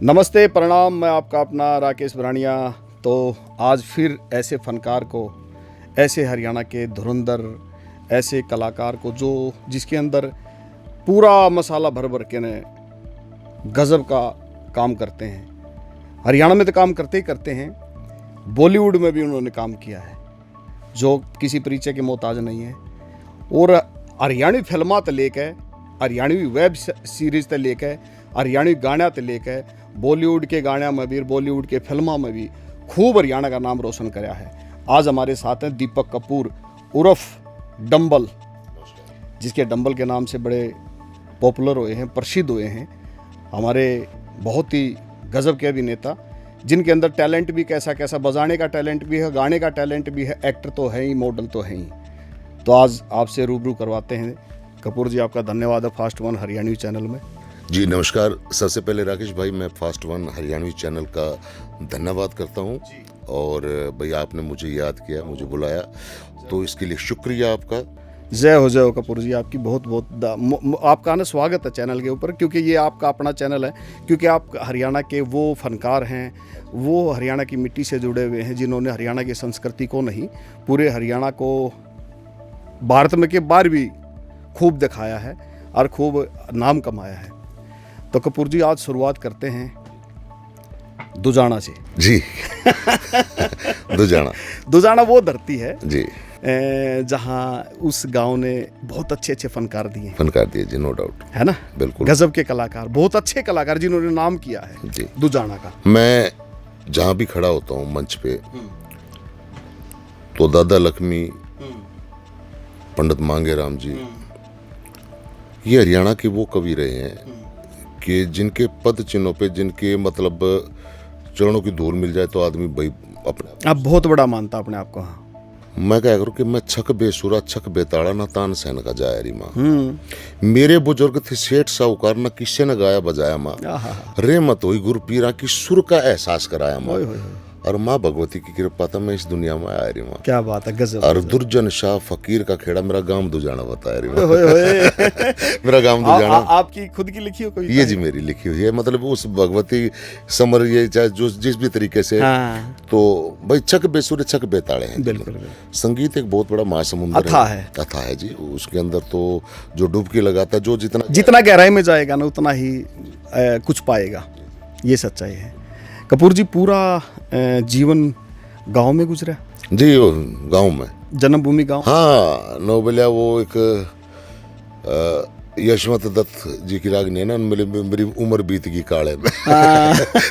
नमस्ते, प्रणाम। मैं आपका अपना राकेश बरानिया। तो आज फिर ऐसे फनकार को, ऐसे हरियाणा के धुरंधर, ऐसे कलाकार को जो जिसके अंदर पूरा मसाला भर भर के ने गज़ब का काम करते हैं। हरियाणा में तो काम करते ही करते हैं, बॉलीवुड में भी उन्होंने काम किया है जो किसी परिचय के मोहताज नहीं है। और हरियाणवी फिल्मां तो लेकर, हरियाणवी वेब सीरीज़ तो लेकर, हरियाणवी गाना तो लेकर, बॉलीवुड के गाने में भी, बॉलीवुड के फिल्मों में भी खूब हरियाणा का नाम रोशन कराया है। आज हमारे साथ हैं दीपक कपूर उर्फ डंबल, जिसके डंबल के नाम से बड़े पॉपुलर हुए हैं, प्रसिद्ध हुए हैं। हमारे बहुत ही गजब के अभिनेता, जिनके अंदर टैलेंट भी कैसा कैसा, बजाने का टैलेंट भी है, गाने का टैलेंट भी है, एक्टर तो है ही, मॉडल तो है ही। तो आज आपसे रूबरू करवाते हैं। कपूर जी, आपका धन्यवाद है फास्ट वन हरियाणवी चैनल में। जी नमस्कार। सबसे पहले राकेश भाई, मैं फास्ट वन हरियाणवी चैनल का धन्यवाद करता हूं। और भाई आपने मुझे याद किया, मुझे बुलाया, तो इसके लिए शुक्रिया आपका। जय हो कपूर जी, आपकी बहुत बहुत आपका ना स्वागत है चैनल के ऊपर, क्योंकि ये आपका अपना चैनल है। क्योंकि आप हरियाणा के वो फनकार हैं, वो हरियाणा की मिट्टी से जुड़े हुए हैं, जिन्होंने हरियाणा की संस्कृति को नहीं, पूरे हरियाणा को भारत में के बाहर भी खूब दिखाया है और खूब नाम कमाया है। तो कपूर जी, आज शुरुआत करते हैं दुजाना से। जी दुजाना वो धरती है जी, जहाँ उस गांव ने बहुत अच्छे अच्छे फनकार दिए जी, नो डाउट, है ना। बिल्कुल गजब के कलाकार, बहुत अच्छे कलाकार जिन्होंने नाम किया है जी दुजाना का। मैं जहाँ भी खड़ा होता हूँ मंच पे, तो दादा लक्ष्मी, पंडित मांगेराम जी, ये हरियाणा के वो कवि रहे हैं कि जिनके पद चिन्हों पे, जिनके मतलब चरणों की धूल मिल जाए तो आदमी भाई अपने आप बहुत बड़ा मानता अपने आप को। हाँ, मैं क्या करूँ कि मैं छक बेसुरा छक बेताड़ा ना तान सहन का जायरी माँ। मेरे बुजुर्ग थे सेठ साहूकार, न किससे न गाया बजाया माँ। रे मत हुई गुरु पीरा की सुर का एहसास कराया माँ। और माँ भगवती की कृपा था मैं इस दुनिया में आया रही माँ। क्या बात है, गजब। और दुर्जन शाह फकीर का खेड़ा मेरा गांव दुजाना बताया रही माँ। मेरा गांव दुजाना आपकी खुद की लिखी हो कोई? ये जी मेरी लिखी हुई है, मतलब उस भगवती समर, ये चाहे जो जिस भी तरीके से। तो भाई छक बेसुरे छक बेताड़े हैं। बिल्कुल। संगीत एक बहुत बड़ा महासमुंदर अथाह है जी। उसके अंदर तो जो डुबकी लगाता है, जो जितना गहराई में जाएगा ना, उतना ही कुछ पाएगा। ये सच्चाई है। कपूर जी, पूरा जीवन गांव में गुजरा? जी, गांव में, जन्मभूमि गांव। हाँ, नोबलिया वो एक यशवंत दत्त जी की रागनी है ना, मेरी उम्र बीत गई काले में।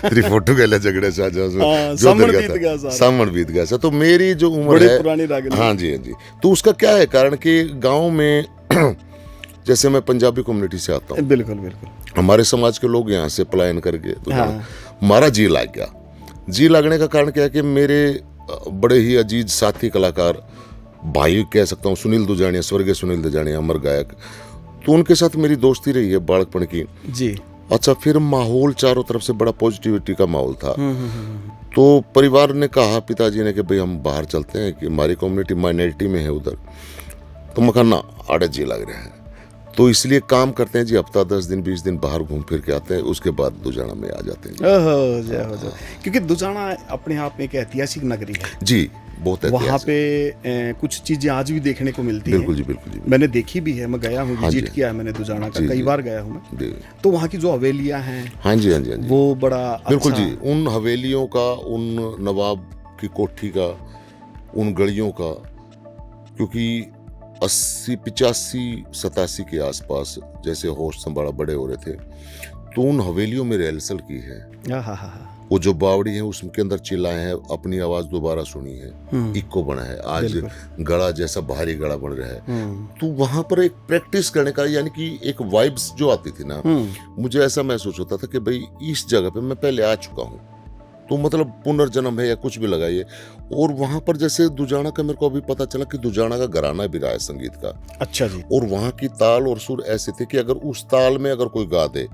तेरी फोटो गले झगड़े से सामन बीत गया था। तो मेरी जो उम्र है, पुरानी रागनी। हाँ जी, हाँ जी। तो उसका क्या है कारण कि गांव में जैसे मैं पंजाबी कम्युनिटी से आता हूँ। बिल्कुल। हमारे समाज के लोग यहाँ से पलायन करके तो हमारा जी लग गया। जी लगने का कारण क्या है कि मेरे बड़े ही अजीज साथी कलाकार भाई कह सकता हूँ, सुनील दुजानिया, स्वर्गीय सुनील दुजानिया, अमर गायक, तो उनके साथ मेरी दोस्ती रही है बालकपन की जी। अच्छा, फिर माहौल चारों तरफ से बड़ा पॉजिटिविटी का माहौल था। तो परिवार ने कहा, पिताजी ने, कि भाई हम बाहर चलते हैं, कि हमारी कम्युनिटी माइनॉरिटी में है उधर। तो मैं कहना आड़े जी लग रहे हैं, तो इसलिए काम करते हैं जी, हफ्ता 10 दिन 20 दिन बाहर घूम फिर के आते हैं, उसके बाद दुजाना में आ जाते हैं। जय हो। क्योंकि दुजाना अपने आप में एक ऐतिहासिक नगरी है जी, बहुत ऐतिहासिक। वहाँ पे कुछ चीजें आज भी देखने को मिलती हैं। बिल्कुल जी। मैंने देखी भी है, मैं गया हूँ, विजिट किया है मैंने दुजाना का, कई बार गया हूँ मैं। तो वहाँ की जो हवेलियाँ हैं, हाँ जी, वो बड़ा बिल्कुल जी, उन हवेलियों का, उन नवाब की कोठी का, उन गलियों का, क्योंकि 80, 85, 87 के आसपास जैसे होश संभाला बड़े हो रहे थे, तो उन हवेलियों में रिहर्सल की है। वो जो बावड़ी है उसके अंदर चिल्लाए हैं, अपनी आवाज दोबारा सुनी है, इक्को बना है। आज गड़ा जैसा भारी गड़ा बन रहा है। तो वहां पर एक प्रैक्टिस करने का, यानी कि एक वाइब्स जो आती थी ना, मुझे ऐसा महसूस होता था कि भाई इस जगह पे मैं पहले आ चुका हूँ, तो मतलब पुनर्जन्म है या कुछ भी लगाइए। और वहां पर जैसे दुजाना का मेरे को अभी पता चला कि दुजाना का घराना भी रहा है संगीत का। अच्छा जी। और वहां की ताल और सुर ऐसे थे कि अगर उस ताल में अगर कोई गा दे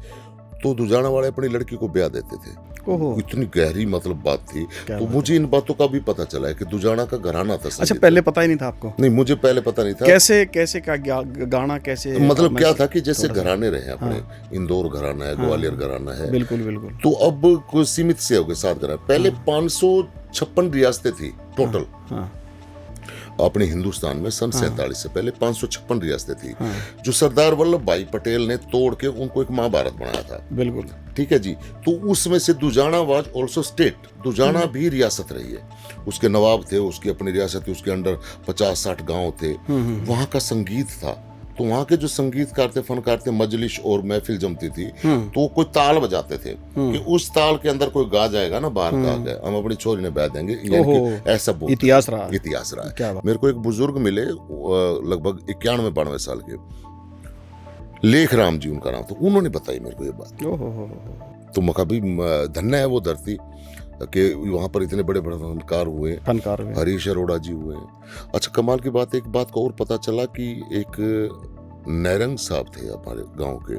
तो दुजाना वाले अपनी लड़की को ब्याह देते थे। ओहो, इतनी गहरी मतलब बात थी। क्या तो बात मुझे इन बातों का भी पता चला है कि दुजाना का घराना था अच्छा, संगीत पहले का। पता ही नहीं था आपको? नहीं, मुझे पहले पता नहीं था। कैसे कैसे का गाना कैसे मतलब क्या था कि जैसे थोड़ा सा- घराने रहे अपने, इंदौर घराना है, ग्वालियर घराना है, बिल्कुल बिल्कुल। तो अब कोई सीमित से हो गए 7 घराने। पहले 556 रियासतें थी टोटल हाँ अपने हिंदुस्तान में। सन 47 से पहले 556 रियासतें थी, हाँ, जो सरदार वल्लभ भाई पटेल ने तोड़ के उनको एक महाभारत बनाया था। बिल्कुल। ठीक है जी। तो उसमें से Dujana was also state, Dujana भी रियासत रही है। उसके नवाब थे, उसकी अपनी रियासत थी, उसके अंडर 50-60 गांव थे। वहां का संगीत था, तो वहां के जो संगीतकार थे, फनकार थे, मजलिस और महफिल जमती थी, तो वो कोई ताल बजाते थे कि उस ताल के अंदर कोई गा जाएगा ना, बाहर गा गया, हम अपनी छोरी ने ब्याह देंगे, यानी कि ऐसा बोलते इतिहास थे। रहा। इतिहास रहा क्या है। बात। मेरे को एक बुजुर्ग मिले, लगभग 91-92 साल के, लेख राम जी उनका नाम था। उन्होंने बताई मेरे को ये बात। ओहो, तो मकाबी धन्य है वो धरती कि वहां पर इतने बड़े बड़े फनकार हुए, फनकार हुए। हरीश अरोड़ा जी हुए। अच्छा, कमाल की बात, एक बात को और पता चला कि एक नैरंग साहब थे हमारे गांव के,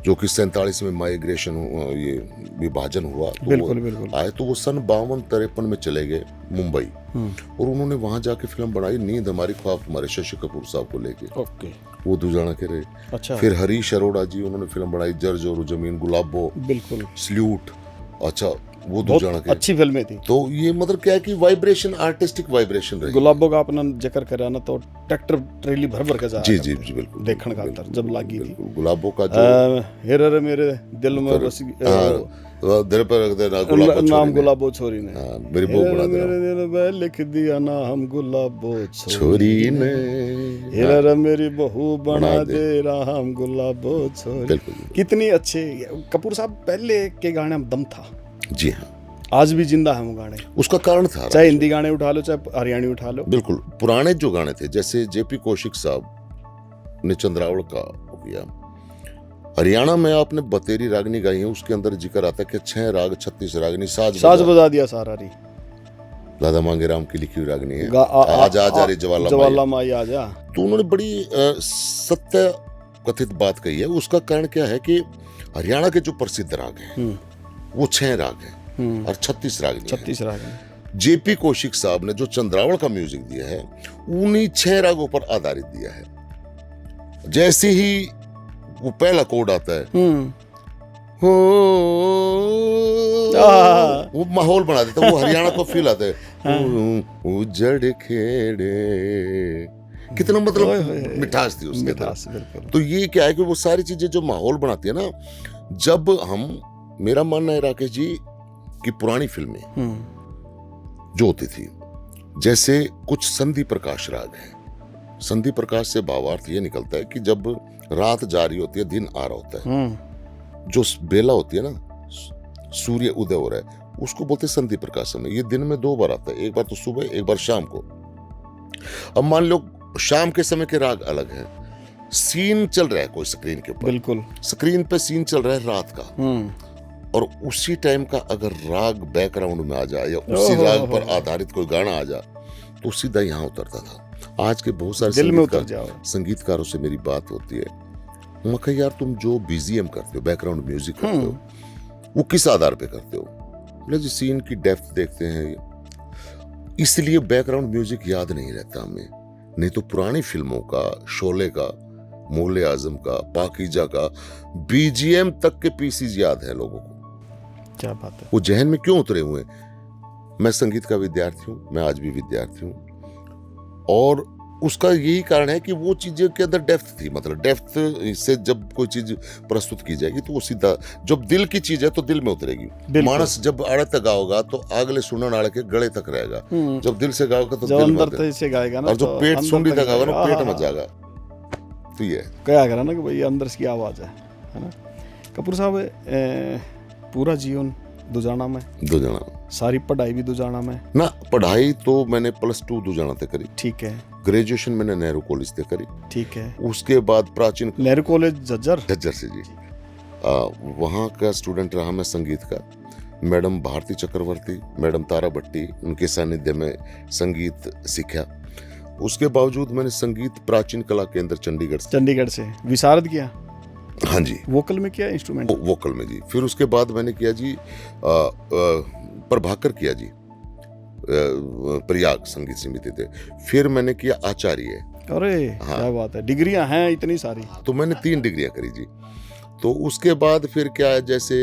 जो कि 47 में माइग्रेशन, ये विभाजन हुआ, तो बिल्कुल बिल्कुल। आए, तो वो सन 52-53 में चले गए मुंबई, और उन्होंने वहां जाके फिल्म बनाई नींद हमारी ख्वाब तुम्हारे, शशि कपूर साहब को लेके। ओके, वो दुजाना के रहे। अच्छा, फिर हरीश अरोड़ा जी, उन्होंने फिल्म बनाई जर जोरू जमीन, गुलाबो, बिल्कुल, सल्यूट। अच्छा, वो बहुत दुजाना के। अच्छी फिल्में थी। तो ये मतलब क्या है कि वाइब्रेशन, आर्टिस्टिक वाइब्रेशन रही। गुलाबो का अपना जिक्र करा ना, तो ट्रैक्टर ट्रेली भर भर के जा जी जी जी, बिल्कुल देखने का बिल्कुल, अंतर जब लागी थी। बिल्कुल। गुलाबो का जो हेरे मेरे दिल में बस दिल पर रख देना गुलाबो छोरी नाम ने। गुलाबो छोरी ने, हाँ, मेरी बहू बना देना मेरे दिल में लिख दिया नाम गुलाबो छोरी ने। हेरे मेरी बहू बना बना दे राम गुलाबो छोरी। बिल्कुल कितनी अच्छे कपूर साहब, पहले के गाने में दम था, जी हाँ। आज भी जिंदा है वो गाने, उसका कारण था, चाहे हिंदी गाने उठा लो चाहे हरियाणी उठा लो। बिल्कुल। पुराने जो गाने थे, जैसे जेपी कौशिक साहब ने चंद्रावल का हो गया, हरियाणा में आपने बतेरी रागनी गाई है, उसके अंदर जिक्र आता है कि 6 राग 36 रागनी, साज बजा दिया सारा री, दादा मांगे राम की लिखी हुई रागनी है। आज आजा रे जवाला माई आजा। तो उन्होंने बड़ी सत्य कथित बात कही है। उसका कारण क्या है कि हरियाणा के जो प्रसिद्ध राग हैं वो 6 राग हैं और 36 राग 36 राग। जेपी कौशिक साहब ने जो चंद्रावल का म्यूजिक दिया है, उन्हीं 6 रागों पर आधारित दिया है। जैसे ही वो पहला कोड आता है, हो, वो माहौल बना देता है, वो हरियाणा को फील आता है। उजड़ खेड़े, कितना मतलब मिठास थी उसके अंदर। तो ये क्या है कि वो सारी चीजें जो माहौल बनाती है ना, जब हम, मेरा मानना है राकेश जी कि पुरानी फिल्में जो होती थी, जैसे कुछ संधि प्रकाश राग है, संधि प्रकाश से भावार्थ ये निकलता है कि जब रात जा रही होती है, दिन आ रहा होता है, जो बेला होती है ना, सूर्य उदय हो रहा है, उसको बोलते हैं संधि प्रकाश समय। ये दिन में 2 बार आता है, एक बार तो सुबह, एक बार शाम को। अब मान लो शाम के समय के राग अलग है, सीन चल रहा है कोई स्क्रीन के ऊपर, बिल्कुल स्क्रीन पे सीन चल रहा है रात का, और उसी टाइम का अगर राग बैकग्राउंड में आ जाए या उसी राग पर आधारित कोई गाना आ जाए, तो सीधा यहाँ उतरता था। आज के बहुत सारे संगीतकारों से मेरी बात होती है, मैं कहा यार तुम जो बीजीएम करते हो, बैकग्राउंड म्यूजिक करते हो, वो किस आधार पे करते हो? बोले जी सीन की डेप्थ देखते हैं, इसलिए बैकग्राउंड म्यूजिक याद नहीं रहता हमें। नहीं तो पुरानी फिल्मों का, शोले का, मोगले आजम का, पाकीजा का बीजीएम तक के पीसीज याद है लोगों को। क्या बात है। वो जहन में क्यों उतरे हुए? मैं संगीत का विद्यार्थी हूँ, मैं आज भी विद्यार्थी हूँ, और उसका यही कारण है कि वो चीजें के अंदर डेप्थ थी। मतलब डेप्थ से जब कोई चीज प्रस्तुत की जाएगी तो वो सीधा, जब दिल की चीज है तो दिल में उतरेगी। मानस जब आड़े तक गाओगा तो अगले सुनने वाले के गले तक रहेगा, जब दिल से गाओगा तो दिल में से गाएगा ना, और जो पेट सुंडी तक गाओगा ना, पेट में जाएगा। तो ये क्या करा ना कि भाई अंदर की आवाज है ना। कपूर साहब पूरा जीवन दुजाना में, सारी पढ़ाई भी दुजाना में ना? पढ़ाई तो मैंने +2 दुजाना से करी, ठीक है। ग्रेजुएशन मैंने नेहरू कॉलेज से करी, ठीक है। उसके बाद प्राचीन नेहरू कॉलेज झज्जर से जी, वहाँ का स्टूडेंट रहा मैं संगीत का। मैडम भारती चक्रवर्ती, मैडम तारा भट्टी, उनके सानिध्य में संगीत सीखा। उसके बावजूद मैंने संगीत प्राचीन कला केंद्र चंडीगढ़ से विशारद किया। हाँ जी, वोकल में किया इंस्ट्रूमेंट? वोकल में जी। फिर उसके बाद मैंने किया जी प्रभाकर किया जी, प्रयाग संगीत समिति थे। फिर मैंने किया आचार्य। अरे हाँ। क्या बात है, डिग्रियां हैं इतनी सारी। तो मैंने 3 डिग्रियां करी जी। तो उसके बाद फिर क्या है, जैसे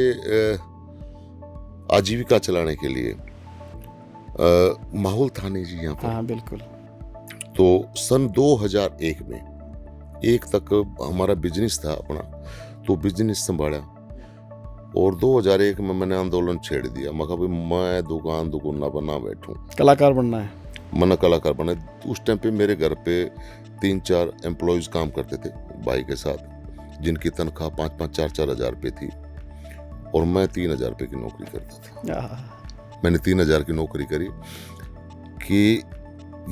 आजीविका चलाने के लिए माहौल था नहीं जी यहाँ पर। हाँ बिल्कुल। तो सन 2001 में 1 तक हमारा बिजनेस था अपना, तो बिजनेस संभाला। और 2001 में मैंने आंदोलन छेड़ दिया। मैं कहा भाई मैं दुकान दुकाना बना बैठूं, कलाकार बनना है। मना कलाकार बने। उस टाइम पे मेरे घर पे 3-4 एम्प्लॉयज काम करते थे भाई के साथ, जिनकी तनख्वाह 5-5, 4-4 हज़ार रुपये थी, और मैं 3,000 रुपये की नौकरी करता था। मैंने 3,000 की नौकरी करी कि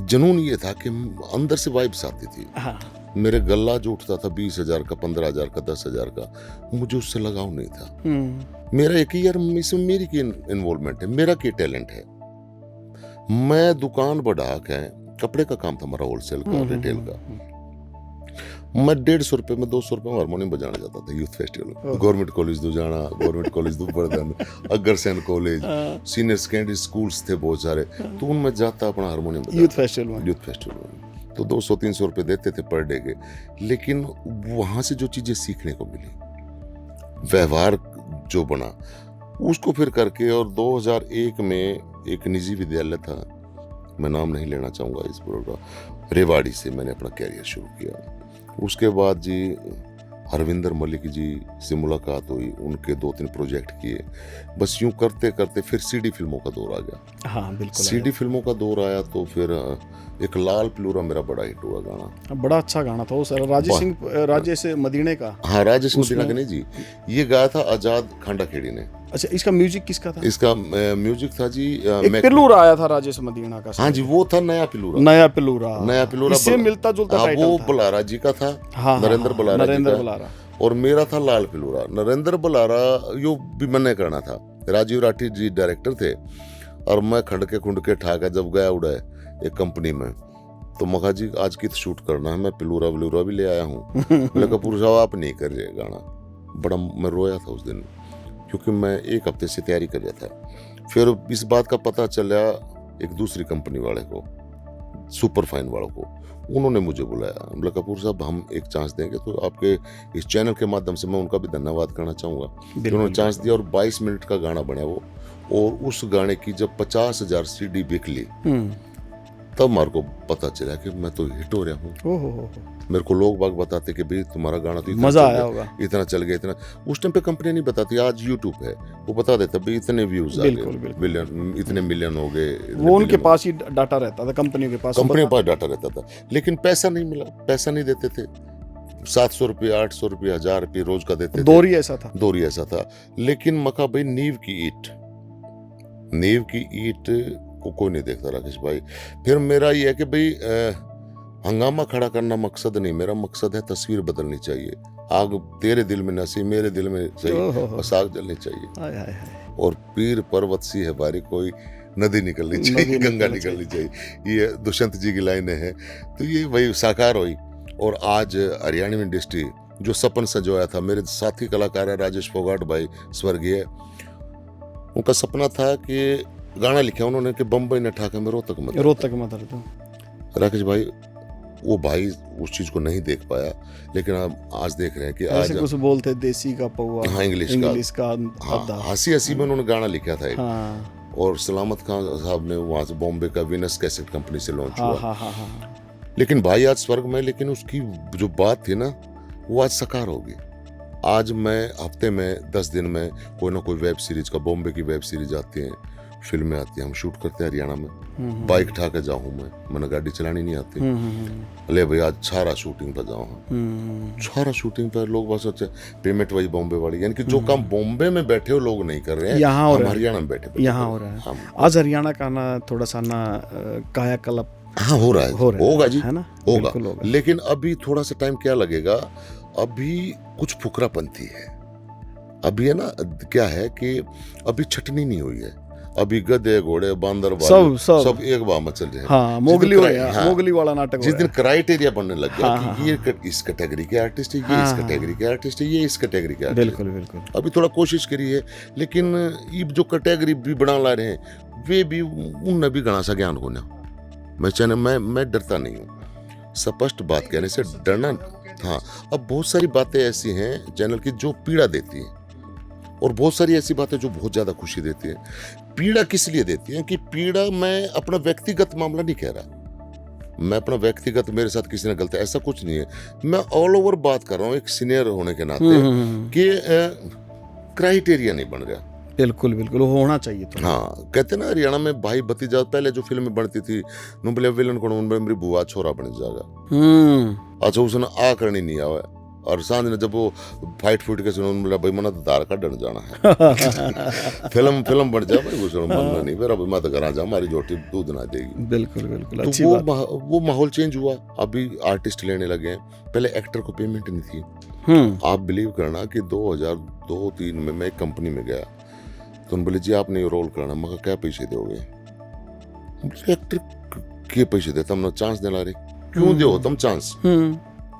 जुनून ये था कि अंदर से वाइब्स आती थी। हाँ। मेरे गल्ला जो उठता था 20,000 का, 15,000 का, 10,000 का, मुझे उससे लगाव नहीं था। मेरा एक ही यार इसमें मेरी की इन्वॉल्वमेंट है, मेरा क्या टैलेंट है। मैं दुकान बढ़ा के, कपड़े का काम था हमारा, होलसेल का, रिटेल का। मैं 150 रुपए में, 200 रुपए में हारमोनियम बजाने जाता था यूथ फेस्टिवल में। Government college Dujana, government college Dubaldhan, Agrasen college, senior secondary schools थे बहुत सारे, तो उनमें जाता अपना हारमोनियम बजाता। यूथ फेस्टिवल में तो 200-300 रुपए देते थे पर डे के। लेकिन वहां से जो चीजें सीखने को मिली, व्यवहार जो बना, उसको फिर करके, और 2001 में एक निजी विद्यालय था, मैं नाम नहीं लेना चाहूँगा इस प्रोग्राम, रेवाड़ी से मैंने अपना कैरियर शुरू किया। उसके बाद जी हरविंदर मलिक जी से मुलाकात हुई, उनके 2-3 प्रोजेक्ट किए। बस यूं करते करते फिर सीडी फिल्मों का दौर आ गया। हाँ बिल्कुल। सीडी फिल्मों का दौर आया तो फिर एक लाल पिलूरा मेरा बड़ा हिट हुआ गाना। बड़ा अच्छा गाना था वो सर, राजेश मदीने का। हाँ, राजेश मदीना का नहीं जी, ये गाया था आजाद खांडा खेड़ी ने। अच्छा, इसका म्यूजिक किसका था? इसका म्यूजिक था जी एक पिलूरा आया था राजेश मदीना का। हाँ जी, वो था नया पिलूरा। नया पिलूरा इससे मिलता जुलता टाइटल वो था। बलारा जी का था। हाँ, नरेंद्र बलारा। और मेरा था लाल पिलूरा। नरेंद्र बलारा यो भी मैंने करना था, राजीव राठी जी डायरेक्टर थे, और मैं खंडके खुंडके ठाका जब गया उड़ा एक कंपनी में, तो मखा जी आज की तो शूट करना है, मैं पिलूरा विलूरा भी ले आया हूँ। मैंने कहा पुरुष साहब आप नहीं कर रहे गाना। बड़ा मैं रोया था उस दिन, क्योंकि मैं 1 हफ्ते से तैयारी कर रहा था। फिर इस बात का पता चला एक दूसरी कंपनी वाले को, सुपर फाइन वालों को, उन्होंने मुझे बुलाया। बोला कपूर साहब हम एक चांस देंगे, तो आपके इस चैनल के माध्यम से मैं उनका भी धन्यवाद करना चाहूँगा कि उन्होंने चांस दिया, और 22 मिनट का गाना बना वो। और उस गाने की जब 50,000 सीडी बिक ली, तब मेरे को पता चला कि मैं तो हिट हो रहा हूँ। मेरे को लोग बाग बताते कि भाई तुम्हारा गाना तो मजा आया होगा, इतना चल गया, इतना। उस टाइम पे कंपनी नहीं बताती, आज यूट्यूब है, वो बता देता भाई इतने व्यूज आ गए, मिलियन, इतने मिलियन हो गए। वो उनके पास ही डाटा रहता था, कंपनी के पास डाटा रहता था, लेकिन पैसा नहीं मिला, पैसा नहीं देते थे। 700 रुपये, 800 रुपये, 1000 रुपये रोज का देते थे। दौर ही ऐसा था। लेकिन मका भाई नींव की ईट को कोई नहीं देखता राकेश भाई। फिर मेरा ये है कि भाई हंगामा खड़ा करना मकसद नहीं, मेरा मकसद है तस्वीर बदलनी चाहिए। आग तेरे दिल में न सी, मेरे दिल में सही, बस आग जलनी चाहिए। और पीर पर्वत सी है बारी, कोई नदी निकलनी चाहिए, गंगा निकलनी चाहिए। ये दुष्यंत जी की लाइनें हैं। तो ये वही साकार हुई। और आज हरियाणवी इंडस्ट्री जो सपन सजोया था, मेरे साथी कलाकार है राजेश फोगाट भाई स्वर्गीय, उनका सपना था कि गाना लिखा उन्होंने कि बम्बई न ठाका में रोहतक मत। राकेश भाई वो भाई उस चीज को नहीं देख पाया, लेकिन अब आज देख रहे हैं कि आज कुछ बोलते देसी का पौवा, हाँ, इंग्लिश का हंसी में उन्होंने गाना लिखा था एक। हाँ। और सलामत खान साहब ने वहां से बॉम्बे का विनस कैसेट कंपनी से लॉन्च हुआ। लेकिन भाई आज स्वर्ग में, लेकिन उसकी जो बात थी ना वो आज साकार होगी। आज मैं हफ्ते में 10 दिन में कोई ना कोई वेब सीरीज का, बॉम्बे की वेब सीरीज आती है, फिल्में आती हैं, हम शूट करते हैं हरियाणा में। बाइक उठा के जाऊँ मैंने गाड़ी चलानी नहीं आती, अले भाई आज छारा शूटिंग पर जाऊँ। छारा शूटिंग पर लोग बस अच्छे पेमेंट वही बॉम्बे वाली, यानी कि जो काम बॉम्बे में बैठे हो लोग नहीं कर रहे हैं, यहाँ हरियाणा में बैठे यहाँ हो रहा है। आज हरियाणा का ना थोड़ा सा ना कायाकल्प हाँ हो रहा है, होगा जी, है ना, होगा। लेकिन अभी थोड़ा सा टाइम क्या लगेगा, अभी कुछ फुकरापंथी है। अभी है ना, क्या है कि अभी छटनी नहीं हुई है। अभी गधे घोड़े बांदर सब एक बार में चल रहे हैं। हाँ, मोगली हो गया, मोगली वाला नाटक जिस हो दिन गया। क्राइटेरिया बनने लग गया हाँ, कि ये इस कैटेगरी के आर्टिस्ट है, ये इस कैटेगरी के आर्टिस्ट है, ये इस कैटेगरी के आर्टिस्ट है। बिल्कुल बिल्कुल। अभी थोड़ा कोशिश करी है, लेकिन ये जो कैटेगरी भी बना ला रहे हैं वे भी उनने भी घना सा ज्ञान होना। मैं डरता नहीं हूँ, स्पष्ट बात कहने से डरना। हाँ, अब बहुत सारी बातें ऐसी हैं चैनल की जो पीड़ा देती हैं, और बहुत सारी ऐसी बातें जो बहुत ज्यादा खुशी देती है। पीड़ा किस लिए देती है कि पीड़ा, मैं अपना व्यक्तिगत मामला नहीं कह रहा, मैं अपना व्यक्तिगत मेरे साथ किसी ने गलत, ऐसा कुछ नहीं है। मैं ऑल ओवर बात कर रहा हूँ एक सीनियर होने के नाते कि क्राइटेरिया नहीं बन रहा। बिल्कुल बिल्कुल, वो होना चाहिए तो। हाँ, कहते ना हरियाणा में भाई भतीजा, पहले जो फिल्म बनती थी बोले विलन कौन, मेरी बुआ छोरा बन जाएगा। अच्छा, उसने आ करनी नहीं आवे, और सांझ ने जब वो फाइट फूट के सुनो बोला भाई मना तो दार का डर जाना है। फिल्म बन जा भाई, वो मनना नहीं, फिर अब मैं तो करा जा, हमारी जोटी दूध ना देगी। बिल्कुल बिल्कुल, तो अच्छी बात। वो माहौल चेंज हुआ। अभी आर्टिस्ट लेने लगे हैं, पहले एक्टर को पेमेंट नहीं थी। आप बिलीव करना कि 2002-03 में मैं एक कंपनी में गया, तो बोले जी आपने ये रोल करना, मगर क्या पैसे दोगे? एक्टर के पैसे देता, हमने चांस दिला रहे, क्यों दो तुम चांस?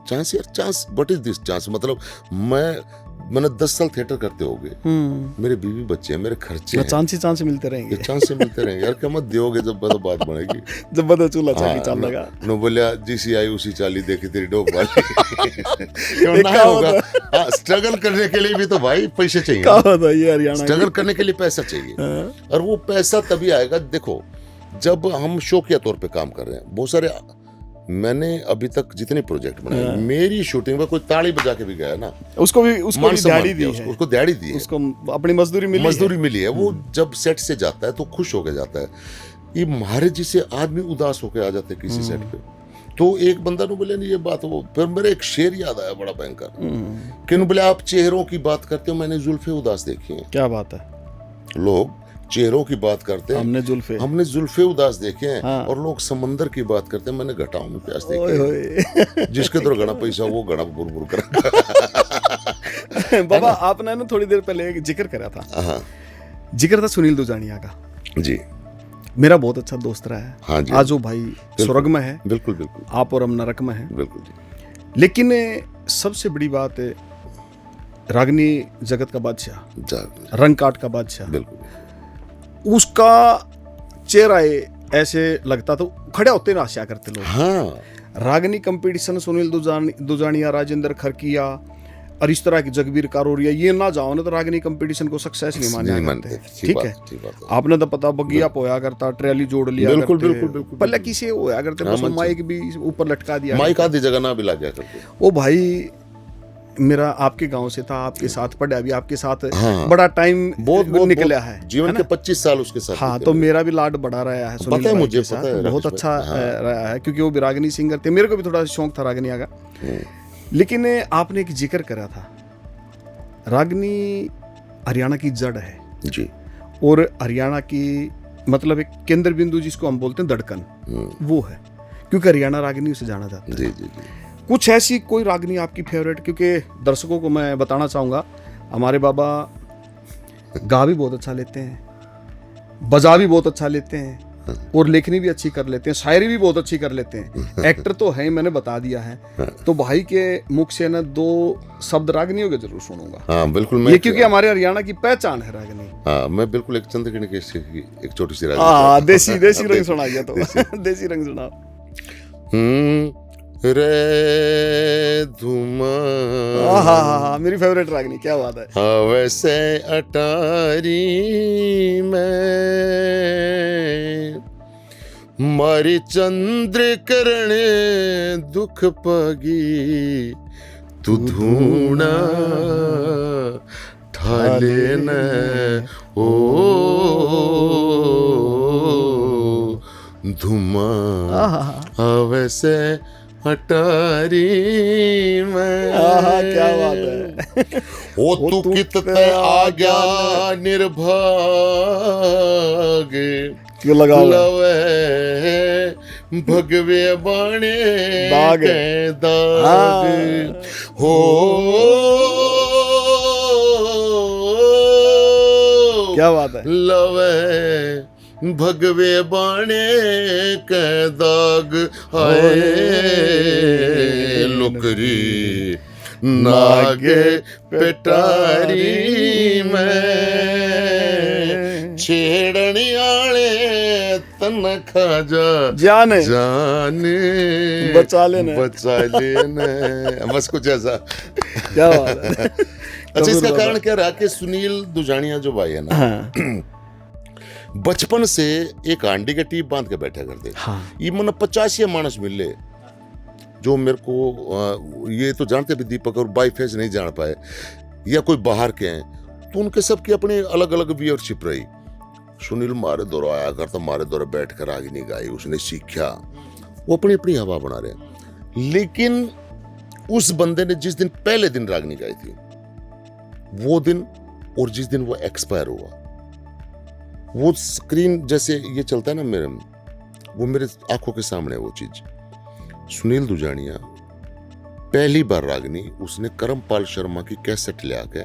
चांस यार, chance, what is this chance? मतलब मैंने 10 साल थिएटर करते हो गए, मेरे बीवी बच्चे हैं, मेरे खर्चे हैं, चांस मिलते रहेंगे, चांस से मिलते रहेंगे यार, क्या मत दोगे जब बात बनेगी। जब बता चूल्हा चाली चल लगा, नो बोलिया जीसी आई उसी चाली देखी तेरी डोक वाली। क्यों ना होगा? हाँ, स्ट्रगल करने के लिए भी तो भाई पैसे चाहिए, ये हरियाणा स्ट्रगल करने के लिए पैसा चाहिए, और वो पैसा तभी आएगा। देखो, जब हम शौकिया तौर पे काम कर रहे हैं, बहुत सारे, मैंने अभी तक जितने प्रोजेक्ट बनाए, मेरी शूटिंग में कोई ताली बजा के भी गया ना, उसको भी दिहाड़ी दी है, उसको दिहाड़ी दी है, उसको अपनी मजदूरी मिली है। वो जब सेट से जाता है तो खुश होकर जाता है। ये महाराज जी से आदमी उदास होकर आ जाते हैं किसी सेट पे। तो एक बंदा ने बोले नहीं ये बात, वो फिर मेरे एक शेर याद आया बड़ा भयंकर, कि बोले आप चेहरों की बात करते हो, मैंने जुल्फे उदास देखी हैं। क्या बात है? लोग चेहरों की बात करते हैं, हमने जुल्फे उदास देखे हैं। हाँ। और लोग समंदर की बात करते हैं, मैंने घटाओं में प्यास देखे। जिसके तरह घना पैसा वो घना बुर करेगा। बाबा, आपने ना थोड़ी देर पहले एक जिक्र करा था। हाँ। जिक्र था सुनील दुजानिया का। जी, मेरा बहुत अच्छा दोस्त रहा है। हाँ जी। आज वो भाई स्वर्ग में है। बिल्कुल बिल्कुल। आप और हम नरक में है। बिल्कुल जी। लेकिन सबसे बड़ी बात है, रागनी जगत का बादशाह, रंग काट का बादशाह, बिल्कुल, उसका चेहरा ऐसे लगता था, खड़े होते ना आशा करते लोग। हाँ। रागनी कंपटीशन, सुनील दुजानिया, राजेंद्र खरकिया और इस तरह की जगबीर कारोरिया, ये ना जाओ ना तो रागनी कंपटीशन को सक्सेस नहीं मानते। ठीक है, आपने तो पता बगिया पोया करता, ट्रेली जोड़ लिया, बिल्कुल बिल्कुल बिल्कुल, पहले किसी होया करते, बस माइक भी ऊपर लटका दिया, माइक आधी जगह ना भी लग गया करते। वो भाई मेरा आपके गांव से था, आपके साथ पढ़ा भी, आपके साथ हाँ, बड़ा टाइम बहुत निकला है, जीवन के 25 साल उसके साथ। हाँ, तो मेरा भी लाड बढ़ा रहा है, पता है मुझे, पता है, बहुत अच्छा रहा है, क्योंकि वो भी रागनी सिंगर थे, मेरे को भी थोड़ा शौक था रागनिया का। लेकिन आपने एक जिक्र करा था, रागनी हरियाणा की जड़ है जी, और हरियाणा की मतलब एक केंद्र बिंदु जिसको हम बोलते हैं धड़कन, वो है, क्योंकि हरियाणा रागनी उसे जाना जाता है। जी जी जी। कुछ ऐसी कोई रागनी आपकी फेवरेट? क्योंकि दर्शकों को मैं बताना चाहूँगा, हमारे बाबा गा भी बहुत अच्छा लेते हैं, बजा भी बहुत अच्छा लेते हैं, और लेखनी भी अच्छी कर लेते हैं, शायरी भी बहुत अच्छी कर लेते हैं, एक्टर तो है, मैंने बता दिया है। तो भाई के मुख से ना 2 शब्द रागनियों के जरूर सुनूंगा। हाँ बिल्कुल, ये क्योंकि हमारे हरियाणा की पहचान है रागनी। हाँ, मैं बिल्कुल एक चंद्रकिणी की एक छोटी सी रागनी, देसी रंग सुनाइए तो। देसी रंग सुनाओ। रे धुमा, हाँ, मेरी फेवरेट रागनी, क्या बात है। हाँ, वैसे अटारी में मारी चंद्र करने दुख पगी, तू धूना ठाले न ओ धुमा, वैसे अटारी में। क्या बात है। ओ तू कितने आ गया निर्भाग, क्यों लगा लवे भगवे बाणे दाग हो। क्या क्या बात है। लवे भगवे बाणे के दाग हाय लुकरी नागे पेटारी में छेड़ने आले तन खाजा जाने जाने बचा लेने बस कुछ ऐसा। क्या बात है। अच्छा, इसका कारण क्या रहा कि सुनील दुजानिया जो भाई है ना, हाँ बचपन से एक हांडी के टीप बांध के बैठा करते। हाँ ये मन 50 मानस मिले जो मेरे को ये तो जानते भी दीपक और बाई फेस नहीं जान पाए या कोई बाहर के हैं, तो उनके सबकी अपनी अलग अलग व्यूअरशिप रही। सुनील मारे दौरा आया करता, मारे दौरा बैठ कर आगे नहीं गाई, उसने सीखा, वो अपनी अपनी हवा बना रहे। लेकिन उस बंदे ने जिस दिन पहले दिन रागनी गाई थी, वो दिन और जिस दिन वो एक्सपायर हुआ, वो स्क्रीन जैसे ये चलता है ना वो मेरे आंखों के सामने वो चीज। सुनील दुजानिया पहली बार रागनी उसने करमपाल शर्मा की कैसेट ले आके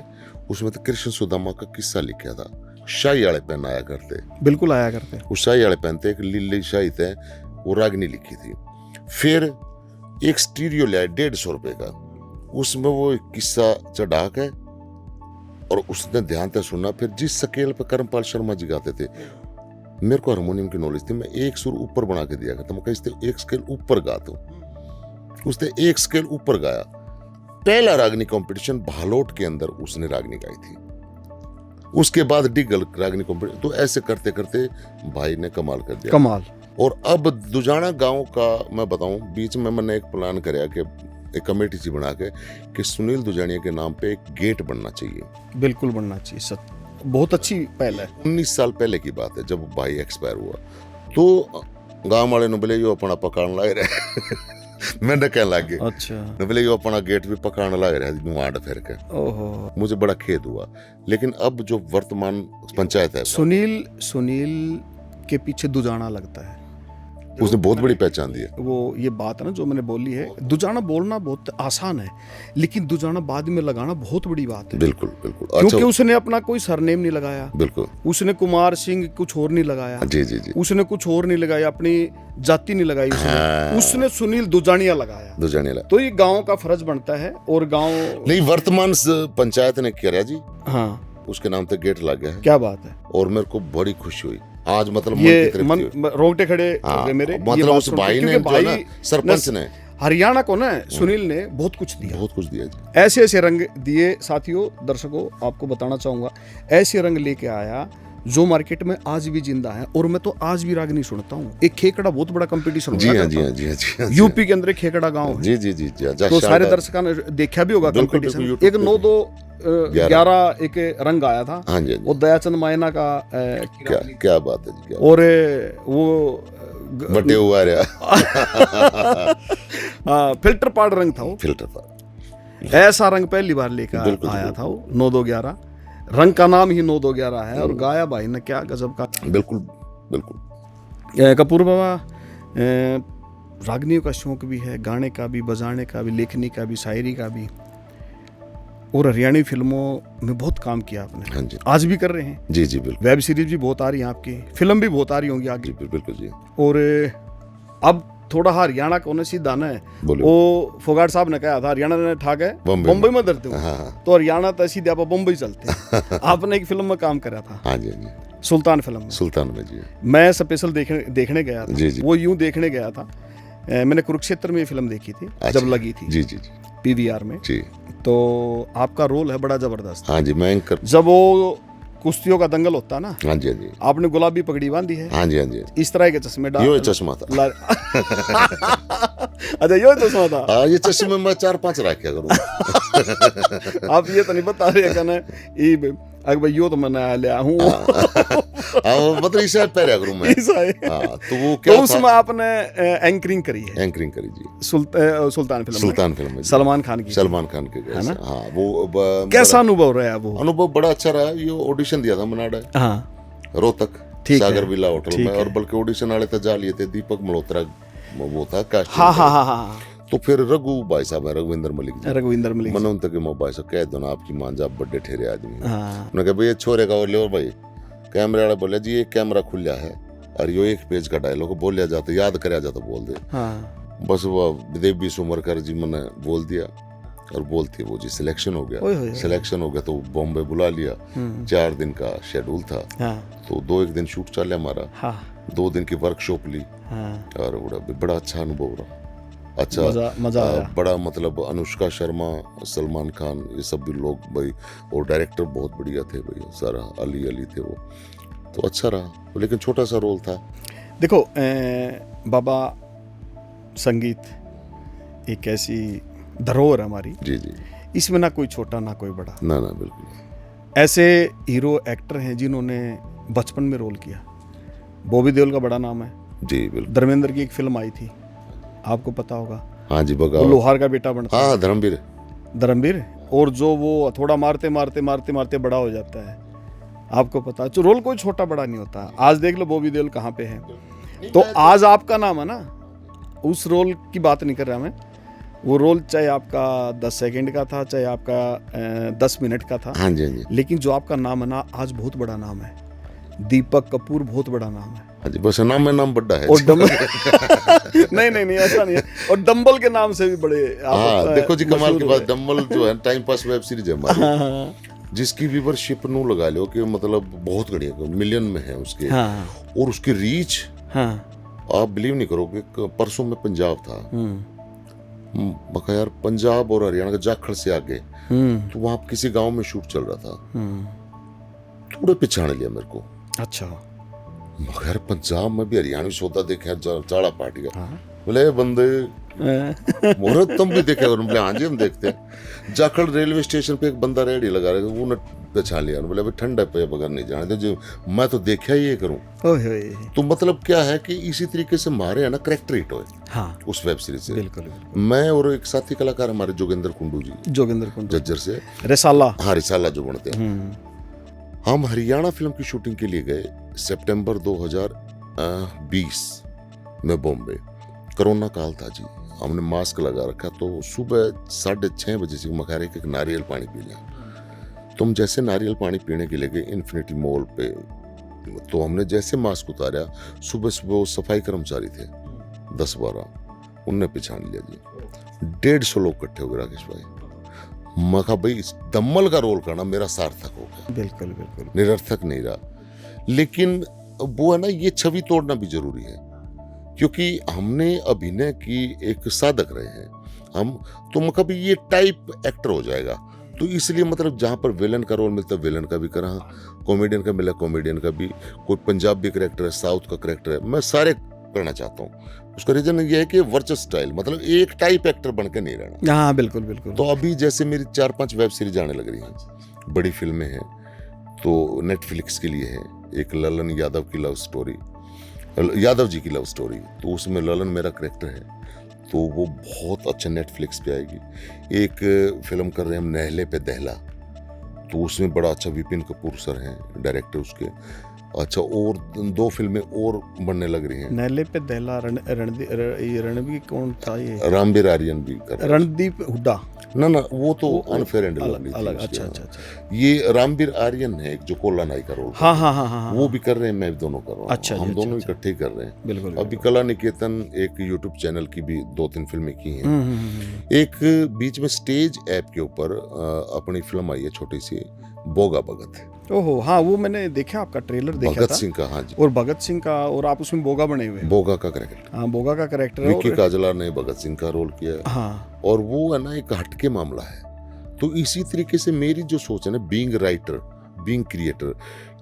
उसमें तो कृष्ण सुदामा का किस्सा लिखा था। शाही वाले पेन आया करते, बिल्कुल आया करते। उस शाही वाले पेन थे, एक लीली शाही थे, वो रागनी लिखी थी। फिर एक स्टीरियो लिया 150 रुपए का, उसमें वो किस्सा चढ़ा के और उसने ध्यान से सुना। फिर जिस स्केल पे करमपाल शर्मा जी गाते थे, मेरे को हारमोनियम की नॉलेज थी, मैं एक सुर ऊपर बना के दिया करता, मैं कहते एक स्केल ऊपर गाता हूँ, उसने एक स्केल ऊपर गाया। पहला रागनी कंपटीशन भालोट के अंदर उसने रागनी गाई थी, उसके बाद डिगल रागनी कंपटीशन। तो ऐसे करते करते भाई ने कमाल कर दिया, कमाल। और अब दुजाना गांव का मैं बताऊं, बीच में मैंने एक प्लान कराया कि एक कमेटी सी बना के कि सुनील दुजानिया के नाम पे एक गेट बनना चाहिए। बिल्कुल बनना चाहिए, सच बहुत अच्छी पहल है। 19 साल पहले की बात है, जब भाई एक्सपायर हुआ, तो गांव वाले ने बोले यो अपना पकाने लग रहे मैंने कहने लग गए, अच्छा बोले यो अपना गेट भी पकाने लग रहा है वांड फिर के। ओहो, मुझे बड़ा खेद हुआ। लेकिन अब जो वर्तमान पंचायत है, सुनील के पीछे दुजाना लगता है, उसने बहुत बड़ी पहचान दी है। वो ये बात है ना जो मैंने बोली है, दुजाना बोलना बहुत आसान है, लेकिन दुजाना बाद में लगाना बहुत बड़ी बात है। बिल्कुल बिल्कुल। क्योंकि अच्छा, उसने अपना कोई सरनेम नहीं लगाया, बिल्कुल, उसने कुमार सिंह कुछ और नहीं लगाया, जी जी जी, उसने कुछ और नहीं लगाया, अपनी जाति नहीं लगाई उसने सुनील दुजानिया लगाया। दुजानिया तो ये गांव का फर्ज बनता है, और गांव नहीं, वर्तमान पंचायत ने किया जी, हाँ उसके नाम पे गेट लग गया है। क्या बात है। और मेरे को बड़ी खुशी हुई आज, मतलब ये रोंगटे खड़े हो गए मेरे। मतलब उस भाई ने जो है ना, सरपंच ने हरियाणा को ना सुनील ने बहुत कुछ दिया, बहुत कुछ दिया जी। ऐसे ऐसे रंग दिए साथियों, दर्शकों आपको बताना चाहूंगा, ऐसे रंग लेके आया जो मार्केट में आज भी जिंदा है। और मैं तो आज भी रागनी सुनता हूँ। एक खेकड़ा बहुत बड़ा कंपटीशन जी हाँ, जी हाँ, जी हाँ, जी हाँ, यूपी के अंदर खेकड़ा गांव, जी जी जी, तो सारे दर्शकों ने देखा भी होगा कंपटीशन। एक 9-2-11 एक रंग आया था, हाँ जी, वो दयाचंद मायना का क्या बात है जी। और वो बटे हुआ रहा फिल्टर पाड़ रंग था, वो फिल्टर था, ऐसा रंग पहली बार लेकर आया था वो। 9-2-11 रंग का नाम ही 9-2-11 है, और गाया भाई ने क्या गजब का। बिल्कुल बिल्कुल। कपूर बाबा, रागनियों का शौक भी है, गाने का भी, बजाने का भी, लेखनी का भी, शायरी का भी, और हरियाणवी फिल्मों में बहुत काम किया आपने। हाँ जी, आज भी कर रहे हैं। जी जी बिल्कुल। वेब सीरीज भी बहुत आ रही है आपकी, फिल्म भी बहुत आ रही होंगी आगे। बिल्कुल जी। और अब थोड़ा हरियाणा को सीधा ना है, वो फोगाट साहब ने कहा था हरियाणा ने ठाक है बम्बई में धरते हो, तो हरियाणा तो सीधे आप बम्बई चलते हैं। आपने एक फिल्म में काम करा था, हाँ जी, सुल्तान फिल्म में। सुल्तान में जी, मैं स्पेशल देखने गया था जी, जी। वो यूं देखने गया था, मैंने कुरुक्षेत्र में ये फिल्म देखी थी जब लगी थी, जी जी जी, पीवीआर में जी। तो आपका रोल है बड़ा जबरदस्त। हाँ जी, मैं एंकर। जब वो कुश्तियों का दंगल होता है ना, हाँ जी, हाँ जी, आपने गुलाबी पगड़ी बांधी है, हाँ जी, हाँ जी, इस तरह के चश्मे डाल, यो चश्मा था। अच्छा यो चश्मा था। हाँ, ये चश्मे मैं 4-5 रखा करूँ। आप ये तो नहीं बता रहे कहना अगर भाई यो तो मैं लिया हूँ, मतलब इसे पहले करूँ मैं। तो वो क्या तो उसमें आपने एंकरिंग करी है, एंकरिंग करी जी, सुल्तान फिल्म में सलमान खान के, है ना। हाँ, वो कैसा अनुभव रहा? वो अनुभव बड़ा अच्छा रहा। ये ऑडिशन दिया था मैंने, हाँ, रोहतक सागर विला होटल में, और बल्कि ऑडिशन वाले तो जा लिए थे दीपक मल्होत्रा, वो था कास्टिंग। हाँ। तो फिर रघु भाई साहब है, रघुविंदर मलिक मैंने उन तक भाई साहब कह दो ना, आपकी मान जा बड़े ठेरे आदमी। उन्होंने कहा भैया छोरे का और ले, और भाई कैमरे वाला बोले जी एक कैमरा खुला है और यो एक पेज का डायलॉग बोलिया जाता याद कराया जाता बोल दे। हाँ बस वो देवी सुमरकर जी मैंने बोल दिया और बोलती वो जी सिलेक्शन हो गया। सिलेक्शन हो गया तो बॉम्बे बुला लिया। 4 दिन का शेड्यूल था। हाँ तो 2-1 दिन शूट चल हमारा। हाँ 2 दिन की वर्कशॉप ली हाँ और बड़ा अच्छा अनुभव रहा। अच्छा मजा आया। बड़ा मतलब अनुष्का शर्मा, सलमान खान, ये सब भी लोग भाई, और डायरेक्टर बहुत बढ़िया थे भाई, सारा अली थे वो, तो अच्छा रहा। लेकिन छोटा सा रोल था। देखो बाबा, संगीत एक ऐसी धरोहर हमारी, जी जी, इसमें ना कोई छोटा ना कोई बड़ा। ना बिल्कुल। ऐसे हीरो एक्टर हैं जिन्होंने बचपन में रोल किया। बॉबी देओल का बड़ा नाम है जी बिल्कुल। धर्मेंद्र की एक फिल्म आई थी, आपको पता होगा। हाँ जी, वो बगावत। लोहार का बेटा बनता है। हाँ, धर्मवीर। और जो वो थोड़ा मारते मारते मारते मारते बड़ा हो जाता है, आपको पता है। तो रोल कोई छोटा बड़ा नहीं होता। आज देख लो बॉबी देओल कहाँ पे है। तो आज आपका नाम है ना, उस रोल की बात नहीं कर रहा मैं। वो रोल चाहे आपका 10 सेकंड का था, चाहे आपका 10 मिनट का था। हाँ जी, हाँ जी। लेकिन जो आपका नाम है ना, आज बहुत बड़ा नाम है। दीपक कपूर बहुत बड़ा नाम है। हाँ जी, बस नाम में नाम बड़ा है। और नहीं ऐसा नहीं है। और डंबल के नाम से भी बड़े। हाँ देखो जी, कमाल की बात, डंबल जो है टाइम पास वेब सीरीज है हमारी, जिसकी व्यूवरशिप नू लगा लो कि मतलब बहुत बढ़िया, मिलियन में है उसके। और उसकी रीच, आप बिलीव नहीं करोगे। परसों में पंजाब था, बका यार, पंजाब और हरियाणा का जाखड़ से आगे, तो वहां किसी गांव में शूट चल रहा था। थोड़े पहचान लिया मेरे को। अच्छा, मगर पंजाब में भी हरियाणवी सौदा देखे, चाड़ा पार्टी का। बोले बंदे मुहूर्त तुम भी देखे? बोले हाँ जी हम देखते हैं। जाखड़ रेलवे स्टेशन पे एक बंदा रेडी लगा रहा है, वो पहचान लिया। बोले भाई ठंडा पे बगैर नहीं जाने जो मैं तो देखा ही ये करूं। तो मतलब क्या है कि इसी तरीके से मारे है ना करेक्टर हिट हुए। हाँ, उस वेब सीरीज से। बिल्कुल। मैं और एक साथी कलाकार हमारे जोगेंद्र कुंडू जी, जज्जर से, रिसाला। हाँ, रिसाला जो बनते हैं। हम हरियाणा फिल्म की शूटिंग के लिए गए सितंबर 2020 में बॉम्बे। कोरोना काल था जी, हमने मास्क लगा रखा। तो सुबह 6:30 बजे से मखारे के नारियल पानी पी लिया। तुम जैसे नारियल पानी पीने के लिए गए इन्फिनिटी मॉल पे, तो हमने जैसे मास्क उतारा, सुबह सुबह वो सफाई कर्मचारी थे 10-12, उनने पहचान लिया जी। 150 लोग इकट्ठे हो गए। राकेश भाई, मखा भाई इस दम्मल का रोल करना मेरा सार्थक हो गया। बिल्कुल, निरर्थक नहीं रहा। लेकिन वो है ना, ये छवि तोड़ना भी जरूरी है, क्योंकि हमने अभिनय की एक साधक रहे हैं हम। तो कभी ये टाइप एक्टर हो जाएगा, तो इसलिए मतलब जहाँ पर विलन का रोल मिलता है विलन का भी करा, कॉमेडियन का मिला कॉमेडियन का भी, कोई पंजाबी करेक्टर है, साउथ का करेक्टर है, मैं सारे करना चाहता हूँ। उसका रीजन ये है कि वर्चस्व स्टाइल, मतलब एक टाइप एक्टर बन के नहीं रहना। हाँ बिल्कुल। तो अभी जैसे मेरी 4-5 वेब सीरीज आने लग रही हैं, बड़ी फिल्में हैं, तो नेटफ्लिक्स के लिए है एक ललन यादव की लव स्टोरी, यादव जी की लव स्टोरी। तो उसमें ललन मेरा करेक्टर है, तो वो बहुत अच्छा नेटफ्लिक्स पे आएगी। एक फिल्म कर रहे हैं हम नहले पे दहला, तो उसमें बड़ा अच्छा विपिन कपूर सर हैं डायरेक्टर उसके। अच्छा, और 2 फिल्में और बनने लग रही हैं। नहले पे दहला, रणबीर कौन था ये? रणबीर आर्यन भी कर, रणदीप हुड्डा ना वो तो अनफेयर एंड लवली अलग। अच्छा। ये रणबीर आर्यन है एक, जो कोला नाई का रोल। हाँ, वो भी कर रहे हैं, मैं भी दोनों कर रहा हूँ। अच्छा, हम दोनों इकट्ठे कर रहे हैं। बिल्कुल। अभी कला निकेतन एक यूट्यूब चैनल की भी 2-3 फिल्में की हैं। एक बीच में स्टेज ऐप के ऊपर अपनी फिल्म आई है छोटी सी, बोगा भगत। ओहो हाँ, वो मैंने देखा, आपका ट्रेलर देखा था। भगत सिंह का। हाँ जी, और भगत सिंह का, और आप उसमें बोगा बने हुए। बोगा का करेक्टर। हाँ, बोगा का करेक्टर। विक्की काजला ने भगत सिंह का रोल किया है। हाँ, और वो है ना एक हटके मामला है। तो इसी तरीके से मेरी जो सोच है ना, बीइंग राइटर, बीइंग क्रिएटर,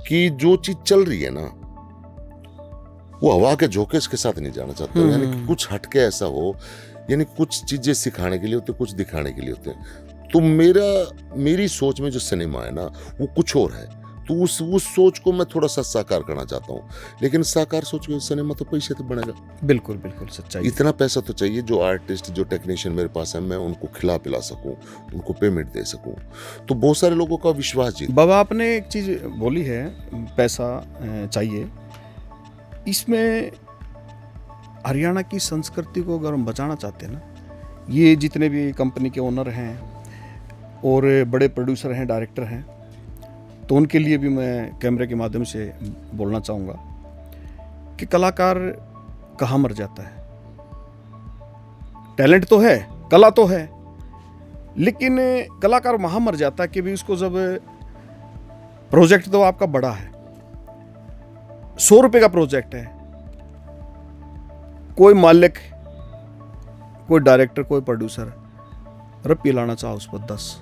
कि जो चीज चल रही है ना, वो हवा के झोंके के साथ नहीं जाना चाहता। यानी कि कुछ हटके ऐसा हो, यानी कुछ चीजें सिखाने के लिए होते, कुछ दिखाने के लिए होते। तो मेरी सोच में जो सिनेमा है ना, वो कुछ और है। तो उस सोच को मैं थोड़ा सा साकार करना चाहता हूँ। लेकिन साकार सोच के सिनेमा तो पैसे तो बनेगा। बिल्कुल सच्चाई। इतना पैसा तो चाहिए, जो आर्टिस्ट, जो टेक्नीशियन मेरे पास है, मैं उनको खिला पिला सकूं, उनको पेमेंट दे सकूं। तो बहुत सारे लोगों का विश्वास जीत। बाबा, आपने एक चीज बोली है, पैसा चाहिए। इसमें हरियाणा की संस्कृति को अगर हम बचाना चाहते हैं ना, ये जितने भी कंपनी के ओनर हैं और बड़े प्रोड्यूसर हैं, डायरेक्टर हैं, तो उनके लिए भी मैं कैमरे के माध्यम से बोलना चाहूँगा कि कलाकार कहाँ मर जाता है। टैलेंट तो है, कला तो है, लेकिन कलाकार वहाँ मर जाता है कि भी उसको जब प्रोजेक्ट तो आपका बड़ा है, 100 रुपये का प्रोजेक्ट है, कोई मालिक, कोई डायरेक्टर, कोई प्रोड्यूसर रुपये लाना चाहो उस पर 10।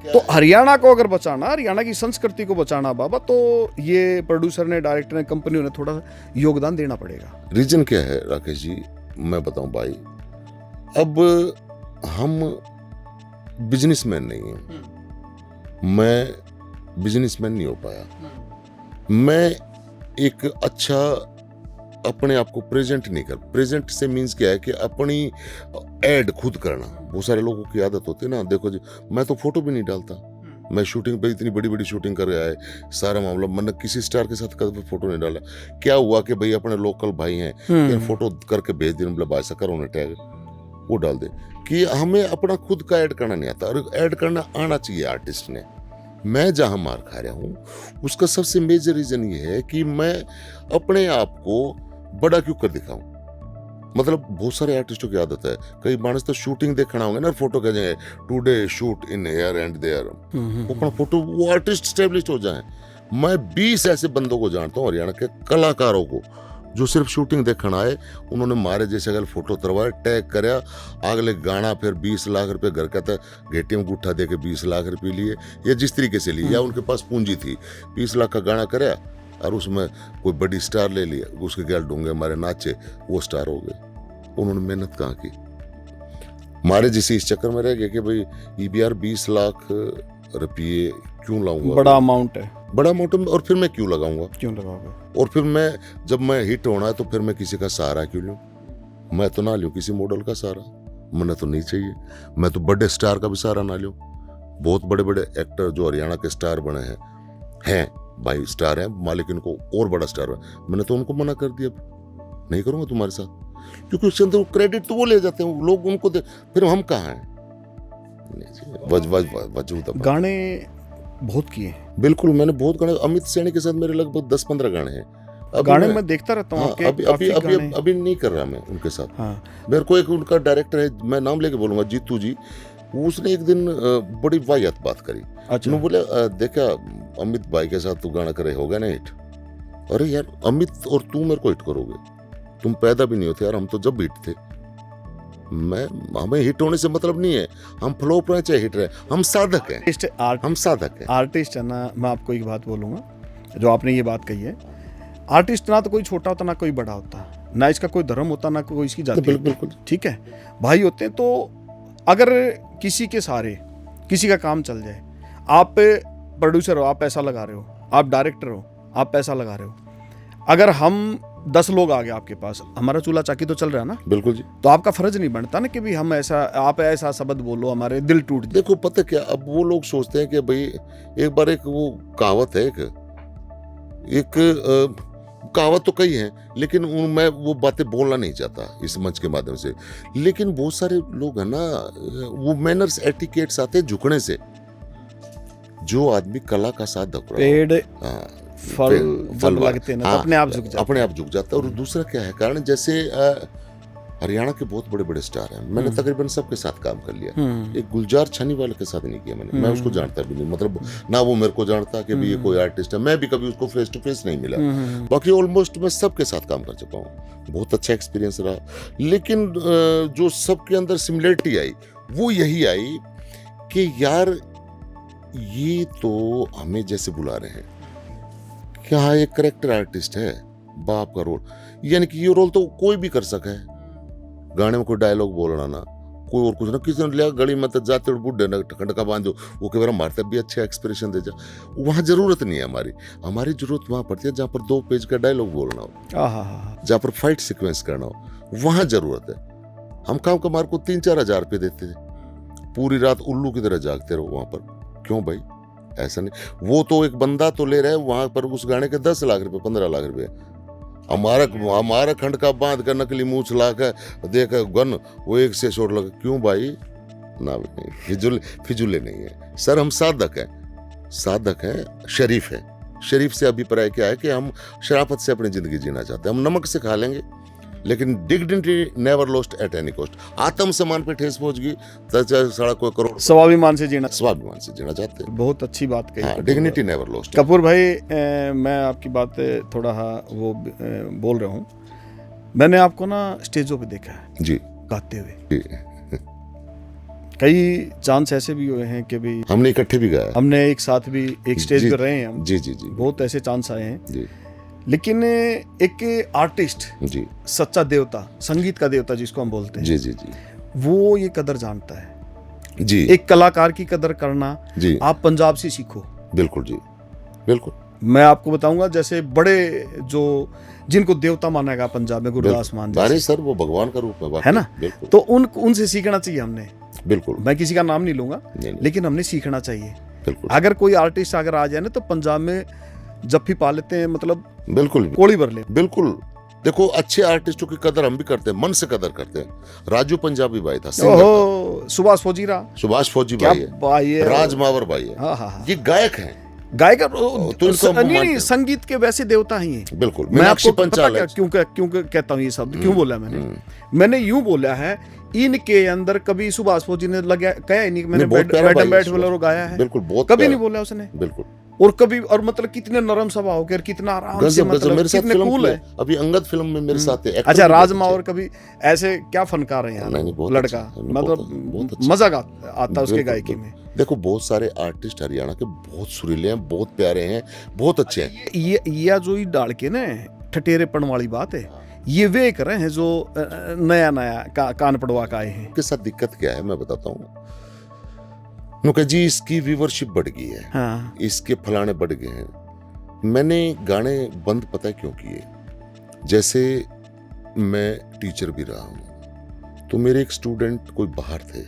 तो हरियाणा को अगर बचाना, हरियाणा की संस्कृति को बचाना बाबा, तो ये प्रोड्यूसर ने, डायरेक्टर ने, कंपनियों ने थोड़ा योगदान देना पड़ेगा। रीजन क्या है राकेश जी, मैं बताऊं भाई, अब हम बिजनेसमैन नहीं हैं, मैं बिजनेसमैन नहीं हो पाया, मैं एक अच्छा अपने आप को प्रेजेंट नहीं कर, प्रेजेंट से मीन्स क्या है कि अपनी एड खुद करना। बहुत सारे लोगों की आदत होती है ना, देखो जी मैं तो फोटो भी नहीं डालता, मैं शूटिंग पे इतनी बड़ी बड़ी शूटिंग कर गया है, सारा मामला, मैंने किसी स्टार के साथ कभी फोटो नहीं डाला। क्या हुआ कि भाई अपने लोकल भाई हैं, यार फोटो करके भेज दें, मतलब ऐसा करो उन्हें टैग, वो डाल दे, कि हमें अपना खुद का ऐड करना नहीं आता। और ऐड करना आना चाहिए आर्टिस्ट ने। मैं जहां मार खा रहा हूं उसका सबसे मेजर रीजन ये है कि मैं अपने आप को बड़ा क्यों कर दिखाऊं। मतलब बहुत सारे आर्टिस्टों की आदत है, कई मानस तो शूटिंग देखना होंगे ना, फोटो कह जाएंगे today shoot in here and there, वो अपना फोटो, वो आर्टिस्ट स्टेब्लिश हो जाए। मैं 20 ऐसे बंदों को जानता हूँ हरियाणा के कलाकारों को जो सिर्फ शूटिंग देखना आए, उन्होंने मारे जैसे अगर फोटो तरवाए, टैग करया, अगले गाना फिर 20 लाख रुपए घर का था, घेटी में गुट्ठा दे के 20 लाख रुपए लिए, या जिस तरीके से लिए, या उनके पास पूंजी थी, 20 लाख का गाना करया और उसमें कोई बड़ी स्टार ले लिया, उसके गैल ढूंगे हमारे नाचे, वो स्टार हो गए। उन्होंने मेहनत कहाँ की, मारे जिसे इस चक्कर में रह गए कि भाई EBR 20 लाख रुपये क्यों लाऊंगा, बड़ा अमाउंट है, बड़ा अमाउंट, और फिर मैं क्यों लगाऊंगा, क्यों लगाओगे, और फिर मैं जब मैं हिट होना है तो फिर मैं किसी का सहारा क्यों लूं। मैं तो ना लूं किसी मॉडल का सहारा, मुझे तो नहीं चाहिए। मैं तो बड़े स्टार का भी सहारा ना लूं। बहुत बड़े बड़े एक्टर जो हरियाणा के स्टार बने हैं भाई, स्टार हैं, मालिक इनको और बड़ा स्टार है, मैंने तो उनको मना कर दिया, नहीं करूंगा तुम्हारे साथ, क्योंकि उसके अंदर क्रेडिट तो वो ले जाते हैं लोग, उनको फिर हम कहाँ हैं। गाने बहुत किए, बिल्कुल, मैंने बहुत गाने, अमित सैनी के साथ मेरे लगभग 10-15 गाने हैं। गाने मैं देखता रहता हूँ। हाँ, अभी नहीं कर रहा मैं उनके साथ। हाँ। मेरे को एक उनका डायरेक्टर है, मैं नाम लेके बोलूंगा, जीतू जी, उसने एक दिन बड़ी वाहियात बात करी। अच्छा। मैं बोले देखा अमित भाई के साथ तू गाना करे, होगा ना हिट। अरे यार अमित और तू मेरे को हिट करोगे, तुम पैदा भी नहीं होते यार, हम तो जब हिट थे। हमें हिट होने से मतलब नहीं है, हम फ्लॉप रहे चाहे हिट रहे, हम साधक हैं, हम साधक हैं। आर्टिस्ट है ना, मैं आपको एक बात बोलूंगा, जो आपने ये बात कही है, आर्टिस्ट ना तो कोई छोटा होता ना कोई बड़ा होता, ना इसका कोई धर्म होता ना कोई इसकी जाति। बिल्कुल ठीक है, भाई होते हैं। तो अगर किसी के सहारे किसी का काम चल जाए, आप प्रोड्यूसर हो, आप पैसा लगा रहे हो, आप डायरेक्टर हो, आप पैसा लगा रहे हो, अगर हम 10 लोग आ गए आपके पास, हमारा चूल्हा चाकी तो चल रहा है ना। बिल्कुल जी। तो आपका फर्ज नहीं बनता ना कि भी हम ऐसा, आप ऐसा शब्द बोलो हमारे दिल टूट जाए। देखो पता क्या, अब वो लोग सोचते हैं कि भाई एक बार, एक वो कहावत है, एक कहावत तो कई है, लेकिन मैं वो बातें बोलना नहीं चाहता इस मंच के माध्यम से। लेकिन बहुत सारे लोग हैं ना, वो मैनर्स एटिकेट्स आते हैं झुकने से। जो आदमी कला का साथ धक रहा है, पेड़ फल लगते हैं ना, तो अपने आप झुक जाता है, अपने आप झुक जाता है। और दूसरा क्या है कारण, जैसे हरियाणा के बहुत बड़े बड़े स्टार हैं, मैंने तकरीबन सबके साथ काम कर लिया। एक गुलजार छनीवाल के साथ नहीं किया मैंने, मैं उसको जानता भी नहीं, मतलब ना वो मेरे को जानता कि भी ये कोई आर्टिस्ट है, मैं भी कभी उसको फेस टू फेस नहीं मिला। बाकी ऑलमोस्ट मैं सबके साथ काम कर चुका हूँ, बहुत अच्छा एक्सपीरियंस रहा। लेकिन जो सबके अंदर सिमिलरिटी आई वो यही आई कि यार ये तो हमें जैसे बुला रहे हैं कि हाँ एक करेक्टर आर्टिस्ट है, बाप का रोल, यानी कि ये रोल तो कोई भी कर सका है। गाने में कोई डायलॉग बोलना ना, कोई और कुछ ना, किसी ने लिया गली में तो जाते बुढ़े ना खंडका बांधो, वो कह मारते भी अच्छा एक्सप्रेशन दे जा, वहाँ जरूरत नहीं है हमारी। हमारी जरूरत वहाँ पड़ती है जहाँ पर 2 पेज का डायलॉग बोलना हो, जहाँ पर फाइट सिक्वेंस करना हो, वहाँ जरूरत है। हम काम कमार को 3-4 हज़ार रुपये देते थे, पूरी रात उल्लू की तरह जागते रहो वहाँ पर। क्यों भाई, ऐसा नहीं, वो तो एक बंदा तो ले रहा है वहां पर उस गाने के 10 लाख रुपए 15 लाख रुपए, हमारा खंड का बांध कर नकली मूछ ला कर देख गन वो एक से शोर लगा। क्यों भाई, ना भी नहीं, फिजूले नहीं है सर। हम साधक हैं, शरीफ है। शरीफ से अभिप्राय क्या है कि हम शराफत से अपनी जिंदगी जीना चाहते हैं। हम नमक से खा लेंगे, लेकिन dignity never lost at any cost. आत्म सम्मान पे ठेस पहुंच गई तो चाहे सारा कोई करोड़, स्वाभिमान से जीना चाहते हैं। बहुत अच्छी बात कही। हाँ, डिग्निटी नेवर लॉस्ट। कपूर भाई, मैं आपकी बात थोड़ा वो बोल रहा हूँ। मैंने आपको ना स्टेजों पे देखा है जी, गाते हुए। जी। कई चांस ऐसे भी हुए हैं कि भी हमने इकट्ठे भी गाया, हमने एक साथ भी एक स्टेज जी, पे रहे हैं हम। जी जी जी, बहुत ऐसे चांस आए हैं जी लेकिन एक आर्टिस्ट, जी सच्चा देवता, संगीत का देवता जिसको हम बोलते हैं, जी जी जी वो ये कदर जानता है। जी, एक कलाकार की कदर करना जी, आप पंजाब से सीखो। बिल्कुल जी, बिल्कुल। मैं आपको बताऊंगा, जैसे बड़े जो जिनको देवता माना गया पंजाब में, गुरदास मान अरे जैसे, सर वो भगवान का रूप है ना, बिल्कुल, तो उनसे सीखना चाहिए हमने। बिल्कुल। मैं किसी का नाम नहीं लूंगा, नहीं, लेकिन हमने सीखना चाहिए। बिल्कुल, अगर कोई आर्टिस्ट अगर आ जाए ना तो पंजाब में जफ्फी पा लेते हैं, मतलब बिल्कुल, कोड़ी भर ले। बिल्कुल। देखो, अच्छे आर्टिस्टों की कदर हम भी करते हैं, मन से कदर करते हैं। राजू पंजाबी भाई था, सिंगर था। ओहो, सुभाष फौजीरा, सुभाष फौजी क्या भाई है, भाई है, राज मावर भाई है, हाँ हाँ हाँ, ये गायक हैं, गायक तो इनको हम मानते नहीं, हैं। संगीत के वैसे देवता ही हैं। बिल्कुल। मैं मीनाक्षी आपको पता क्या पंचाल क्यों कहता हूँ ये शब्द, क्यों बोला मैंने यूं बोला है, इनके अंदर कभी सुभाष फौजी ने लगा कहा ही नहीं, मैंने बैठ बोलेरो गाया है, बिल्कुल, बहुत कभी नहीं बोला उसने, बिल्कुल। और कभी, और मतलब कितने नरम स्वभाव के, कितना आराम से, मतलब मेरे साथ कितने फिल्म कूल है। अभी अंगद फिल्म में मेरे साथ है। अच्छा, राजमा और कभी ऐसे क्या फनकार है यार, बहुत लड़का, अच्छा, मतलब बहुत अच्छा। मजा आता उसके गायकी में। देखो, बहुत सारे आर्टिस्ट हरियाणा के बहुत सुरीले हैं, बहुत प्यारे हैं, बहुत अच्छे हैं। ये जो ही डाल के ना ठटेरेपन वाली बात है, ये वे कर रहे हैं जो नया कान पड़वा का आए हैं। के साथ दिक्कत क्या है मैं बताता हूँ। नुका जी, इसकी व्यूवरशिप बढ़ गई है, हाँ, इसके फलाने बढ़ गए हैं। मैंने गाने बंद पता है क्यों किए? जैसे मैं टीचर भी रहा हूँ, तो मेरे एक स्टूडेंट कोई बाहर थे,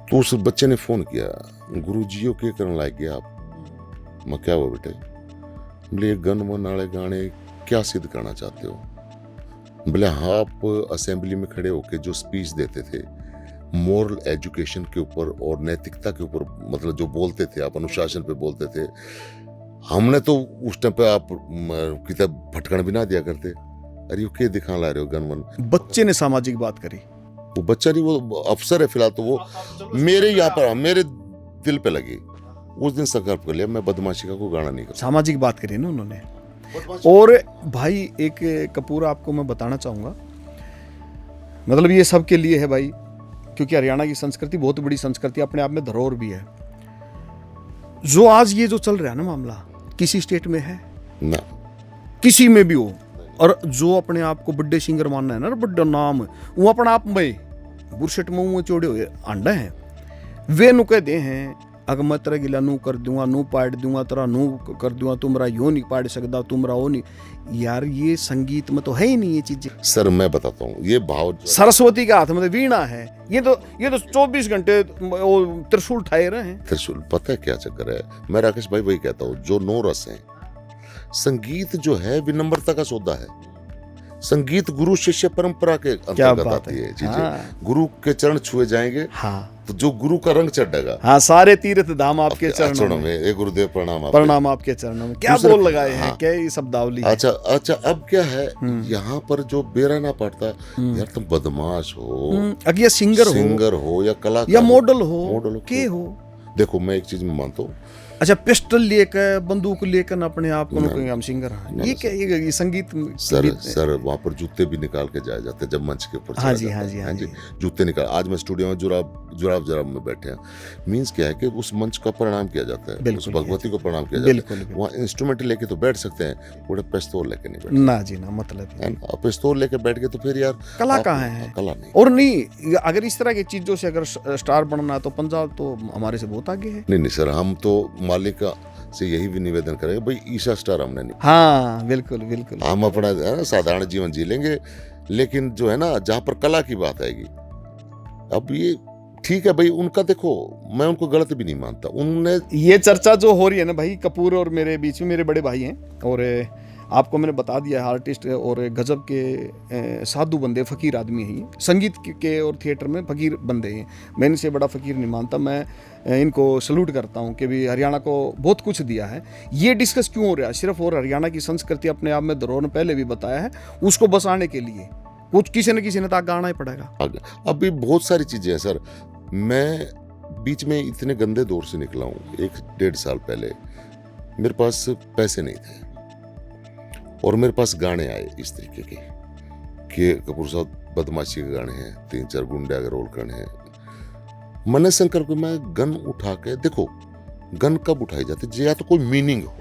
तो उस बच्चे ने फोन किया, गुरुजीओ के करने लग गया आप। मैं क्या हुआ बेटे? बोले गन मन वाले गाने क्या सिद्ध करना चाहते हो? बोले हाँ, आप असेंबली में खड़े होके जो स्पीच देते थे मोरल एजुकेशन के ऊपर और नैतिकता के ऊपर, मतलब जो बोलते थे आप, अनुशासन पे बोलते थे, हमने तो उस टाइम पे आप किताब भटकन भी ना दिया करते। अरे ये क्या दिखा ला रहे हो गन वन? बच्चे ने सामाजिक बात करी, वो बच्चा नहीं, वो अफसर है फिलहाल, तो वो मेरे यहाँ पर मेरे दिल पे लगी। उस दिन संकल्प कर लिया मैं बदमाशी का कोई गाना नहीं करूँ। सामाजिक बात करी ना उन्होंने। और भाई एक कपूर आपको मैं बताना चाहूंगा, मतलब ये सबके लिए है भाई, क्योंकि हरियाणा की संस्कृति बहुत बड़ी संस्कृति, अपने आप में धरोहर भी है। जो आज ये जो चल रहा है ना मामला, किसी स्टेट में है ना, किसी में भी हो, और जो अपने आप को बड़े सिंगर मानना है ना, बड़ा नाम, वो अपने आप में बुरशट मुंह चोड़े हुए अंडे हैं, वे नु कह दे हैं अगर मैं तेरा गिला नू कर दूंगा, नू पाड़ दूंगा, तेरा नू कर दूंगा, तुमरा यो नहीं पाड़ सकता, तुमरा वो नहीं। यार ये संगीत में तो है ही नहीं ये चीजें। सर मैं बताता हूँ, ये भाव सरस्वती का हाथ में वीणा है, ये तो 24 घंटे वो त्रिशूल उठाए रहे हैं। त्रिशूल, पता है क्या चक्कर है? मैं राकेश भाई वही कहता हूँ, जो 9 रस हैं, संगीत जो है विनम्रता का सौदा है। संगीत गुरु शिष्य परंपरा के अंतर्गत आती है चीजें। हाँ। गुरु के चरण छुए जाएंगे, हाँ, तो जो गुरु का रंग चढ़ेगा। हाँ, सारे तीर्थ धाम आपके चरणों में, ए गुरुदेव प्रणाम, प्रणाम आपके चरणों में। क्या बोल लगाए हैं, क्या ये शब्दावली है? अच्छा, अब क्या है यहाँ पर जो बेरा ना पड़ता, यार तुम बदमाश हो, अगर ये सिंगर हो या कलाकार या मॉडल हो के हो। देखो, मैं एक चीज में मानता हूँ, अच्छा, पिस्टल लेकर, बंदूक लेकर अपने आप को कहेंगे हम सिंगर हैं, ये क्या, ये संगीत? सर वहाँ पर जूते भी निकाल के जाए जाते हैं जब मंच के ऊपर। हाँ जी, जूते निकाल। आज मैं स्टूडियो में जुराब में बैठे हैं, मीन्स क्या है कि उस मंच का प्रणाम किया जाता है, उस भगवती को प्रणाम किया जाता है। वहाँ इंस्ट्रूमेंट लेके तो बैठ सकते हैं, पूरे पिस्तौल लेके नहीं बैठ ना जी ना, मतलब है ना। पिस्तौल लेके बैठ के तो फिर यार कला कहाँ है? कला नहीं। और नहीं, अगर इस तरह की चीजों से अगर स्टार बनना है तो पंजाब तो हमारे से बहुत आगे है। नहीं सर, हम तो मालिक से यही भी निवेदन करेंगे, भाई ईशा स्टार हमने नहीं। हाँ, बिल्कुल। हम अपना है ना साधारण जीवन जी लेंगे, लेकिन जो है ना, जहाँ पर कला की बात आएगी, अब ये ठीक है भाई, उनका देखो, मैं उनको गलत भी नहीं मानता। उनने ये चर्चा जो हो रही है ना भाई, कपूर और मेरे बीच में, मेरे बड़े भाई हैं, और आपको मैंने बता दिया है, आर्टिस्ट और गजब के साधु बंदे, फ़कीर आदमी हैं ये। संगीत के और थिएटर में फ़कीर बंदे हैं। मैं इनसे बड़ा फ़कीर नहीं मानता। मैं इनको सल्यूट करता हूँ कि भी हरियाणा को बहुत कुछ दिया है। ये डिस्कस क्यों हो रहा है? सिर्फ और हरियाणा की संस्कृति अपने आप में धरोहर, पहले भी बताया है, उसको बसाने के लिए कुछ किसी न किसी ने तो आगे आना ही पड़ेगा। अभी बहुत सारी चीज़ें हैं सर। मैं बीच में इतने गंदे दौर से निकला हूँ। 1-1.5 साल पहले मेरे पास पैसे नहीं थे और मेरे पास गाने आए इस तरीके के कि कपूर साहब बदमाशी के गाने हैं, 3-4 गुंडा के रोल करने हैं। मन शंकर को मैं गन उठा के, देखो गन कब उठाई जाती, या तो कोई मीनिंग हो।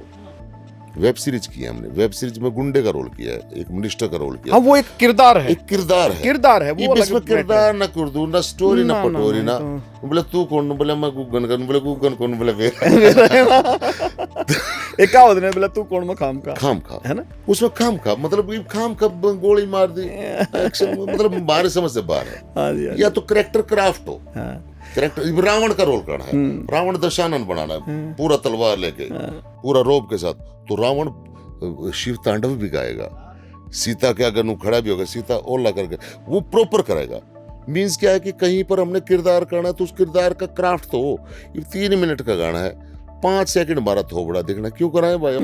वेब सीरीज की है हमने, वेब सीरीज में गुंडे का रोल किया है, एक मिनिस्टर का रोल किया है। हाँ, वो एक किरदार है, एक किरदार है, किरदार है वो। इसमें किरदार ना कुर्दू ना स्टोरी ना पटोरी ना, तो बोले तू कौन, बोले मैं गन कर, बोले तू गन कौन, बोले एक क्या होता है, बोले तू कौन, मैं खाम खा है ना, उसमें खाम खा, मतलब खाम खा गोली मार दी, एक्शन मतलब बाहर समझ से बाहर है। हाँ जी, हाँ या तो करेक्टर क्राफ्ट हो, हाँ। करेक्टर रावण का रोल करना है, रावण दशानन बनाना है, पूरा तलवार लेके, पूरा रोब के साथ, तो रावण शिव तांडव भी गाएगा, सीता के अगर खड़ा भी होगा, सीता ओला करके वो प्रॉपर करेगा। मीन्स क्या है कि कहीं पर हमने किरदार करना है तो उस किरदार का क्राफ्ट तो हो। ये 3 मिनट का गाना है, 5 सेकंड मारा थोबड़ा देखना क्यों कराए भाई।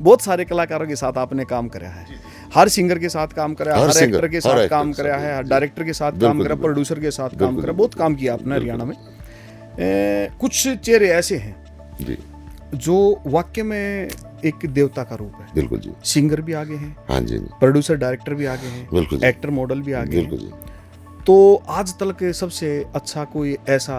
बहुत सारे कलाकारों के साथ आपने काम करा है, हर सिंगर के साथ काम करा, हर एक्टर के साथ काम करा है, हर डायरेक्टर के साथ काम करा, प्रोड्यूसर के साथ काम करा, बहुत काम किया आपने हरियाणा में। कुछ चेहरे ऐसे हैं जी जो वाकई में एक देवता का रूप है। बिल्कुल जी। सिंगर भी आगे हैं, हाँ जी, प्रोड्यूसर डायरेक्टर भी आगे हैं, बिल्कुल जी, एक्टर मॉडल भी आगे बिल्कुल जी। तो आज तक के सबसे अच्छा कोई ऐसा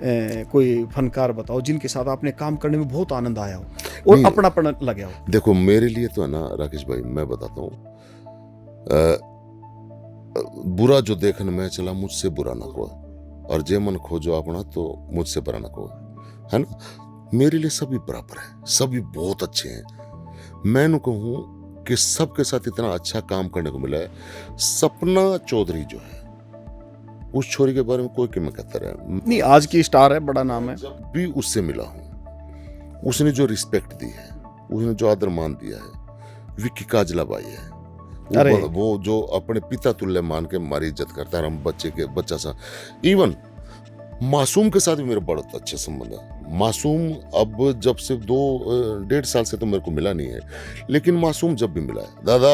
कोई फनकार बताओ जिनके साथ आपने काम करने में बहुत आनंद आया हो और अपनापन लगा हो। देखो मेरे लिए तो है ना राकेश भाई, मैं बताता हूँ, बुरा जो देखने में चला मुझसे बुरा ना कोई, और जे मन खोजो अपना तो मुझसे बुरा ना कोई, है ना। मेरे लिए सभी बराबर है, सभी बहुत अच्छे हैं। मैं कहूँ कि सबके साथ इतना अच्छा काम करने को मिला है। सपना चौधरी जो है, उस छोरी के बारे में कोई क्या कहता रहा नहीं, आज की स्टार है, बड़ा नाम है। जब भी उससे मिला हूँ, उसने जो रिस्पेक्ट दी है, उसने जो आदर मान दिया है, विक्की काजला बाई है, वो जो अपने पिता तुल्य मान के हमारी इज्जत करता है। हम बच्चा सा, इवन मासूम के साथ भी मेरे बहुत अच्छे संबंध है। मासूम अब जब से 2-1.5 साल से तो मेरे को मिला नहीं है, लेकिन मासूम जब भी मिला है, दादा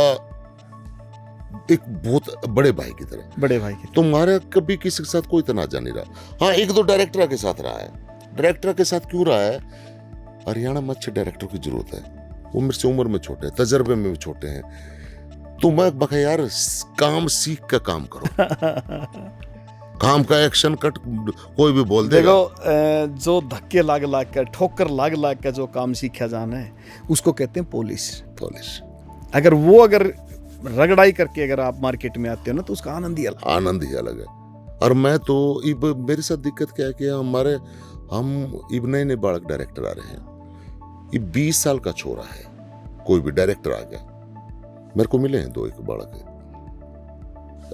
एक बहुत बड़े भाई की तरह, बड़े भाई की। तो हमारा कभी किसी के साथ कोई तनाजा नहीं रहा। हाँ, 1-2 डायरेक्टर के साथ रहा है। डायरेक्टर के साथ क्यों रहा है? हरियाणा में अच्छे डायरेक्टर की जरूरत है। वो मेरे से उम्र में छोटे हैं, तजर्बे में भी छोटे हैं, तो मैं बका यार काम सीख का काम करो। काम का एक्शन कट कोई भी बोल देगा। देखो, जो धक्के लाग कर, ठोकर लाग कर जो काम सीखा जाना है, उसको कहते हैं पॉलिश। अगर रगड़ाई करके अगर आप मार्केट में आते हो ना, तो उसका आनंद ही अलग है। और मैं तो मेरे साथ दिक्कत क्या है कि हम नए बालक डायरेक्टर आ रहे हैं। ये 20 साल का छोरा है, कोई भी डायरेक्टर आ गया, मेरे को मिले हैं 2-1 बालक है,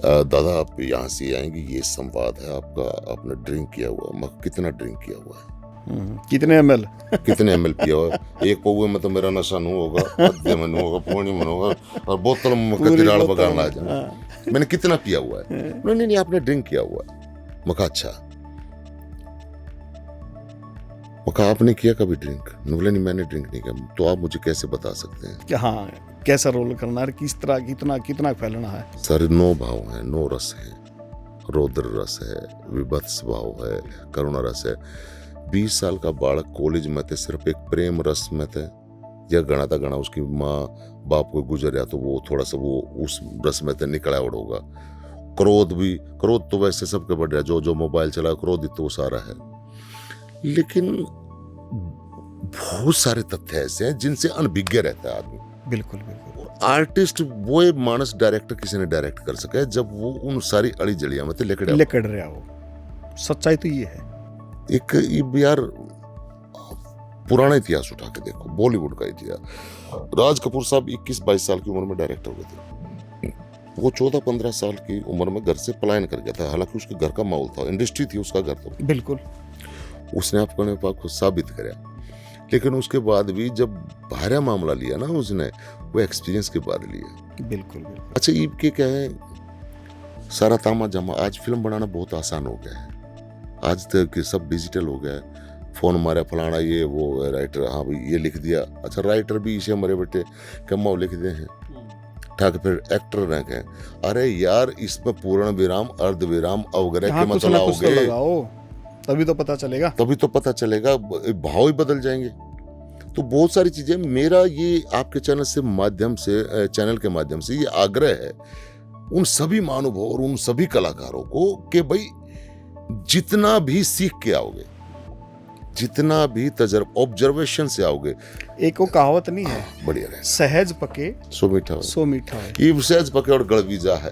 दादा आप यहाँ से आएंगे, ये संवाद है आपका, आपने ड्रिंक किया हुआ है। कितना ड्रिंक किया हुआ है? कितने एमएल पिया हुआ है? 1 पौवे में तो मेरा नशा नहीं होगा, अद्धे में नहीं होगा, पौनी में होगा, और बोतल में कतिराड़ बगाड़ना है। मैंने कितना पिया हुआ है? नहीं, आपने ड्रिंक किया हुआ है। मका अच्छा, मका आपने किया कभी ड्रिंक? बोले नहीं, मैंने ड्रिंक नहीं किया। तो आप मुझे कैसे बता सकते हैं कि हाँ कैसा रोल करना है, किस तरह कितना फैलना है? सर 9 भाव हैं, 9 रस हैं। रौद्र रस है, विभत्स भाव है, करुणा रस है। 20 साल का बालक कॉलेज में थे, सिर्फ एक प्रेम रस में थे, या गणा उसकी माँ बाप को गुजर गया तो वो थोड़ा सा वो उस रस में थे, निकला उड़ होगा। क्रोध तो वैसे सबके बढ़ रहा, जो मोबाइल चला क्रोधित तो वो सारा है। लेकिन बहुत सारे तथ्य ऐसे हैं जिनसे अनभिज्ञ रहता है आदमी। बिल्कुल। आर्टिस्ट वो मानस डायरेक्टर किसी ने डायरेक्ट कर सके जब वो उन सारी अड़ी जलियां में लेकड़ रहा हो। सच्चाई तो ये है। एक यार पुराना इतिहास उठा के देखो, बॉलीवुड का इतिहास। राज कपूर साहब 21-22 साल की उम्र में डायरेक्टर हुए थे। वो 14-15 साल की उम्र में घर से पलायन कर गया था, हालांकि उसके घर का माहौल था, इंडस्ट्री थी उसका घर, तो बिल्कुल उसने अपने आप को साबित कराया। लेकिन उसके बाद भी जब भारा मामला लिया ना उसने, वो एक्सपीरियंस के बाद लिया। बिल्कुल बिल्कुल। अच्छा ईब के क्या है, सारा तामा जमा, आज फिल्म बनाना बहुत आसान हो गया है। आज तक सब डिजिटल हो गया है, फोन मारा फलाना ये वो राइटर, हाँ भाई ये लिख दिया। अच्छा राइटर भी इसे हमारे बेटे कम्मा लिख दे हैं, ठाक फिर एक्टर रह गए। अरे यार इसमें पूर्ण विराम, अर्ध विराम, अवग्रह के कुछ मतलब ना कुछ तो आओगे, लगाओ, तभी तो पता चलेगा। तभी तो पता चलेगा, भाव ही बदल जाएंगे। तो बहुत सारी चीजें, मेरा ये आपके चैनल से माध्यम से, चैनल के माध्यम से ये आग्रह है उन सभी महानुभावों और उन सभी कलाकारों को कि भाई जितना भी सीख के आओगे, जितना भी तजर्बा ऑब्जर्वेशन से आओगे, एक वो कहावत नहीं है, बढ़िया रहे, सहज पके सो मीठा हो। सो मीठा है। ये सहज पके और गड़बीजा है।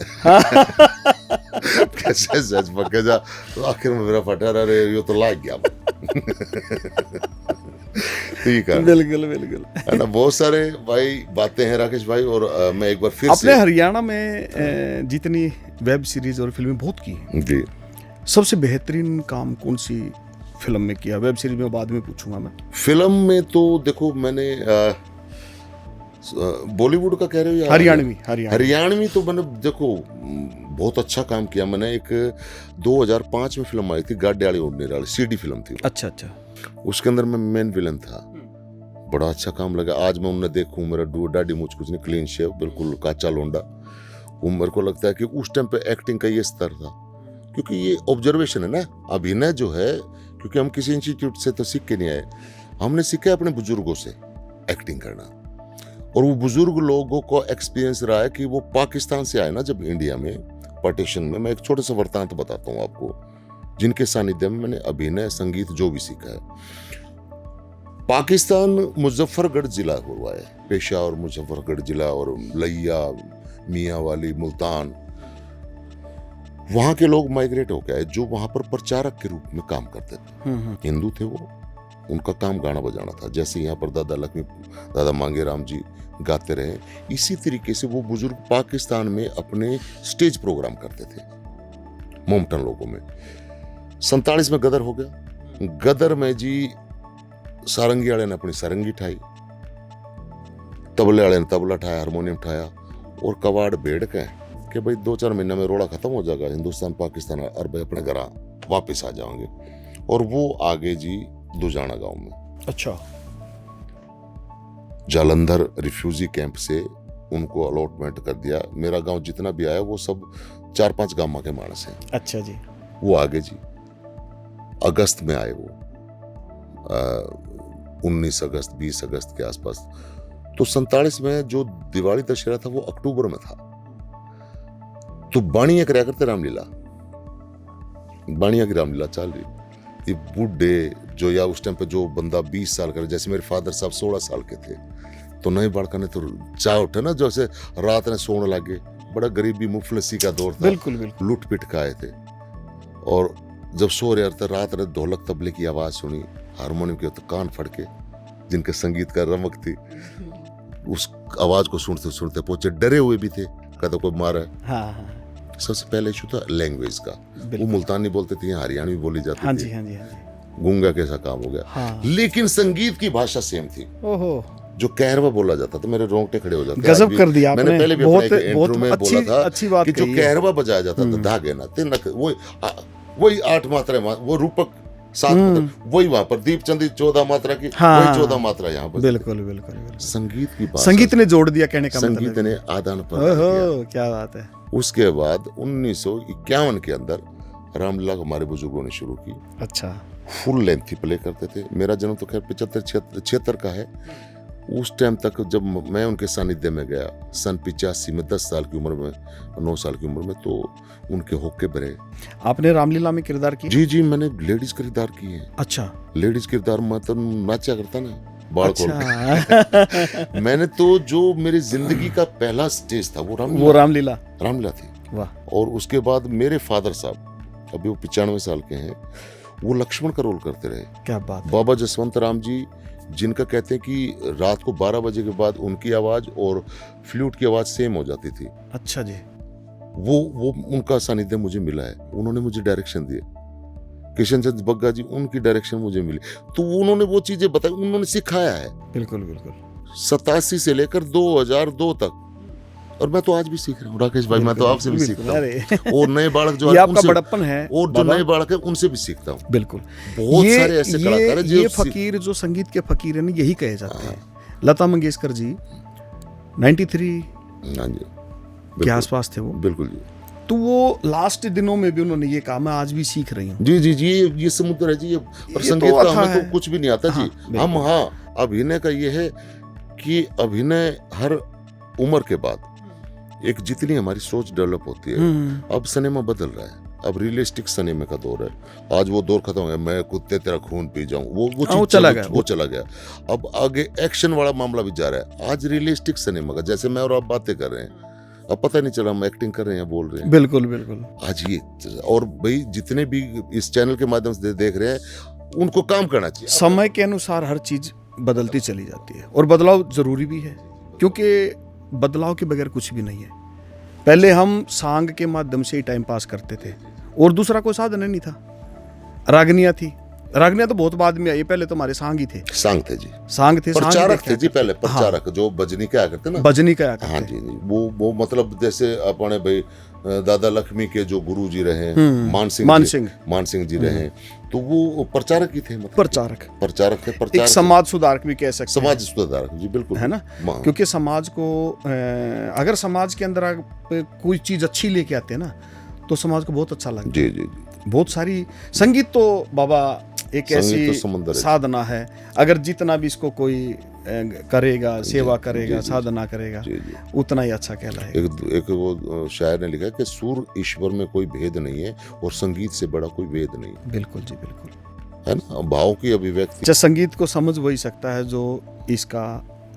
कैसे सहज पके जा, तो आखिर में मेरा फटा रहा रे, ये तो लाग गया। ठीक है, बिल्कुल बिल्कुल है ना। बहुत सारे भाई बातें हैं राकेश भाई, और मैं एक बार फिर आपने से हरियाणा में जितनी वेब सीरीज और फिल्में बहुत की हैं, जी, सबसे बेहतरीन काम कौन सी फिल्म में किया? वेब सीरीज में बाद में पूछूंगा मैं। फिल्म में तो देखो मैंने बॉलीवुड का कह रहे हो या हरियाणवी? हरियाणवी तो मैंने देखो बहुत अच्छा काम किया। मैंने एक 2005 में फिल्म आई थी गाड्याली उड़ने वाली, सीडी फिल्म थी। अच्छा अच्छा। उसके अंदर मैं मेन विलन था, बड़ा अच्छा काम लगा। आज मैं उन्हें देखूं, मेरा डाडी मुझ कुछ नहीं, क्लीन शेव, बिल्कुल काचा लोंडा। वो मेरे को लगता है कि उस टाइम पे एक्टिंग का ये स्तर था, क्योंकि ये ऑब्जर्वेशन है ना, अभिनय जो है, क्योंकि हम किसी इंस्टीट्यूट से तो सीख के नहीं आए, हमने सीखा अपने बुजुर्गों से एक्टिंग करना। और वो बुजुर्ग लोगों को एक्सपीरियंस रहा है कि वो पाकिस्तान से आए ना जब इंडिया में पार्टीशन में। मैं एक छोटे से वृत्तांत बताता हूँ आपको, जिनके सानिध्य में मैंने अभिनय संगीत जो भी सीखा है। पाकिस्तान मुजफ्फरगढ़ जिला हुआ है, पेशावर मुजफ्फरगढ़ जिला, और लैया, मियाँ वाली, मुल्तान, वहां के लोग माइग्रेट हो गए जो वहां पर प्रचारक के रूप में काम करते थे। हिंदू थे वो, उनका काम गाना बजाना था। जैसे यहाँ पर दादा मांगे राम जी गाते रहे, इसी तरीके से वो बुजुर्ग पाकिस्तान में अपने स्टेज प्रोग्राम करते थे मोमटन लोगों में। 47 में गदर हो गया। गदर में जी सारंगी वाले ने अपनी सारंगी ठाई, तबले वाले ने तबला ठाया, हारमोनियम ठाया, और कवाड़ बेड़ के कि भाई 2-4 महीने में रोड़ा खत्म हो जाएगा, हिंदुस्तान पाकिस्तान अरब अपने घर वापस आ जाएंगे। और वो आगे जी दुजाना गांव में, अच्छा, जालंधर रिफ्यूजी कैंप से उनको अलॉटमेंट कर दिया। मेरा गांव जितना भी आया वो सब 4-5 गांव के मानस हैं। अच्छा जी। वो आगे जी अगस्त में आए, वो 19 अगस्त 20 अगस्त के आसपास। तो 47 में जो दिवाली दशहरा था वो अक्टूबर में था। तो बाणिया कराया करते रामलीला, बाणिया की रामलीला चल रही। ये बूढ़े जो, या उस टाइम पे जो बंदा 20 साल का, जैसे मेरे फादर साहब 16 साल के थे, तो नए बाड़का ने तो चाह उठे ना, जैसे रात ने सोने लगे। बड़ा गरीबी मुफलसी का दौर था, बिल्कुल बिल्कुल। लूट पिट का आए थे। और जब सो रहे थे, रात ने ढोलक तबले की आवाज सुनी, हारमोनियम के तो कान फड़के, जिनके संगीत का रमक थी, उस आवाज को सुनते सुनते पहुंचे, डरे हुए भी थे, कहते कोई मारा है। हाँ। सबसे पहले इशू था लैंग्वेज का। वो मुल्तानी बोलते थे, हरियाणवी बोली जाती हाँ थी। जी, हाँ जी, हाँ जी। गूंगा कैसा काम हो गया। हाँ। लेकिन संगीत की भाषा सेम थी। ओहो, जो कहरवा बोला जाता था, मेरे रोंगटे खड़े हो जाते। गजब कर दिया आपने। मैंने पहले भी बहुत अपने इंट्रो में बोला था अच्छी बात कि जो कहरवा बजाया जाता था, धागे ना तिनक, वही 8 मात्रा, वो रूपक 7 मात्रा, वही वहां पर दीपचंदी 14 मात्रा की, वही 14 मात्रा यहाँ पर। बिल्कुल बिल्कुल। संगीत की भाषा, संगीत ने जोड़ दिया, कहने का मतलब संगीत ने आदान प्रदान किया। क्या बात है। उसके बाद 1951 के अंदर रामलीला हमारे बुजुर्गों ने शुरू की। अच्छा। फुल लेंथ प्ले करते थे। मेरा जन्म तो खैर 75-76 का है। उस टाइम तक जब मैं उनके सानिध्य में गया, सन 85 में, 10 साल की उम्र में, 9 साल की उम्र में, तो उनके होके भरे। आपने रामलीला में किरदार की? जी जी, मैंने लेडीज किरदार की है। अच्छा। लेडीज किरदार में तो नाचा करता ना, बाल खोल के। मैंने तो जो मेरी जिंदगी का पहला स्टेज था वो रामलीला थी। वाह। और उसके बाद मेरे फादर साहब, अभी वो 95 साल के हैं, वो लक्ष्मण का रोल करते रहे। क्या बात। बाबा जसवंत राम जी, जिनका कहते हैं कि रात को 12 बजे के बाद उनकी आवाज और फ्लूट की आवाज सेम हो जाती थी। अच्छा जी। वो उनका सानिध्य मुझे मिला है। उन्होंने मुझे डायरेक्शन दिए किशन चंद बग्गा जी, उनकी डायरेक्शन मुझे मिली, तो उन्होंने वो चीजें बताई, उन्होंने सिखाया है बिल्कुल बिल्कुल 87 से लेकर 2002 तक। और मैं तो आज भी सीख रहा हूँ राकेश भाई, मैं तो आपसे भी बिल्कुल, सीखता अरे हूँ, और नए बालक जो ये है आपका उनसे, बड़प्पन है और जो बाबा। नए बालक है उनसे भी सीखता हूँ। बिल्कुल, बहुत सारे ऐसे कलाकार हैं ये फकीर जो संगीत के फकीर है ना, यही कहे जाते हैं। लता मंगेशकर जी 93 हाँ जी, के बिल्कुल, आसपास थे वो, बिल्कुल जी तो वो लास्ट दिनों में भी उन्होंने ये कहा, मैं आज भी सीख रही हूँ। जी जी जी, ये समुद्र है जी, और ये संगीत तो का अथाह हमें है। तो कुछ भी नहीं आता जी। हाँ, बिल्कुल। हम, हाँ, अभिनय का ये है कि अभिनय हर उम्र के बाद एक जितनी हमारी सोच डेवलप होती है, अब सिनेमा बदल रहा है, अब रियलिस्टिक सिनेमा का दौर है। आज वो दौर खत्म हो गया, मैं कुत्ते तेरा खून पी जाऊं, वो चीज चला गया, वो चला गया। अब आगे एक्शन वाला मामला भी जा रहा है। आज रियलिस्टिक सिनेमा का, जैसे मैं और आप बातें कर रहे हैं, अब पता नहीं चला हम एक्टिंग कर रहे हैं या बोल रहे हैं। बिल्कुल बिल्कुल। आज ये, और भाई जितने भी इस चैनल के माध्यम से देख रहे हैं, उनको काम करना चाहिए। समय के अनुसार हर चीज बदलती चली जाती है, और बदलाव जरूरी भी है, क्योंकि बदलाव के बगैर कुछ भी नहीं है। पहले हम सांग के माध्यम से ही टाइम पास करते थे, और दूसरा कोई साधन नहीं था। रागनियां थी, रागनियां तो बहुत बाद में आई, पहले तो हमारे सांग ही थे। सांग थे जी, सांग थे, प्रचारक थे जी पहले, प्रचारक जो बजनी क्या करते ना, भजनी का करते। हाँ जी, वो मतलब जैसे अपने भाई दादा लक्ष्मी के जो गुरु जी रहे, मान सिंह जी रहे, तो वो प्रचारक ही थे, मतलब प्रचारक थे, एक प्रचारक, समाज सुधारक भी कह सकते हैं, समाज सुधारक जी, बिल्कुल है ना। क्योंकि समाज को अगर समाज के अंदर कोई चीज अच्छी लेके आते हैं ना, तो समाज को बहुत अच्छा लगता है। जी। बहुत सारी, संगीत तो बाबा एक ऐसी तो साधना है, अगर जितना भी इसको कोई करेगा, सेवा करेगा, साधना करेगा, उतना ही अच्छा कहलाएगा। एक वो शायर ने लिखा है कि सुर ईश्वर में कोई भेद नहीं है, और संगीत से बड़ा कोई वेद नहीं। बिल्कुल जी, बिल्कुल, है ना, भाव की अभिव्यक्ति। अच्छा, संगीत को समझ वही सकता है जो इसका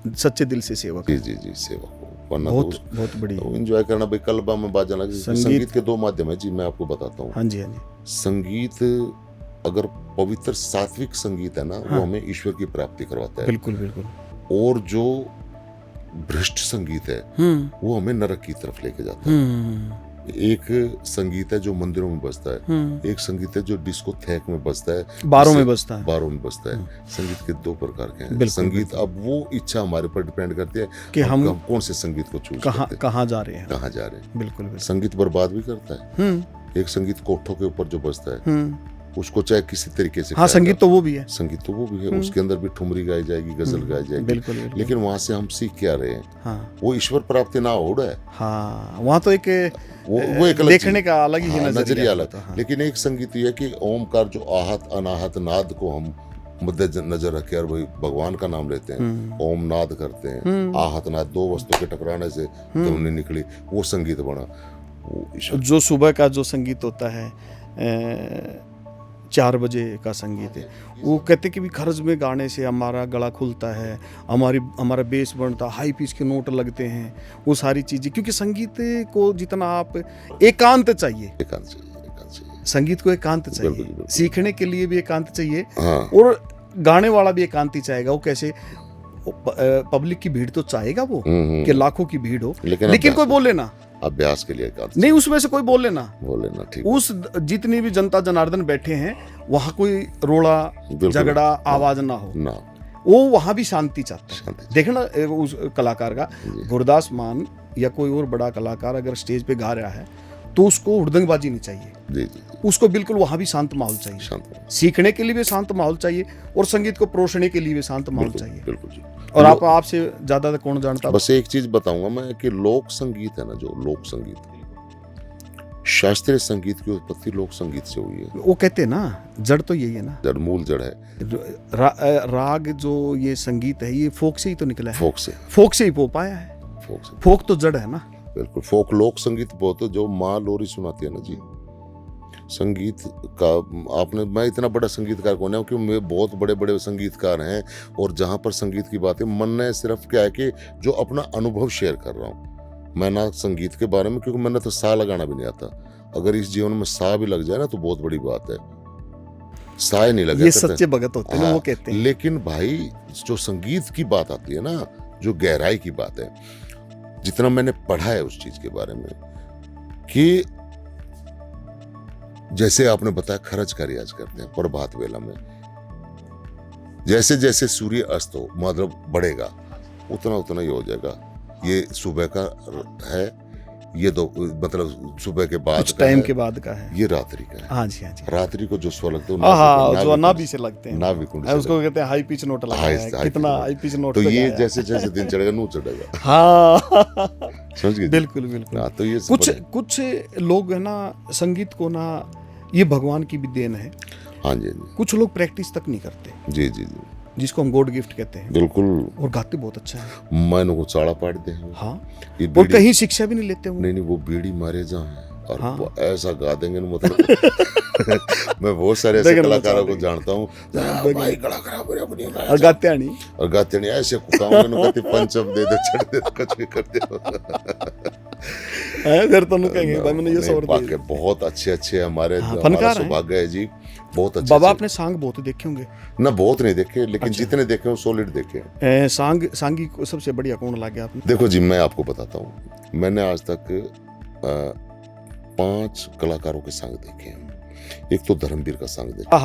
सच्चे दिल से सेवा करे। जी, सेवा को, वरना बहुत बड़ी एंजॉय करना। भाई कलबा में बाजा लगे। संगीत के दो माध्यम है जी, मैं आपको बताता हूँ। हाँ जी। संगीत अगर पवित्र सात्विक संगीत है ना, वो हमें ईश्वर की प्राप्ति करवाता है। बिल्कुल। और जो भ्रष्ट संगीत है, वो हमें नरक की तरफ लेके जाता है। एक संगीत है जो मंदिरों में बजता है, एक संगीत है जो डिस्को थैक में बजता है, बारों में बजता है। संगीत के दो प्रकार के हैं। संगीत, अब वो इच्छा हमारे पर डिपेंड करती है कि हम कौन से संगीत को चूज करते हैं, कहाँ जा रहे हैं। बिल्कुल। संगीत बर्बाद भी करता है। एक संगीत कोठों के ऊपर जो बजता है, उसको चाहे किसी तरीके से, हाँ, संगीत तो वो भी है, उसके अंदर भी ठुमरी गाई जाएगी, गजल गाई जाएगी। बिल्कुल। लेकिन वहां से हम सीख क्या रहे हैं? वो ईश्वर प्राप्ति ना हो रहा है। हाँ, वहाँ तो एक वो एक देखने का अलग ही नजरिया अलग। लेकिन एक संगीत ये कि ओमकार जो आहत अनाहत नाद को हम मध्य नजर रखे और वही भगवान का नाम लेते हैं, ओम नाद करते हैं, आहत नाद, दो वस्तु के टकराने से ध्वनि निकली, वो संगीत बना। जो सुबह का जो संगीत होता है 4 बजे का संगीत है, वो कहते कि भी खर्च में गाने से हमारा गला खुलता है, हमारा बेस बनता, हाई पिच के नोट लगते हैं, वो सारी चीज़ें। क्योंकि संगीत को जितना आप एकांत चाहिए, संगीत को एकांत चाहिए, सीखने के लिए भी एकांत चाहिए, और गाने वाला भी एकांत ही चाहेगा। वो कैसे, पब्लिक की भीड़ तो चाहेगा वो कि लाखों की भीड़ हो, लेकिन कोई बोले ना, अभ्यास के लिए नहीं, उसमें से कोई बोले ना, ठीक। उस जितनी भी जनता जनार्दन बैठे हैं, वहां कोई रोड़ा झगड़ा आवाज ना हो, वो वहां भी शांति चाहते हैं। देखना उस कलाकार का, गुरदास मान या कोई और बड़ा कलाकार अगर स्टेज पे गा रहा है, तो उसको हुड़दंगबाजी नहीं चाहिए। उसको बिल्कुल वहां भी शांत माहौल चाहिए। सीखने के लिए भी शांत माहौल चाहिए, और संगीत को परोसने के लिए भी शांत माहौल चाहिए। बिल्कुल जी। और आपसे ज्यादा कौन जानता? बस एक चीज बताऊंगा मैं कि लोक संगीत है ना, जो लोक संगीत, शास्त्रीय संगीत की उत्पत्ति लोक संगीत से हुई है। वो कहते हैं ना, जड़ तो यही है ना, मूल जड़ है। राग जो ये संगीत है, ये फोक से ही तो निकला है, फोक से ही पो पाया है। फोक तो जड़ है ना। बिल्कुल, फोक लोक संगीत बहुत, जो माँ लोरी सुनाती है ना जी, संगीत का आपने, मैं इतना बड़ा संगीतकार कौन है, क्योंकि मैं बहुत बड़े बड़े संगीतकार हैं, और जहाँ पर संगीत की बात है, मन ने सिर्फ क्या है कि जो अपना अनुभव शेयर कर रहा हूँ मैं ना संगीत के बारे में, क्योंकि मैंने तो सा लगाना भी नहीं आता। अगर इस जीवन में सा भी लग जाए ना, तो बहुत बड़ी बात है। सा नहीं लगा, ये सच्चे भगत होते हैं, वो कहते हैं। लेकिन भाई जो संगीत की बात आती है ना, जो गहराई की बात है, जितना मैंने पढ़ा है उस चीज के बारे में, कि जैसे आपने बताया खरज का रियाज करते हैं प्रभात वेला में, जैसे जैसे सूर्य अस्त हो मतलब बढ़ेगा उतना उतना ही हो जाएगा। ये सुबह का है, ये दो मतलब सुबह के बाद कुछ टाइम के बाद का है, ये रात्रि का है। हाँ जी हाँ जी। रात्रि को जो स्वर लगते हैं जो नाभि से लगते हैं, नाभिकुंड है, उसको कहते हैं हाई पिच नोट लगाया है, कितना हाई पिच नोट तो पे ये गाया है। जैसे जैसे दिन चढ़ेगा नू चढ़ेगा। हाँ समझ गए? बिल्कुल बिल्कुल। हाँ, तो ये कुछ लोग है ना संगीत को ना ये भगवान की भी देन है। हाँ जी जी कुछ लोग प्रैक्टिस तक नहीं करते, जी जी जी जिसको हम गॉड गिफ्ट कहते हैं, बिल्कुल। और गाते बहुत अच्छा है। मैंने को चाड़ा पाट दे हैं। हाँ, ये और बीड़ी कहीं शिक्षा भी नहीं लेते वो। नहीं वो बीड़ी मारे जहाँ है और हाँ। वो ऐसा गा देंगे ना मतलब मैं बहुत सारे ऐसे देखना कलाकारों को चाहते जानता हूँ, भाई गला खराब हो रहा है और गाते नहीं। और गाते नहीं ऐसे कुकाओगे ना कहते पंचम दे दे चढ़ दे कुछ भी करते हो। फिर तो कहेंगे भाई मैंने ये सौर वाकई बहुत अच्छे हमारे फनकार हमारा हैं। सौभाग्य है जी, बहुत अच्छे बाबा आपने सांग बहुत देखे होंगे ना, बहुत नहीं देखे लेकिन जितने देखे वो सॉलिड देखे। सांगी को सबसे बढ़िया कौन लगे आपने? देखो जी मैं आपको बताता हूँ, मैंने आज तक 5 कलाकारों के संग देखे हैं। एक तो धर्मवीर का संग देखा,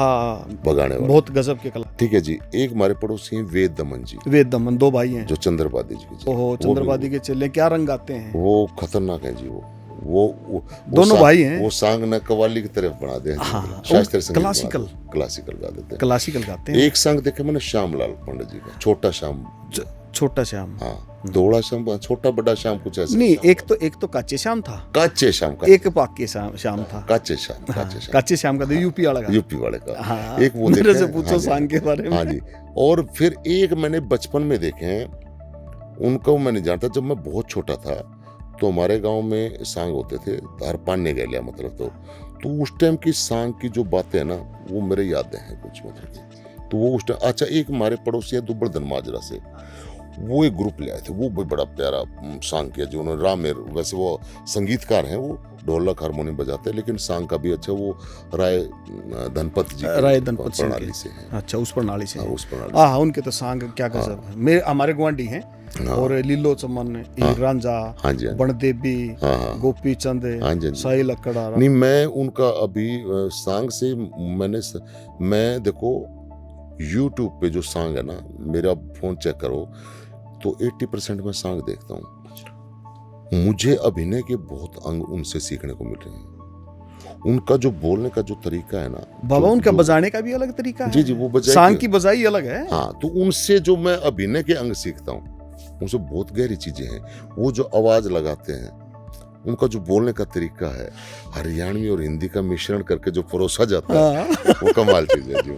बगाने वाला, बहुत गजब के कला। ठीक है जी। एक हमारे पड़ोसी हैं वेद दमन जी, वेद दमन 2 भाई हैं जो चंद्रवादी जी के। ओहो, चंद्रवादी के चले क्या रंग गाते हैं वो खतरनाक है जी। वो दोनों भाई हैं। वो सांग न कव्वाली की तरफ बना दे, शास्त्रीय संगीत क्लासिकल गा देते हैं, क्लासिकल गाते हैं। एक संग देखे मैंने श्यामलाल पंडित जी का, छोटा श्याम। हाँ, थोड़ा श्याम, छोटा बड़ा श्याम कुछ ऐसा नहीं। एक तो काचे श्याम था, काचे श्याम का, एक पाके श्याम था। काचे श्याम काचे श्याम का तो यूपी वाला का, यूपी वाले का। हाँ, एक वो मेरे देखा से है, पूछो हाँ सांग के बारे में। हाँ जी। और फिर एक मैंने बचपन में देखे हैं, उनको मैं नहीं जानता। जब मैं बहुत छोटा था तो हमारे गांव में सांग होते थे, हर पाने गया मतलब तो उस टाइम की सांग की जो बातें हैं ना वो मेरे यादें हैं कुछ मतलब की। तो वो उस टाइम अच्छा, एक हमारे पड़ोसी है दुबड़दन माजरा से, वो एक ग्रुप ले आए थे, वो भी बड़ा प्यारा सांग किया जो उन्होंने। रामेर वैसे वो संगीतकार हैं, वो ढोलक हारमोनियम बजाते हैं, लेकिन सांग का भी अच्छा वो राय धनपत जी प्रणाली से है। अच्छा, उस प्रणाली से। उस प्रणाली। हाँ, उनके तो सांग क्या गजब है। मेरे हमारे गुआंढी हैं, और लीलो चमन, रांझा, बणदेवी, गोपी चंद, साई लकड़ा। नहीं मैं उनका अभी सांग से मैं देखो YouTube पे जो सांग है ना, मेरा फोन चेक करो तो 80% मैं सांग देखता हूँ। मुझे अभिनय के बहुत अंग उनसे सीखने को मिल रहे हैं। उनका जो बोलने का जो तरीका है ना बाबा, उनका बजाने का भी अलग तरीका है। जी वो सांग की बजाई अलग है। हाँ, तो उनसे जो मैं अभिनय के अंग सीखता हूँ उनसे बहुत गहरी चीजें हैं। वो जो आवाज लगाते हैं, उनका जो बोलने का तरीका है, हरियाणवी और हिंदी का मिश्रण करके जो परोसा जाता है, वो कमाल चीज है जी।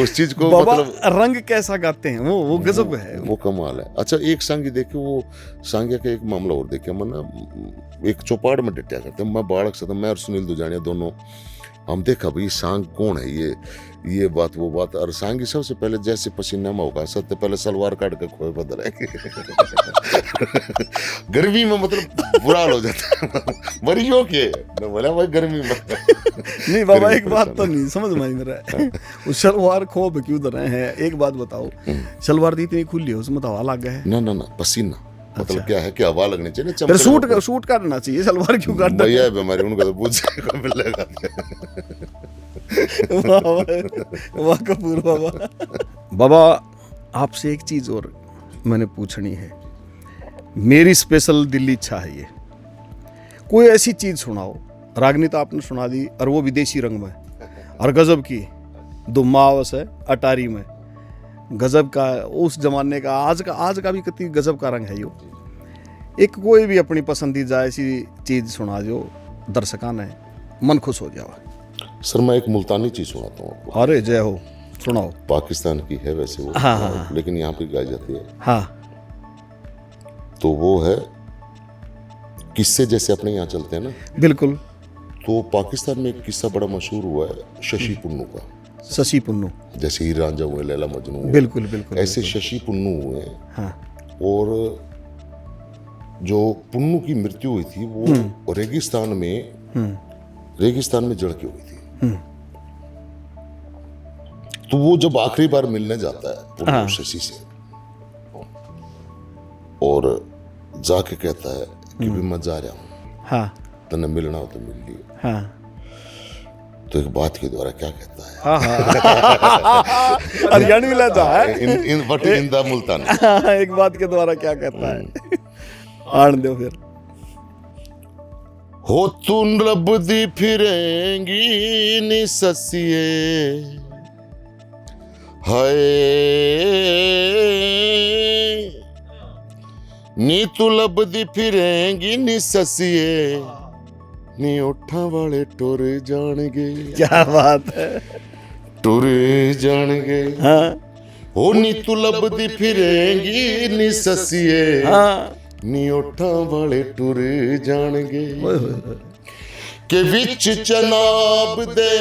उस चीज को मतलब रंग कैसा गाते हैं वो गजब है, वो कमाल है। अच्छा, एक सांगी देखे, वो सांगिया का एक मामला और देखे मैंने, एक चौपाड़ में डटिया करते हैं। मैं बालक से था, मैं और सुनील दुजानिया दोनों, हम देखा भाई सांग कौन है, ये बात वो बात। और सांगी सबसे पहले जैसे पसीना में होगा सबसे पहले सलवार काट के खोए बदलेंगे। गर्मी में मतलब बुरा हाल हो जाता है। मरीजों के बोला भाई गर्मी में नहीं बाबा, एक बात तो नहीं समझ में आई मेरा। वो शलवार खोब क्यों रहे हैं, एक बात बताओ। शलवार दी इतनी खुली है, उसमें तो हवा लग गया है। ना पसीना मतलब क्या है कि हवा लगनी चाहिए, फिर सूट काटना चाहिए, सलवार क्यों काटना? भैया बीमारी उनको तो पूछने को मिलेगा। वाह कपूर बाबा, आपसे एक चीज और मैंने पूछनी है, मेरी स्पेशल दिल्ली इच्छा है ये। कोई ऐसी चीज सुनाओ, रागनी तो आपने सुना दी, और वो विदेशी रंग में, और गजब की दुमावस है अटारी में, गजब का उस जमाने का, आज का भी कितनी गजब का रंग है यो। एक कोई भी अपनी पसंदीदा ऐसी चीज सुना जो दर्शकान है मन खुश हो जावा। सर मैं एक मुल्तानी चीज सुनाता हूँ आपको। अरे जय हो, सुनाओ। पाकिस्तान की है वैसे वो, हाँ। लेकिन यहाँ पे गाई जाती है। हाँ, तो वो है किस्से जैसे अपने यहाँ चलते हैं ना, बिल्कुल। तो पाकिस्तान में एक किस्सा बड़ा मशहूर हुआ है शशि पुन्नू का। शशि पुन्नू, जैसे हीर रांझा हुए, लैला मजनू हुए, बिल्कुल ऐसे शशि पुन्नू हुए। हाँ। और जो पुन्नू की मृत्यु हुई थी वो रेगिस्तान में जड़ के हुई थी। तो वो जब आखिरी बार मिलने जाता है पुन्नू शशि से, और जाके कहता है कि भी मैं जा रहा हूँ, हाँ, तने मिलना हो तो मिल लियो। हाँ। तो एक बात के द्वारा क्या कहता है? हाँ हाँ हरियाणवी लहजा है in but in the Multan. एक बात के द्वारा क्या कहता है? आन दो फिर। हो तू लबदी फिरेंगी नी ससिए, हाय नी तू लबदी फिरेंगी नी ससिए, नी ओठा वाले टुर जाणगे। क्या बात है। टुर जाणगे। हाँ हो नी तू लबदी फिरेंगी नी ससिए, हाँ नी ओठा वाले टुर जाणगे। ओए होए होए। के विच चनाब दे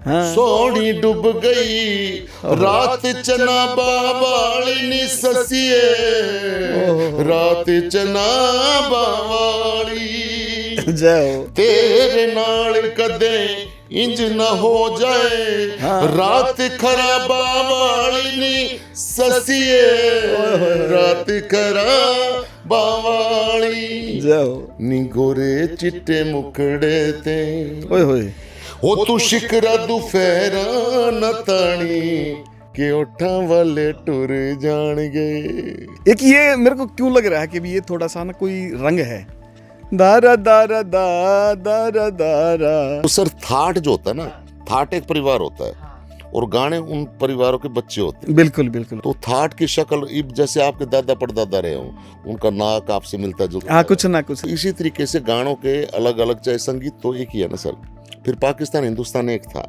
हाँ सोनी डूब गई, रात चनाबा वाली नी ससिए, रात चनाबा वाली। जय हो। तेरे नाल कदे इंज न हो जाए, रात खराबा वाली नी ससिए, रात खराबा वाली। जय हो। नी गोरे चिट्टे मुखड़े ते, ओए होए। हो तू शिकरा दुफेरा न तानी, के ओठा वाले टुर जाणगे। एक ये मेरे को क्यों लग रहा है कि भी ये थोड़ा सा ना कोई रंग है, दारा दारा दा दारा दारा। तो सर थाट जो होता है ना, थाट एक परिवार होता है और गाने उन परिवारों के बच्चे होते हैं। बिल्कुल बिल्कुल। तो थाट की शक्ल इब जैसे आपके दादा परदादा रहे हों, उनका नाक आपसे मिलता जुलता हाँ कुछ ना कुछ। इसी तरीके से गानों के अलग अलग, चाहे संगीत तो एक ही है ना सर। फिर पाकिस्तान हिंदुस्तान एक था,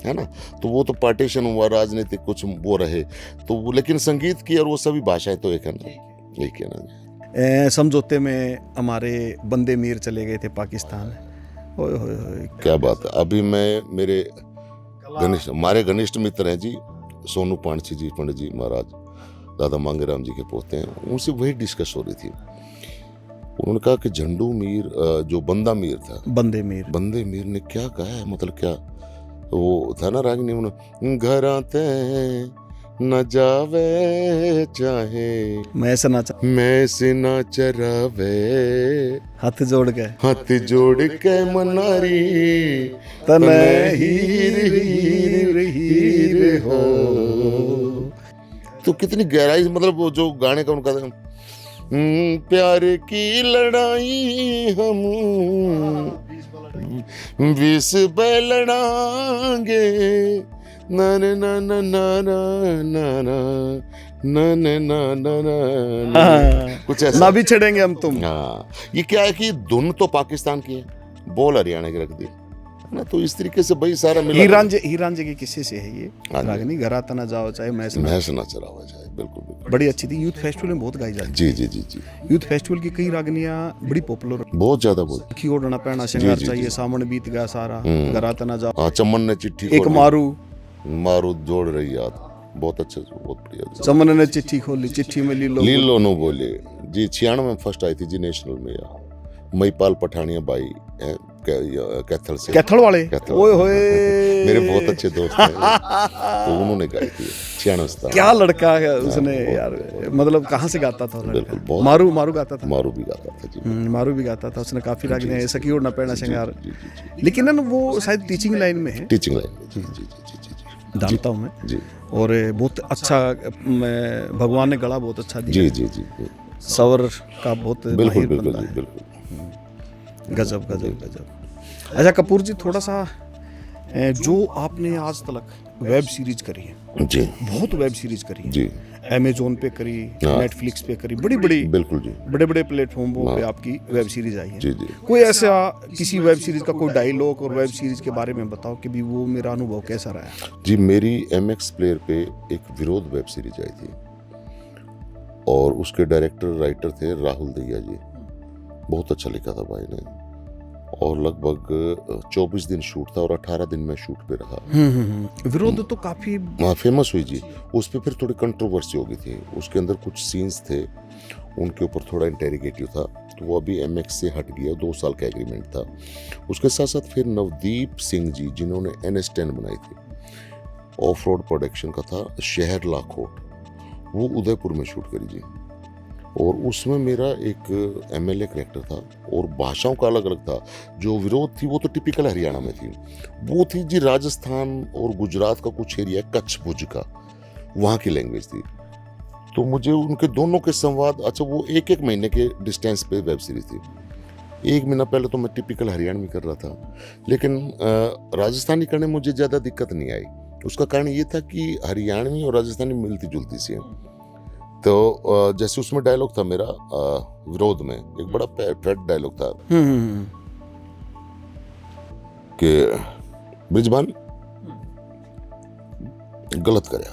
है ना, तो वो तो पार्टीशन हुआ, राजनीतिक कुछ वो रहे तो वो, लेकिन संगीत की और वो सभी भाषाएं तो एक है ना, एक है ना। समझौते में हमारे बंदे मीर चले गए थे पाकिस्तान। ओए होए होए। क्या बात है। अभी मैं मेरे हमारे घनिष्ठ मित्र हैं जी, सोनू पांडची जी, पंडित जी महाराज, दादा मांगेराम जी के पोते हैं, उनसे वही डिस्कस हो रही थी। उन्होंने कहा कि झंडू मीर जो बंदा मीर था, बंदे मीर ने क्या कहा है, मतलब क्या वो था ना रागिनी, उन्होंने घर आते न जावे चाहे, मैं से ना चरावे, हाथ जोड़ के मनारी, तने हीर हो। तो कितनी गहराई, मतलब वो जो गाने का उनका प्यार की लड़ाई हम 20 लड़ांगे, ना ना ना ना ना ना ना ना ना, कुछ ऐसा ना भी छड़ेंगे हम तुम। हाँ, ये क्या है कि धुन तो पाकिस्तान की है, बोल हरियाणा की रख दी ना, तो इस तरीके से भाई सारा मिला। हीरांजे की किस्से से है ये रागनी, घरा तना जाओ चाहे मैं से ना चरावा जाए। बिल्कुल बड़ी अच्छी थी। यूथ फेस्टिवल में बहुत गाई जाती। जी जी जी जी। यूथ फेस्टिवल की कई रागनियां बड़ी पॉपुलर, बहुत ज्यादा बहुत। की ओढ़ना पहना श्रृंगार चाहिए, सावन बीत गया सारा, घरा तना जाओ। हाँ, चमन ने चिट्ठी, एक मारू जोड़ रही याद, बहुत अच्छा, बहुत बढ़िया। चमन ने चिट्ठी खोली, चिट्ठी में लीलो नो बोले जी। 96 में फर्स्ट आई थी जी नेशनल में यार, मईपाल पठानिया बाई कैथल से, कैथल वाले। ओए होए, मेरे बहुत अच्छे दोस्त हैं तो उन्होंने गाई थी 96। क्या लड़का है उसने यार, मतलब कहाँ से गाता था लड़का? मारू गाता था। मारू भी गाता था जी। मारू भी गाता था उसने, काफी रागने सखी ओढ़ना पहना श्रृंगार। लेकिन ना वो शायद टीचिंग लाइन में है। टीचिंग लाइन में जी जी जी जानता हूँ मैं जी। और बहुत अच्छा भगवान ने गला बहुत अच्छा दिया। जी जी जी। सवर का बहुत बिल्कुल बिल्कुल बिल्कुल। गजब गजब गजब। अच्छा कपूर जी, थोड़ा सा जो आपने आज तक वेब सीरीज करी है जी, बहुत वेब सीरीज करी है जी, अमेजोन पे करी, नेटफ्लिक्स पे करी, बड़ी बड़ी, बिल्कुल जी, बड़े बड़े प्लेटफॉर्मों पे आपकी वेब सीरीज आई है। जी जी। कोई ऐसा किसी वेब सीरीज का कोई डायलॉग और वेब सीरीज के बारे में बताओ कि भी वो मेरा अनुभव कैसा रहा? जी, मेरी MX प्लेयर पे एक विरोध वेब सीरीज आई थी और उसके डायरेक्टर राइटर थे राहुल दैया जी। बहुत अच्छा लिखा था भाई ने, और लगभग 24 दिन शूट था और 18 दिन में शूट पे रहा। विरोध तो काफी फेमस हुई जी। उस पे फिर थोड़ी कंट्रोवर्सी हो गई थी, उसके अंदर कुछ सीन्स थे उनके ऊपर थोड़ा इंटेरिगेटिव था, तो वो अभी MX से हट गया। 2 साल का एग्रीमेंट था। उसके साथ साथ फिर नवदीप सिंह जी जिन्होंने NS10 बनाई थी, ऑफ रोड प्रोडक्शन का था, शहर लाखोट, वो उदयपुर में शूट करी जी। और उसमें मेरा एक एमएलए कैरेक्टर था और भाषाओं का अलग अलग था। जो विरोध थी वो तो टिपिकल हरियाणा में थी, वो थी जी राजस्थान और गुजरात का कुछ एरिया, कच्छ भुज का, वहाँ की लैंग्वेज थी। तो मुझे उनके दोनों के संवाद, अच्छा वो एक एक महीने के डिस्टेंस पे वेब सीरीज थी। एक महीना पहले तो मैं टिपिकल हरियाणवी कर रहा था, लेकिन राजस्थानी करने में मुझे ज़्यादा दिक्कत नहीं आई। उसका कारण ये था कि हरियाणवी और राजस्थानी मिलती जुलती सी हैं। तो जैसे उसमें डायलॉग था मेरा विरोध में, एक बड़ा पेट डायलॉग था कि ब्रिजबान गलत करया,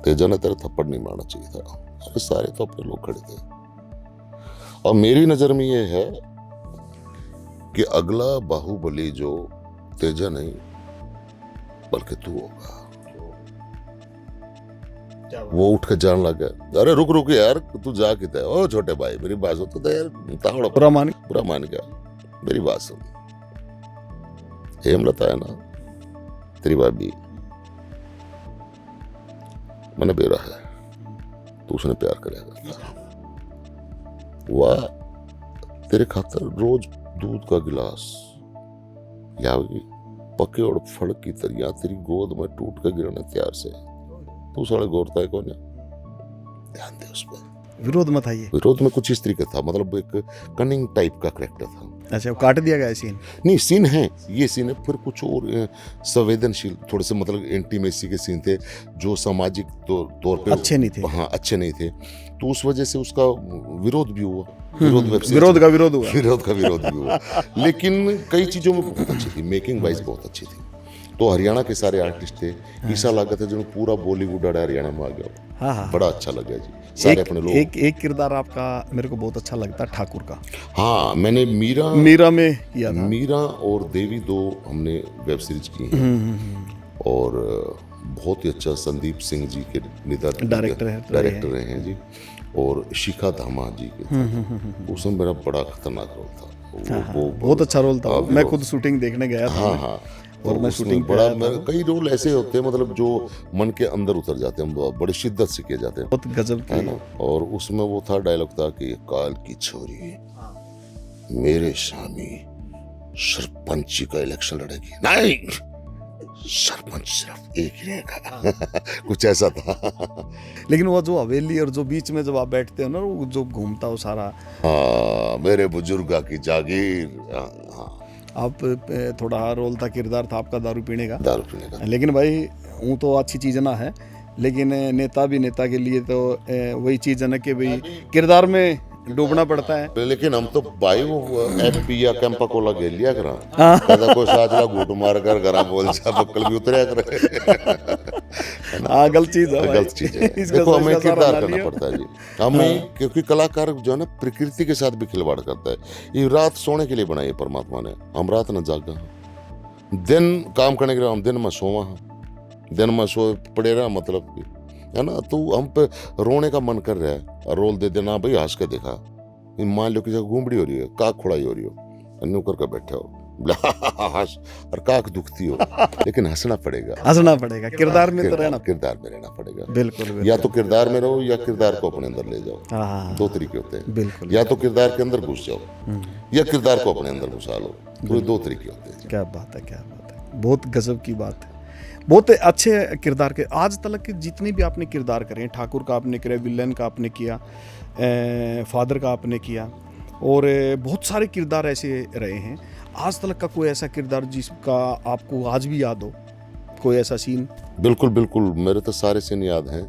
तेजा ने तेरा थप्पड़ नहीं मारना चाहिए था। अरे सारे तो अपने लोग खड़े थे। और मेरी नजर में ये है कि अगला बाहुबली जो तेजा नहीं बल्कि तू होगा। वो उठ कर जान लग गया, अरे रुक रुक यार, तू जा कितना है? ओ छोटे भाई मेरी बात सुन, तो यार तावड़ा बुरा मान गया, मेरी बात सुन। हेमलता है ना तेरी भाभी, मैंने बेरा है, तो उसने प्यार करेगा। वाह, तेरे खातर रोज दूध का गिलास यागी पके और फड़ की तरिया तेरी गोद में टूट कर गिरने तैयार से। तू साले गौरता है कौन है? ध्यान दे उस पर। विरोध में था ये? विरोध में कुछ इस तरीके था, मतलब एक कनिंग टाइप का कैरेक्टर था। अच्छा, वो काट दिया गया सीन? नहीं, सीन है, ये सीन है, फिर कुछ और संवेदनशील थोड़े से, मतलब इंटीमेसी के सीन थे जो सामाजिक तौर पे अच्छे नहीं थे। हाँ, अच्छे नहीं थे, तो उस वजह से उसका विरोध भी हुआ। विरोध का विरोध भी हुआ। लेकिन कई चीजों में बहुत अच्छी थी, मेकिंग वाइज बहुत अच्छी थी। तो हरियाणा के सारे आर्टिस्ट थे, ईसा लागत है जो पूरा बॉलीवुड आड़ा हरियाणा में आ गया। हाँ। बड़ा अच्छा लगा जी, सारे अपने लोग। एक किरदार आपका मेरे को बहुत अच्छा लगता है, ठाकुर का। हाँ, मैंने मीरा में किया था। मीरा और देवी दो हमने वेब सीरीज की हैं। और बहुत ही अच्छा संदीप सिंह जी के डायरेक्टर रहे हैं जी, और शिखा धामा जी के। उसमें मेरा बड़ा खतरनाक रोल था। वो बहुत अच्छा रोल था। मैं खुद शूटिंग देखने गया था। हाँ। और मैं शूटिंग बड़ा कई रोल ऐसे होते हैं, मतलब जो मन के अंदर उतर जाते हैं, बड़ी शिद्दत से किए जाते हैं, बहुत गजब है ना। और उसमें वो था डायलॉग था कि काल की छोरी मेरे स्वामी सरपंची का इलेक्शन लड़ेगी। नहीं, सरपंच सिर्फ एक ही रहेगा। कुछ ऐसा था। लेकिन वो जो हवेली और जो बीच में जब आप बैठते हो ना, वो जो घूमता हो सारा, हाँ, मेरे बुजुर्गा की जागीर। हाँ, आप थोड़ा रोल था, किरदार था आपका दारू पीने का। लेकिन भाई वो तो अच्छी चीज़ ना है, लेकिन नेता भी नेता के लिए तो वही चीज़ है ना कि भाई किरदार में डूबना पड़ता है। लेकिन हम तो भाई वो एमपी या कैंपा कोला गेल लिया करा, कहता कोई साजला घूट मार कर घरा बोल सा बक्कल भी उतरिया करे। हाँ, गलत चीज है, गलत चीज है। देखो, हमें किरदार करना पड़ता है जी, हमें, क्योंकि कलाकार जो है ना प्रकृति के साथ भी खिलवाड़ करता है। ये रात सोने के लिए बनाई है परमात्मा ने, हम रात न जागा, दिन काम करने के लिए हम दिन में सोवा, दिन में सो पड़े रहा, मतलब है ना। तो हम पे रोने का मन कर रहा है, रोल दे देना भाई, हंस के देखा। मान लो किसी घूमड़ी हो रही है, काक खुड़ाई हो रही हो, अन्यू कर बैठे हो, हंस, और काक दुखती हो, लेकिन हंसना पड़ेगा, किरदार में तो रहना पड़ेगा। बिल्कुल। या तो किरदार में रहो या किरदार को अपने अंदर ले जाओ। दो तरीके होते हैं। बिल्कुल। या तो किरदार के अंदर घुस जाओ या किरदार को अपने अंदर घुसा लो। तो दो तरीके होते हैं। क्या बात है, बहुत गजब की बात है। बहुत अच्छे किरदार के आज तक के जितने भी आपने किरदार करे, ठाकुर का आपने किया, विलन का आपने किया, फादर का आपने किया, और बहुत सारे किरदार ऐसे रहे हैं। आज तक का कोई ऐसा किरदार जिसका आपको आज भी याद हो, कोई ऐसा सीन? बिल्कुल, मेरे तो सारे सीन याद हैं।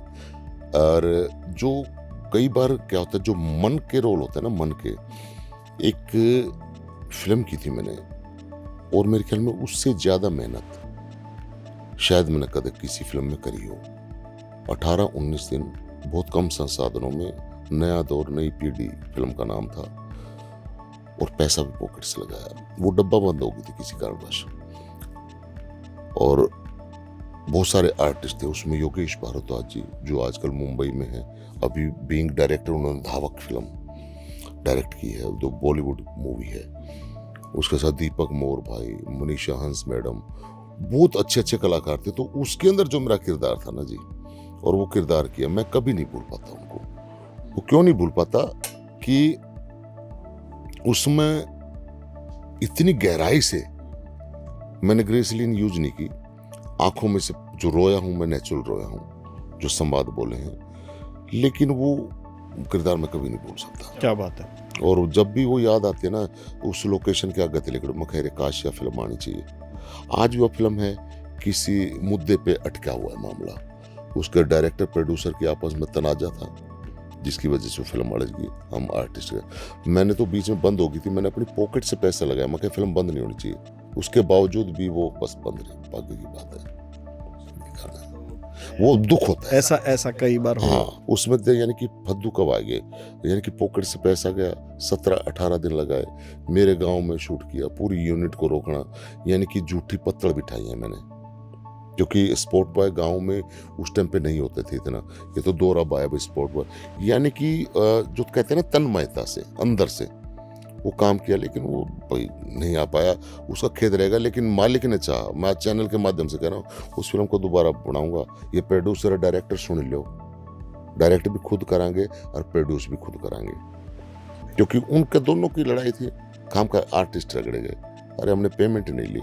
और जो कई बार क्या होता है, जो मन के रोल होते हैं ना, मन के, एक फिल्म की थी मैंने, और मेरे ख्याल में उससे ज्यादा मेहनत शायद मैंने कदे किसी फिल्म में करी हो। 18-19 दिन, बहुत कम संसाधनों में, नया दौर नई पीढ़ी फिल्म का नाम था, और पैसा भी पॉकेट से लगाया। वो डब्बा बंद हो गई थी किसी कारणवश, और बहुत सारे आर्टिस्ट थे उसमें। योगेश भारद्वाज जी जो आजकल मुंबई में है, अभी बीइंग डायरेक्टर, उन्होंने धावक फिल्म डायरेक्ट की है, जो बॉलीवुड मूवी है। उसके साथ दीपक मोर भाई, मनीषा हंस मैडम, बहुत अच्छे कलाकार थे। तो उसके अंदर जो मेरा किरदार था ना जी, और वो किरदार किया, मैं कभी नहीं भूल पाता उनको। वो क्यों नहीं भूल पाता कि उसमें इतनी गहराई से मैंने ग्रेसलीन यूज नहीं की। आंखों में से जो रोया हूं मैं नेचुरल रोया हूं, जो संवाद बोले हैं, लेकिन वो किरदार मैं कभी नहीं भूल सकता। क्या बात है। और जब भी वो याद आती है ना, उस लोकेशन के आगे लेकर मैं खैर काश या फिल्म आनी चाहिए। आज वो फिल्म है किसी मुद्दे पे अटका हुआ है मामला, उसके डायरेक्टर प्रोड्यूसर की आपस में तनाजा था जिसकी वजह से फिल्म अड़च गई। हम आर्टिस्ट मैंने तो बीच में बंद हो गई थी, मैंने अपनी पॉकेट से पैसा लगाया, मैं फिल्म बंद नहीं होनी चाहिए, उसके बावजूद भी वो बस बंद रही। बाकी की बात है, वो दुख होता है। ऐसा कई बार हुआ। हाँ, उसमें यानी कि फद्दू कब आ गए, यानी कि पॉकेट से पैसा गया, 17-18 दिन लगाए, मेरे गांव में शूट किया, पूरी यूनिट को रोकना, यानी कि झूठी पत्तड़ बिठाई है मैंने, क्योंकि स्पोर्ट बॉय गांव में उस टाइम पे नहीं होते थे इतना, ये तो दो रब आया भाई स्पोर्ट बॉय, यानी कि जो कहते हैं ना तन्मयता से अंदर से वो काम किया, लेकिन वो भाई नहीं आ पाया, उसका खेद रहेगा। लेकिन मालिक ने चाहा, मैं चैनल के माध्यम से कह रहा हूँ, उस फिल्म को दोबारा बनाऊंगा। ये प्रोड्यूसर डायरेक्टर सुन लो, डायरेक्ट भी खुद करांगे और प्रोड्यूस भी खुद करांगे, क्योंकि उनके दोनों की लड़ाई थी। काम का आर्टिस्ट रगड़े गए, अरे हमने पेमेंट नहीं ली,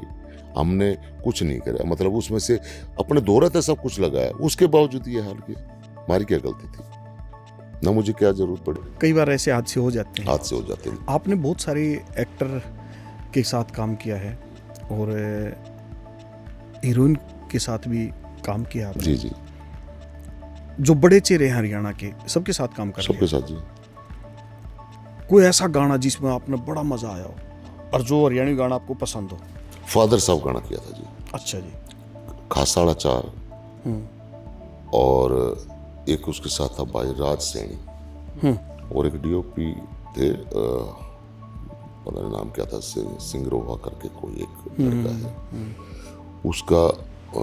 हमने कुछ नहीं करा, मतलब उसमें से अपने दोहरा था सब कुछ लगाया, उसके बावजूद ये हाल किया। हमारी क्या गलती थी, ना मुझे क्या जरूरत पड़ी। कई बार ऐसे हादसे हो जाते हैं। हादसे हो जाते हैं। आपने बहुत सारे एक्टर के साथ काम किया है और हीरोइन के साथ भी काम किया आपने। जी जी, जो बड़े चेहरे हैं हरियाणा के, सबके साथ काम कर सबके साथ जी। कोई ऐसा गाना जिसमें आपने बड़ा मजा आया हो और जो हरियाणवी गाना आपको पसंद हो? फादर साहब गाना किया था जी। अच्छा जी। खासाड़ा 4 और एक उसके साथ था भाई राज सैनी और एक डीओपी थे, पता नहीं नाम क्या था, सिंगरोवा करके कोई एक लड़का है उसका।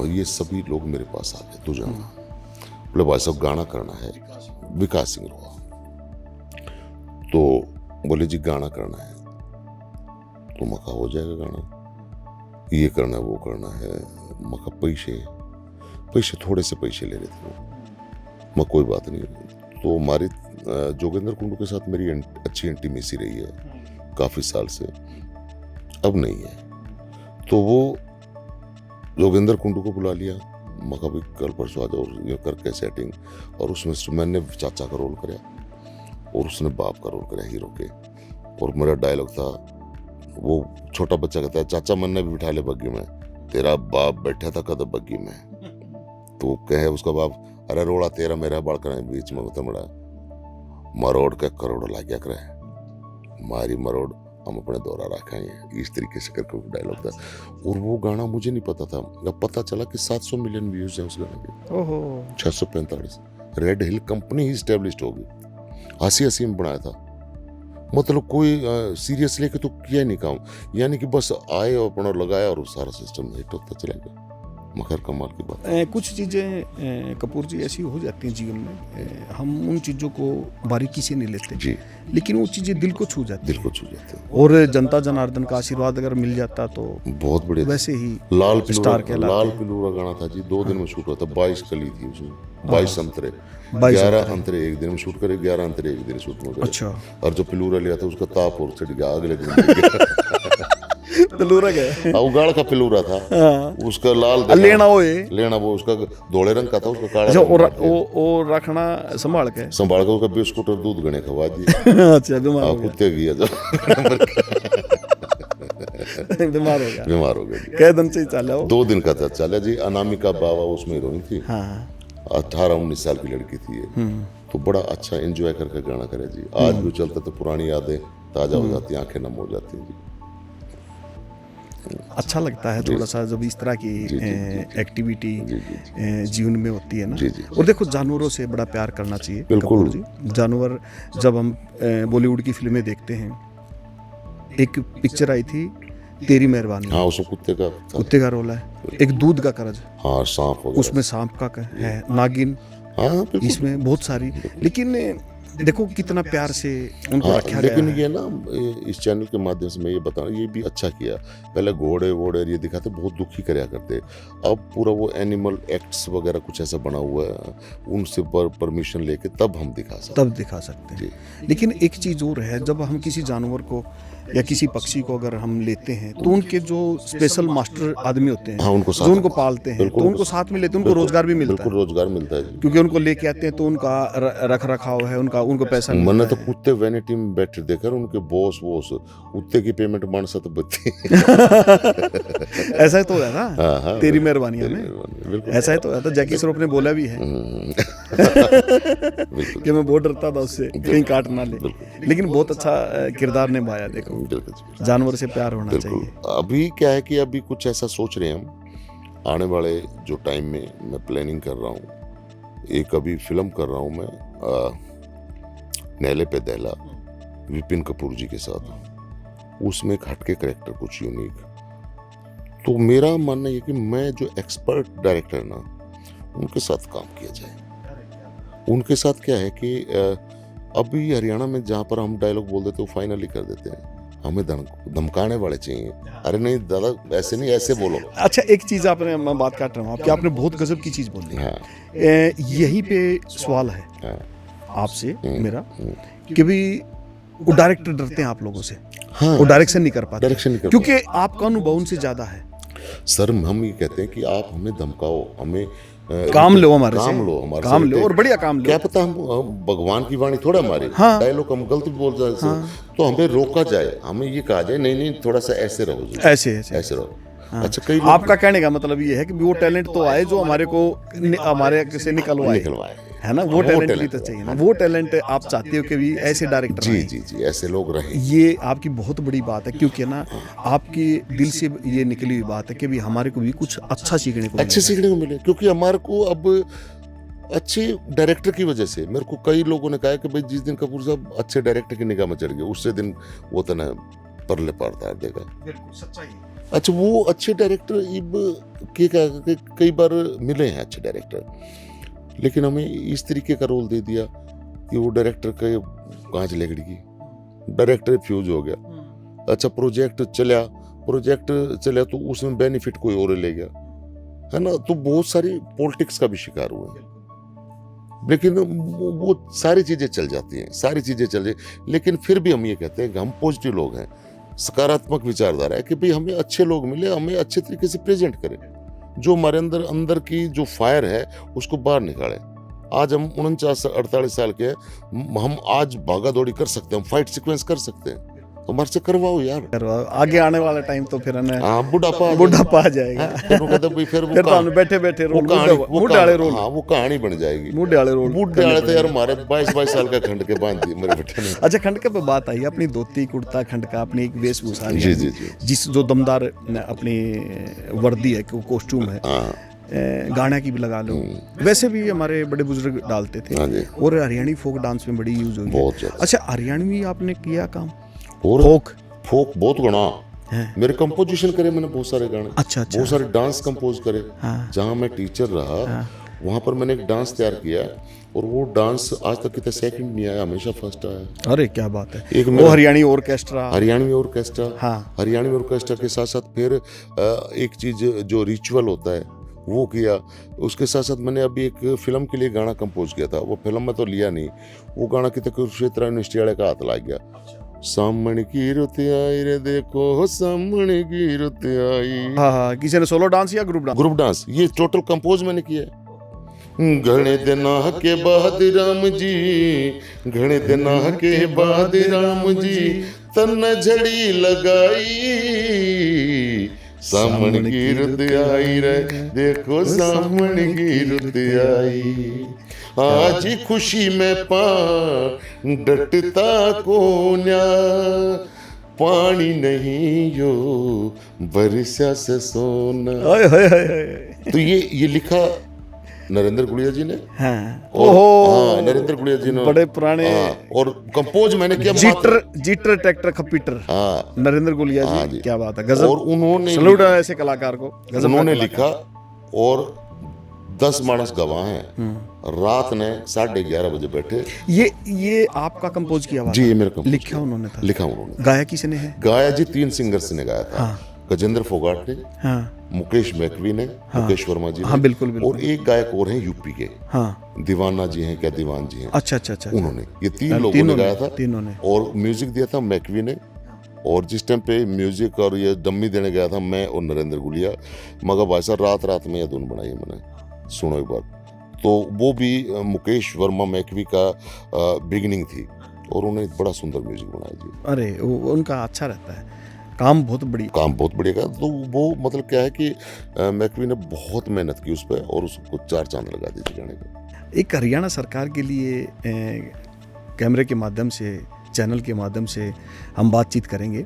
ये सभी लोग मेरे पास आ गए, तो जाना बोले भाई साहब गाना करना है, विकास सिंगरोवा, तो बोले जी गाना करना है, तो मका हो जाएगा गाना, ये करना है वो करना है, मका पैसे थोड़े से पैसे ले रहे थे वो, मैं कोई बात नहीं। तो हमारी जोगिंदर कुंडू के साथ मेरी अच्छी इंटीमेसी रही है काफ़ी साल से, अब नहीं है, तो वो जोगिंदर कुंडू को बुला लिया, मैं कहा कल परसों आ जाओ, ये करके सेटिंग, और उसमें मैंने चाचा का रोल कराया और उसने बाप का रोल कराया हीरो के। और मेरा डायलॉग था, वो छोटा बच्चा कहता है चाचा मैंने भी बिठा ले बग्गी में, तेरा बाप बैठा था कद बग्गी में, तो कहे उसका बाप अरे रोड़ा तेरा मेरा बाढ़ कर बीच में उतमड़ा, मरोड़ का करोड़ ला गया करे, मारी मरोड़ हम अपने दौरा रखेंगे, इस तरीके से करके डायलॉग था। और वो गाना मुझे नहीं पता था, जब पता चला कि 700 मिलियन व्यूज है उस गाने के। ओहो। 645 रेड हिल कंपनी ही स्टैब्लिश्ड होगी, हंसी में बनाया था, मतलब कोई सीरियस लेके तो किया नहीं काम, यानी कि बस आए और अपना लगाया और सारा सिस्टम हिट होता चला गया। मगर कमाल की बात। कुछ चीज़ें कपूर जी ऐसी हो जाती हैं जीवन में, हम उन चीज़ों को बारीकी से नहीं लेते जी, लेकिन वो चीज़ें दिल को छू जाती दिल को छू जाते हैं। और जनता जनार्दन का आशीर्वाद अगर मिल जाता तो बहुत बढ़िया। वैसे ही लाल स्टार कहलाते लाल हैं। पिलूरा गाना था जी, 2 दिन में शूट हुआ था, 22 कली थी उसमें, 22 अंतरे, 22 11 अंतरे एक दिन में शूट करे, 11 अंतरे एक दिन शूट में करे। अच्छा। और जो पिलूरा लिया था उसका ताप और चढ़ गया, अगले दिन पिलूरा गया, उगाड़ का पिलूरा था, उसका लाल लेना वो उसका धोले रंग का था, उसका काला अच्छा। और रखना संभाल के उसका बिस्कुट और दूध गणे खवा दिए। अच्छा, बीमार हो गया। कुत्ते गया जो बीमार हो गया। कै दिन से ही चला हो? 2 दिन का था चला जी। अनामिका बावा उसमें हीरोइन थी, हाँ। 18-19 साल की लड़की थी ये, तो बड़ा अच्छा एंजॉय करके गाना करे जी। आज भी चलता तो पुरानी यादें ताजा हो जाती, आंखें नम हो जाती जी। अच्छा लगता है थोड़ा सा जब इस तरह की एक्टिविटी जीवन में होती है ना। और देखो जानवरों से बड़ा प्यार करना चाहिए कपूर जी। जानवर, जब हम बॉलीवुड की फिल्में देखते हैं, एक पिक्चर आई थी तेरी मेहरबानी, हाँ उसमें कुत्ते का रोल है, एक दूध का करज, हाँ सांप, उसमें सांप का है, नागिन, हाँ इसमें बहुत सारी। लेकिन देखो कितना प्यार से उनको हाँ, रखा लेकिन गया है। ये ना इस चैनल के माध्यम से मैं ये बताऊँ, ये भी अच्छा किया। पहले घोड़े वोड़े ये दिखाते, बहुत दुखी करया करते। अब पूरा वो एनिमल एक्ट्स वगैरह कुछ ऐसा बना हुआ है, उनसे परमिशन लेके तब हम दिखा सकते तब दिखा सकते जी। हैं। लेकिन एक चीज़ और है, जब हम किसी जानवर को या किसी पक्षी को अगर हम लेते हैं तो उनके जो स्पेशल मास्टर आदमी होते हैं, हाँ, उनको जो साथ उनको पालते हैं, बिल्कुल तो उनको साथ में लेते हैं, उनको बिल्कुल, रोजगार भी मिलता बिल्कुल है, रोजगार मिलता है जी। क्योंकि उनको लेके आते हैं तो उनका रख रखाव है, उनको पैसा मैंने मिलता तो है। कुत्ते वैनिटी में बैठे देखा, उनके बॉस कुत्ते की पेमेंट मानसा तो बच्चे। ऐसा ही तो होया था हाँ, हाँ, तेरी बिल्कुल, मेहरबानी तेरी में, मेहरबानी, बिल्कुल। ऐसा ही तो होया था। जैकी श्रॉफ ने बोला भी है बिल्कुल कि मैं बहुत डरता था उससे, कहीं काट ना ले, बिल्कुल। लेकिन बहुत अच्छा किरदार निभाया। देखो, बिल्कुल जी। जानवर से प्यार होना बिल्कुल। चाहिए। अभी क्या है कि अभी कुछ ऐसा सोच रहे हैं हम, आने वाले जो टाइम में मैं प्लानिंग कर रहा हूँ, एक अभी फिल्म कर रहा हूँ मैं, नैले पे दहला, विपिन कपूर जी के साथ। उसमें एक हटके करैक्टर, कुछ यूनिक। तो मेरा मानना ये कि मैं जो एक्सपर्ट डायरेक्टर है ना, उनके साथ काम किया जाए। उनके साथ क्या है कि अभी हरियाणा में जहाँ पर हम डायलॉग बोल देते हैं वो फाइनली कर देते हैं, हमें धमकाने वाले चाहिए। अरे नहीं दादा, ऐसे नहीं, ऐसे बोलो। अच्छा, एक चीज आपने, मैं बात काट रहा हूँ आपकी, आपने बहुत गजब की चीज बोली। हाँ, यही पे सवाल है हाँ, आपसे मेरा कि भी वो डायरेक्टर डरते हैं आप लोगों से, हाँ, वो डायरेक्शन नहीं कर पाते, डायरेक्शन नहीं कर क्योंकि आपका अनुभव उनसे ज्यादा है। सर हम ये कहते हैं कि आप हमें धमकाओ, हमें काम लो हमारे से, काम लो, हमारे काम से लो और बढ़िया काम लो। क्या पता हम भगवान की वाणी थोड़ा हमारी, हाँ। डायलॉग हम गलत बोल जाए तो हमें रोका जाए, हमें ये कहा जाए नहीं नहीं थोड़ा सा ऐसे रहो जी, ऐसे ऐसे ऐसे रहो। हाँ। अच्छा, कई लोग आपका कहने का मतलब ये है कि वो टैलेंट तो आए जो हमारे से निकलवाए, निकलवाए, है ना, वो टैलेंट भी तो चाहिए ना। वो टैलेंट आप चाहते हो कि भी ऐसे डायरेक्टर जी आए। जी जी, ऐसे लोग रहे। ये आपकी बहुत बड़ी बात है, क्योंकि ना आपके दिल से ये निकली हुई बात है कि भी हमारे को भी कुछ अच्छा सीखने को अच्छे मिलेगा। सीखने को मिले, क्योंकि हमारे को अब अच्छे डायरेक्टर की वजह से, मेरे को कई लोगों ने कहा कि भाई जिस दिन कपूर साहब अच्छे डायरेक्टर की निगाह में चढ़ गए, उससे दिन वो तो ना परले पारता देगा। बिल्कुल सच्चाई। अच्छा, वो अच्छे डायरेक्टर कई बार मिले हैं अच्छे डायरेक्टर, लेकिन हमें इस तरीके का रोल दे दिया कि वो डायरेक्टर का कांच लेगड़ी की, डायरेक्टर फ्यूज हो गया। अच्छा, प्रोजेक्ट चला तो उसमें बेनिफिट कोई और ले गया, है ना। तो बहुत सारी पॉलिटिक्स का भी शिकार हुए, लेकिन वो सारी चीजें चल जाती हैं, सारी चीजें चल जाए। लेकिन फिर भी हम ये कहते हैं कि हम पॉजिटिव लोग हैं, सकारात्मक विचारधारा है कि भाई हमें अच्छे लोग मिले, हमें अच्छे तरीके से प्रेजेंट करें, जो हमारे अंदर की जो फायर है उसको बाहर निकालें। आज हम 49-48 साल के हैं, हम आज भागा दौड़ी कर सकते हैं, हम फाइट सीक्वेंस कर सकते हैं, तो हमारे से करवाओ यार। आगे आने वाला टाइम तो फिर हाँ, बुढ़ापा आ जाएगा। फिर वो कहते भाई फिर फिर तो हम बैठे बैठे रोल, मुंह डाले रोल, हाँ, वो कहानी बन जाएगी। मुंह डाले रोल, बूढ़े वाले तो यार हमारे 22 साल का खंड के बांध दिए मेरे बेटे ने। अच्छा, खंडका पे बात आई, अपनी धोती कुर्ता खंडका, अपनी एक वेशभूषा, जी जी जी, जिस जो दमदार अपनी वर्दी है, कोस्ट्यूम है, हाँ गाना की भी लगा लो, वैसे भी हमारे बड़े बुजुर्ग डालते थे, हाँ जी, और हरियाणवी फोक डांस में बड़ी यूज हुई है। बहुत ज्यादा। अच्छा, हरियाणवी आपने किया काम, और फोक बहुत गणा है। मेरे कंपोजिशन करे मैंने, बहुत सारे गाने, अच्छा अच्छा, बहुत सारे डांस कंपोज करे। हाँ। जहाँ मैं टीचर रहा वहाँ पर मैंने एक डांस तैयार किया, और वो डांस आज तक कितना सेकंड नहीं आया, हमेशा फर्स्ट आया। अरे क्या बात है। एक वो हरियाणवी ऑर्केस्ट्रा, हरियाणवी ऑर्केस्ट्रा, हाँ, हरियाणवी ऑर्केस्ट्रा के साथ साथ फिर एक चीज जो रिचुअल होता है वो किया। उसके साथ साथ मैंने अभी एक फिल्म के लिए गाना कंपोज किया था, वो फिल्म में तो लिया नहीं, वो गाना कितना कुरुक्षेत्र यूनिवर्सिटी वाले का हाथ लग गया। सामने की रुत आई रे देखो, सामने की रुत आई। हाँ हाँ, किसी ने सोलो डांस या ग्रुप डांस? ग्रुप डांस, ये टोटल कंपोज मैंने किया है। घने दिना के बाद राम जी, घने दिना के बाद राम जी, तन झड़ी लगाई, सामने की रुत आई रे देखो, सामने की रुत आई। आज खुशी में पान डटता कोन्या, पानी नहीं यो बरसा से सोना। तो ये लिखा नरेंद्र गुड़िया जी ने, हाँ। हाँ, नरेंद्र गुड़िया जी ने, बड़े पुराने। हाँ, और कंपोज मैंने किया जीटर ट्रैक्टर खपीटर, हाँ, नरेंद्र गुलिया जी, हाँ जी। क्या बात है, गजब। और उन्होंने सैल्यूट है ऐसे कलाकार को, गजब उन्होंने का लिखा, और 10 मानस गवाह हैं, रात ने 11:30 बजे बैठे। ये आपका कंपोज किया हुआ जी, था? ये मेरा कंपोज लिखा उन्होंने था? लिखा उन्होंने। गाया किसने है? गाया जी 3 सिंगर्स ने गाया था। हाँ। गजेंद्र फोगाट ने, हाँ मुकेश मैकवी ने, मुकेश वर्मा जी ने, हाँ, बिल्कुल, बिल्कुल। और एक गायक और हैं यूपी के, हाँ। दीवाना जी हैं, क्या दीवान जी हैं, अच्छा अच्छा अच्छा। उन्होंने, ये 3 हाँ, लोगों तीनों ने ने, गाया था। तीनों ने। और म्यूजिक दिया था मैकवी ने, और जिस टाइम पे म्यूजिक और ये डम्मी देने गया था मैं और नरेंद्र गुलिया। मगर भाई साहब रात में ये धुन बनाई है मैंने, सुनो एक बार। तो वो भी मुकेश वर्मा मैकवी का बिगिनिंग थी, और उन्होंने बड़ा सुंदर म्यूजिक बनाया जी। अरे उनका अच्छा रहता है, काम बहुत बढ़िया। काम बहुत बढ़िया का। तो वो मतलब क्या है कि मैकवी ने बहुत मेहनत की उस पर, और उसको 4 चांद लगा दी थी गाने को। एक हरियाणा सरकार के लिए कैमरे के माध्यम से, चैनल के माध्यम से हम बातचीत करेंगे।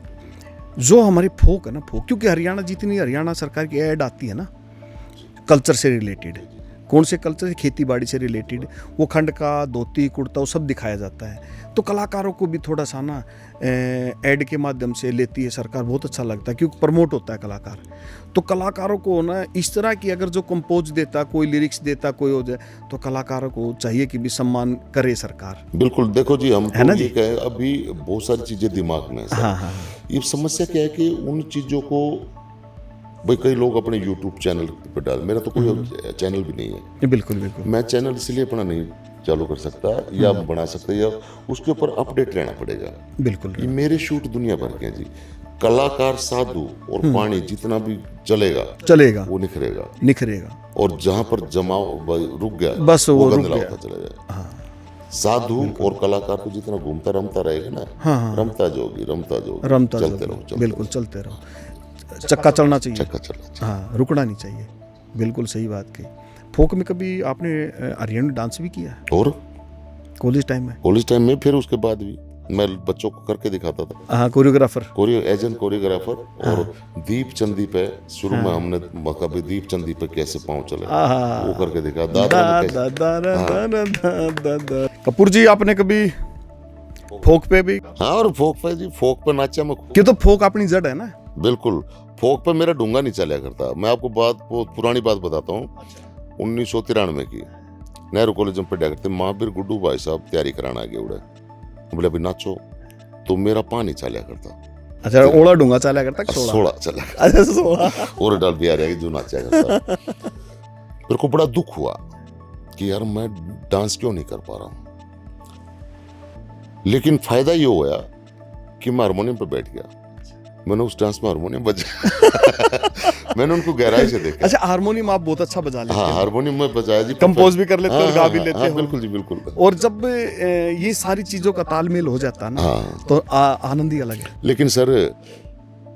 जो हमारे फोक है ना, फोक, क्योंकि हरियाणा जितनी हरियाणा सरकार की ऐड आती है ना कल्चर से रिलेटेड, कौन से कल्चर से, खेती बाड़ी से रिलेटेड, वो खंड का धोती कुर्ता वो सब दिखाया जाता है। तो कलाकारों को भी थोड़ा सा ना ऐड के माध्यम से लेती है सरकार, बहुत अच्छा लगता है क्योंकि प्रमोट होता है कलाकार। तो कलाकारों को ना इस तरह की अगर जो कंपोज देता, कोई लिरिक्स देता, कोई हो जाए, तो कलाकारों को चाहिए कि भी सम्मान करे सरकार। बिल्कुल। देखो जी, हम है ना जी? ये कहें, अभी बहुत सारी चीजें दिमाग में है सर। हाँ हाँ ये समस्या क्या है कि उन चीजों को, भाई कई लोग अपने YouTube चैनल पे डाल, मेरा तो कोई चैनल भी नहीं है। बिल्कुल बिल्कुल। मैं चैनल इसलिए अपना नहीं चालू कर सकता या बना सकता, या उसके ऊपर अपडेट रहना पड़ेगा। बिल्कुल ये मेरे शूट दुनिया भर के हैं जी। कलाकार, साधु और पानी जितना भी चलेगा वो निखरेगा, और जहां पर जमाव रुक गया बस वो रुक गंदला गया। होता चला जाएगा। साधु और कलाकार को जितना घूमता रमता रहेगा ना, रमता जोगी चलते रहो। बिल्कुल, चलते रहो, चक्का चलना चाहिए, चक्का चलना चाहिए। हाँ, रुकना नहीं चाहिए। बिल्कुल सही बात कही। फोक में कभी आपने हरियाणा डांस भी किया है? और कॉलेज टाइम में? फिर उसके बाद भी मैं बच्चों को करके दिखाता था। हाँ, कोरियोग्राफर। Agent choreographer. और दीप चंदी पे शुरू में हमने कभी दीप चंदी पे कैसे पाँव चले वो करके दिखा। कपूर जी, आपने कभी फोक पे भी? हाँ, और फोक पे जी, फोक पे नाचा मैं। क्यों, तो फोक अपनी जड़ है ना। बिल्कुल। फोक पे मेरा डूंगा नहीं चला करता। मैं आपको पुरानी बात बताता हूँ। 1993 की, नेहरू कॉलेज में पढ़ा करते, महावीर गुड्डू भाई साहब तैयारी कराना आ गए उड़े, बोले अभी नाचो, तो मेरा पानी चला करता। अच्छा, ओला डूंगा चला करता? सोड़ा चला। अच्छा, सोड़ा। और डाल बिहार जो नाचा करता। मेरे को बड़ा दुख हुआ कि यार मैं डांस क्यों नहीं कर पा रहा हूँ। लेकिन फायदा ये हुआ कि मैं हारमोनियम पे बैठ गया। मैंने उस डांस में हारमोनियम बजाया। मैंने उनको गहराई से देखा। अच्छा, हारमोनियम आप बहुत अच्छा बजा लेते हैं? हाँ, हारमोनियम में बजाया जी। कंपोज भी कर लेते हैं और गा भी लेते हैं? बिल्कुल जी, बिल्कुल। और जब ये सारी चीजों का तालमेल हो जाता है ना, तो आनंद ही अलग है। लेकिन सर,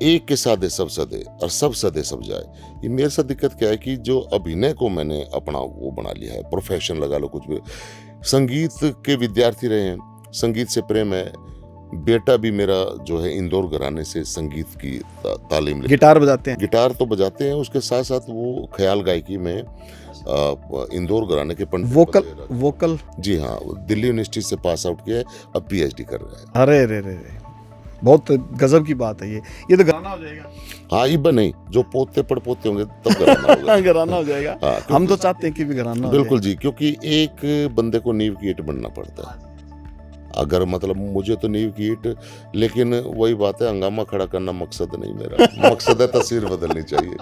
एक के सादे सब सदे और सब सदे सब जाए। ये मेरे साथ दिक्कत क्या है कि जो अभिनय को मैंने अपना वो बना लिया है, प्रोफेशन लगा लो, कुछ भी। संगीत के विद्यार्थी रहे हैं, संगीत से प्रेम है। बेटा भी मेरा जो है इंदौर घराने से संगीत की तालीम ले। गिटार बजाते हैं? गिटार तो बजाते हैं, उसके साथ साथ वो ख्याल गायकी में इंदौर घराने के पंडित। वोकल? जी हाँ, दिल्ली यूनिवर्सिटी से पास आउट किया है, अब PhD कर रहा है। अरे रे रे रे, बहुत गजब की बात है ये तो घराना हो जाएगा। हाँ, इब्बा नहीं, जो पोते पड़पोते होंगे तब घराना होगा। घराना हो जाएगा। हाँ, हम तो चाहते हैं कि भी घराना हो। बिल्कुल जी, क्योंकि एक बंदे को नींव की ईंट बनना पड़ता है। अगर मतलब मुझे तो नींव की ईंट, लेकिन वही बात है, हंगामा खड़ा करना मकसद नहीं मेरा। मकसद है तस्वीर बदलनी चाहिए।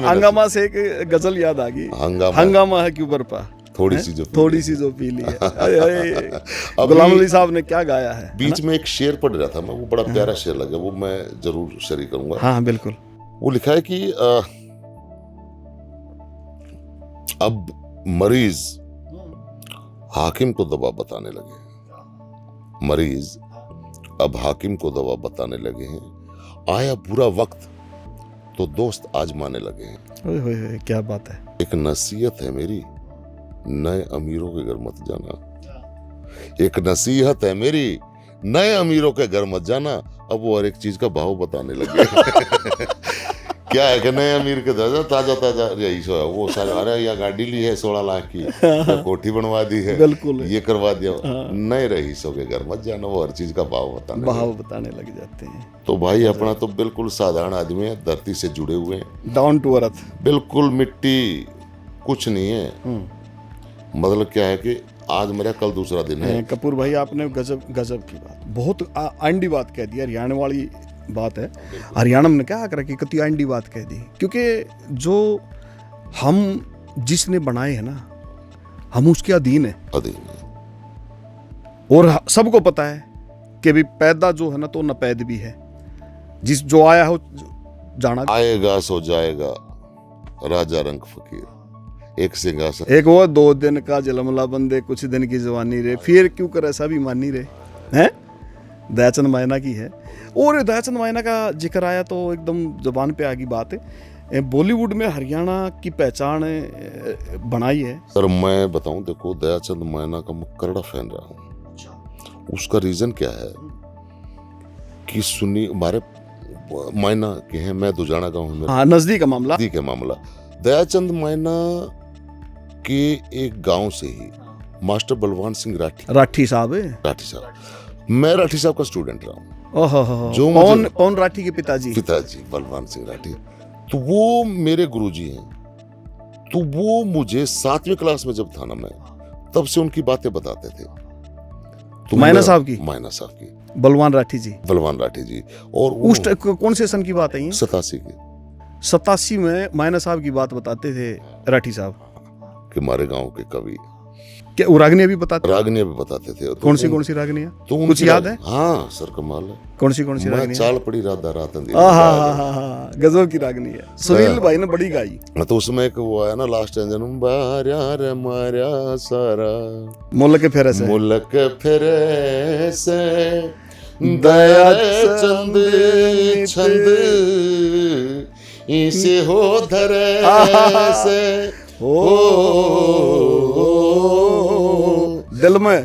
हंगामा से एक गजल याद आ गई। हंगामा है क्यों बरपा, थोड़ी सी जो पी ली है। गुलाम अली साहब ने क्या गाया है? बीच में एक शेर पढ़ रहा था मैं, वो बड़ा प्यारा शेर लगा, वो मैं जरूर शेयर करूंगा। हाँ बिल्कुल। वो लिखा है कि अब मरीज हाकिम को दवा बताने लगे। मरीज अब हाकिम को दवा बताने लगे हैं। आया बुरा वक्त तो दोस्त आजमाने लगे हैं। ओए क्या बात है। एक नसीहत है मेरी, नए अमीरों के घर मत जाना। एक नसीहत है मेरी, नए अमीरों के घर मत जाना। अब वो हर एक चीज का भाव बताने लगे। क्या है कि नए अमीर के दर्जा ताजा यही सो है वो सारे, अरे या गाड़ी ली है 16 लाख की, कोठी बनवा दी है, बिल्कुल ये करवा दिया। नए रईसों के घर मत जाना, वो हर चीज का भाव बताने लग जाते हैं। तो भाई अपना तो बिल्कुल साधारण आदमी है, धरती से जुड़े हुए हैं, डाउन टू अर्थ, बिल्कुल मिट्टी कुछ नहीं है। मतलब क्या है कि आज मेरा कल दूसरा दिन है। कपूर भाई आपने गजब गजब की बात, बहुत आंडी बात कह दी, हरियाणा वाली बात है। हरियाणा में क्या कर कितनी आंडी बात कह दी, क्योंकि जो हम जिसने बनाए हैं ना, हम उसके अधीन है। और सबको पता है कि भी पैदा जो है ना तो नपैद भी है, जिस जो आया हो जाना आएगा सो जाएगा, राजा रंग फकीर, एक सिंहासन, एक वो 2 दिन का जलमला बंदे कुछ दिन की जवानी रे, फिर क्यों कर ऐसा भी मानी रे, हैं? दयाचंद मायना की है। और दयाचंद मायना का जिक्र आया तो एकदम जुबान पे आ गई बात है। बॉलीवुड में हरियाणा की पहचान बनाई है। सर मैं बताऊं, देखो दयाचंद मायना का मैं करड़ा फैन रहा हूँ। उसका रीजन क्या है कि सुनी हमारे मायना के हैं, मैं दुजाना का हूँ, हाँ, नजदीक का मामला, नजदीक है मामला। दयाचंद मायना के एक गांव से ही मास्टर बलवान सिंह राठी साहब, मैं राठी साहब का स्टूडेंट रहा हूँ। ओहो, जो पवन राठी के पिताजी बलवान सिंह राठी, तो वो मेरे गुरुजी हैं। तो वो मुझे 7वीं क्लास में जब था ना, मैं तब से उनकी बातें बताते थे। तो मायना साहब की बलवान राठी जी। और उस कौन से सन की बात है? 87 में मायना साहब की बात बताते थे राठी साहब कि हमारे गांव के कवि, क्या रागनियां भी बताते थे। कौन सी रागनियां तो कुछ याद है? हाँ सर, कमाल है। कौन सी रागनियां? चाल पड़ी राधा रातन दी, गजब की रागनी है, सुनील भाई ने बड़ी गाई। तो उसमें एक वो आया ना लास्ट जन्म बार्या रे मार्या सारा, मुल्क फेरे से दया चंद छंद इसे हो धरे से दिल में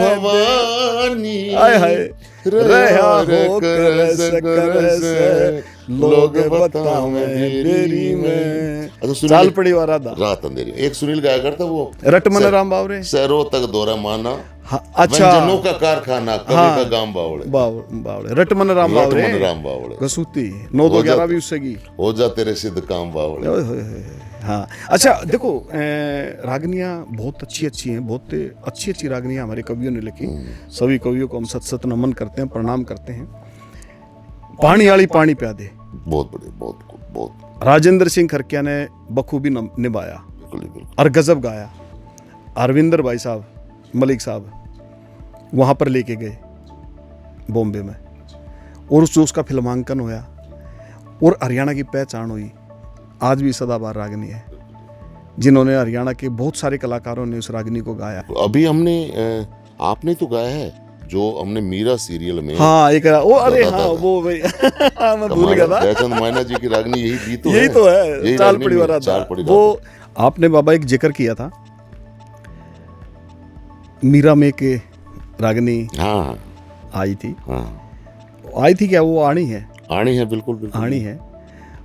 भवानी आय हाय रहा हो कर से लोग बतावे बेरी में, चाल पड़ी वाला रात अंधेरी। एक सुनील गाया करता वो, रटमन राम बावरे, शहरों तक दौरा माना, अच्छा, व्यंजनों का कारखाना, कवि का गांव बावड़े, रटमन राम बावरे, गसूती 9-11 भी उससे की, हो जा तेरे सिद्ध काम बावड़े। हाँ, अच्छा देखो, रागनियाँ बहुत अच्छी हैं, बहुत अच्छी रागनियाँ हमारे कवियों ने लिखी। सभी कवियों को हम सत नमन करते हैं, प्रणाम करते हैं। पानी आली पानी प्यादे, बहुत बढ़िया, बहुत राजेंद्र सिंह खरकिया ने बखूबी निभाया और गजब गाया। अरविंदर भाई साहब, मलिक साहब वहाँ पर लेके गए बॉम्बे में, और उसका फिल्मांकन होया और हरियाणा की पहचान हुई। आज भी सदाबहार रागनी है, जिन्होंने हरियाणा के बहुत सारे कलाकारों ने उस रागनी को गाया। अभी हमने आपने तो गाया है जो हमने मीरा सीरियल में, हाँ एक वो, अरे हाँ वो भाई मैं भूल गया था। दयाचंद मायना जी की रागनी यही तो है, चाल पड़ी वाला था वो। आपने बाबा एक जिक्र किया था मीरा में के रागनी आई थी, क्या वो आनी है? बिल्कुल आनी है।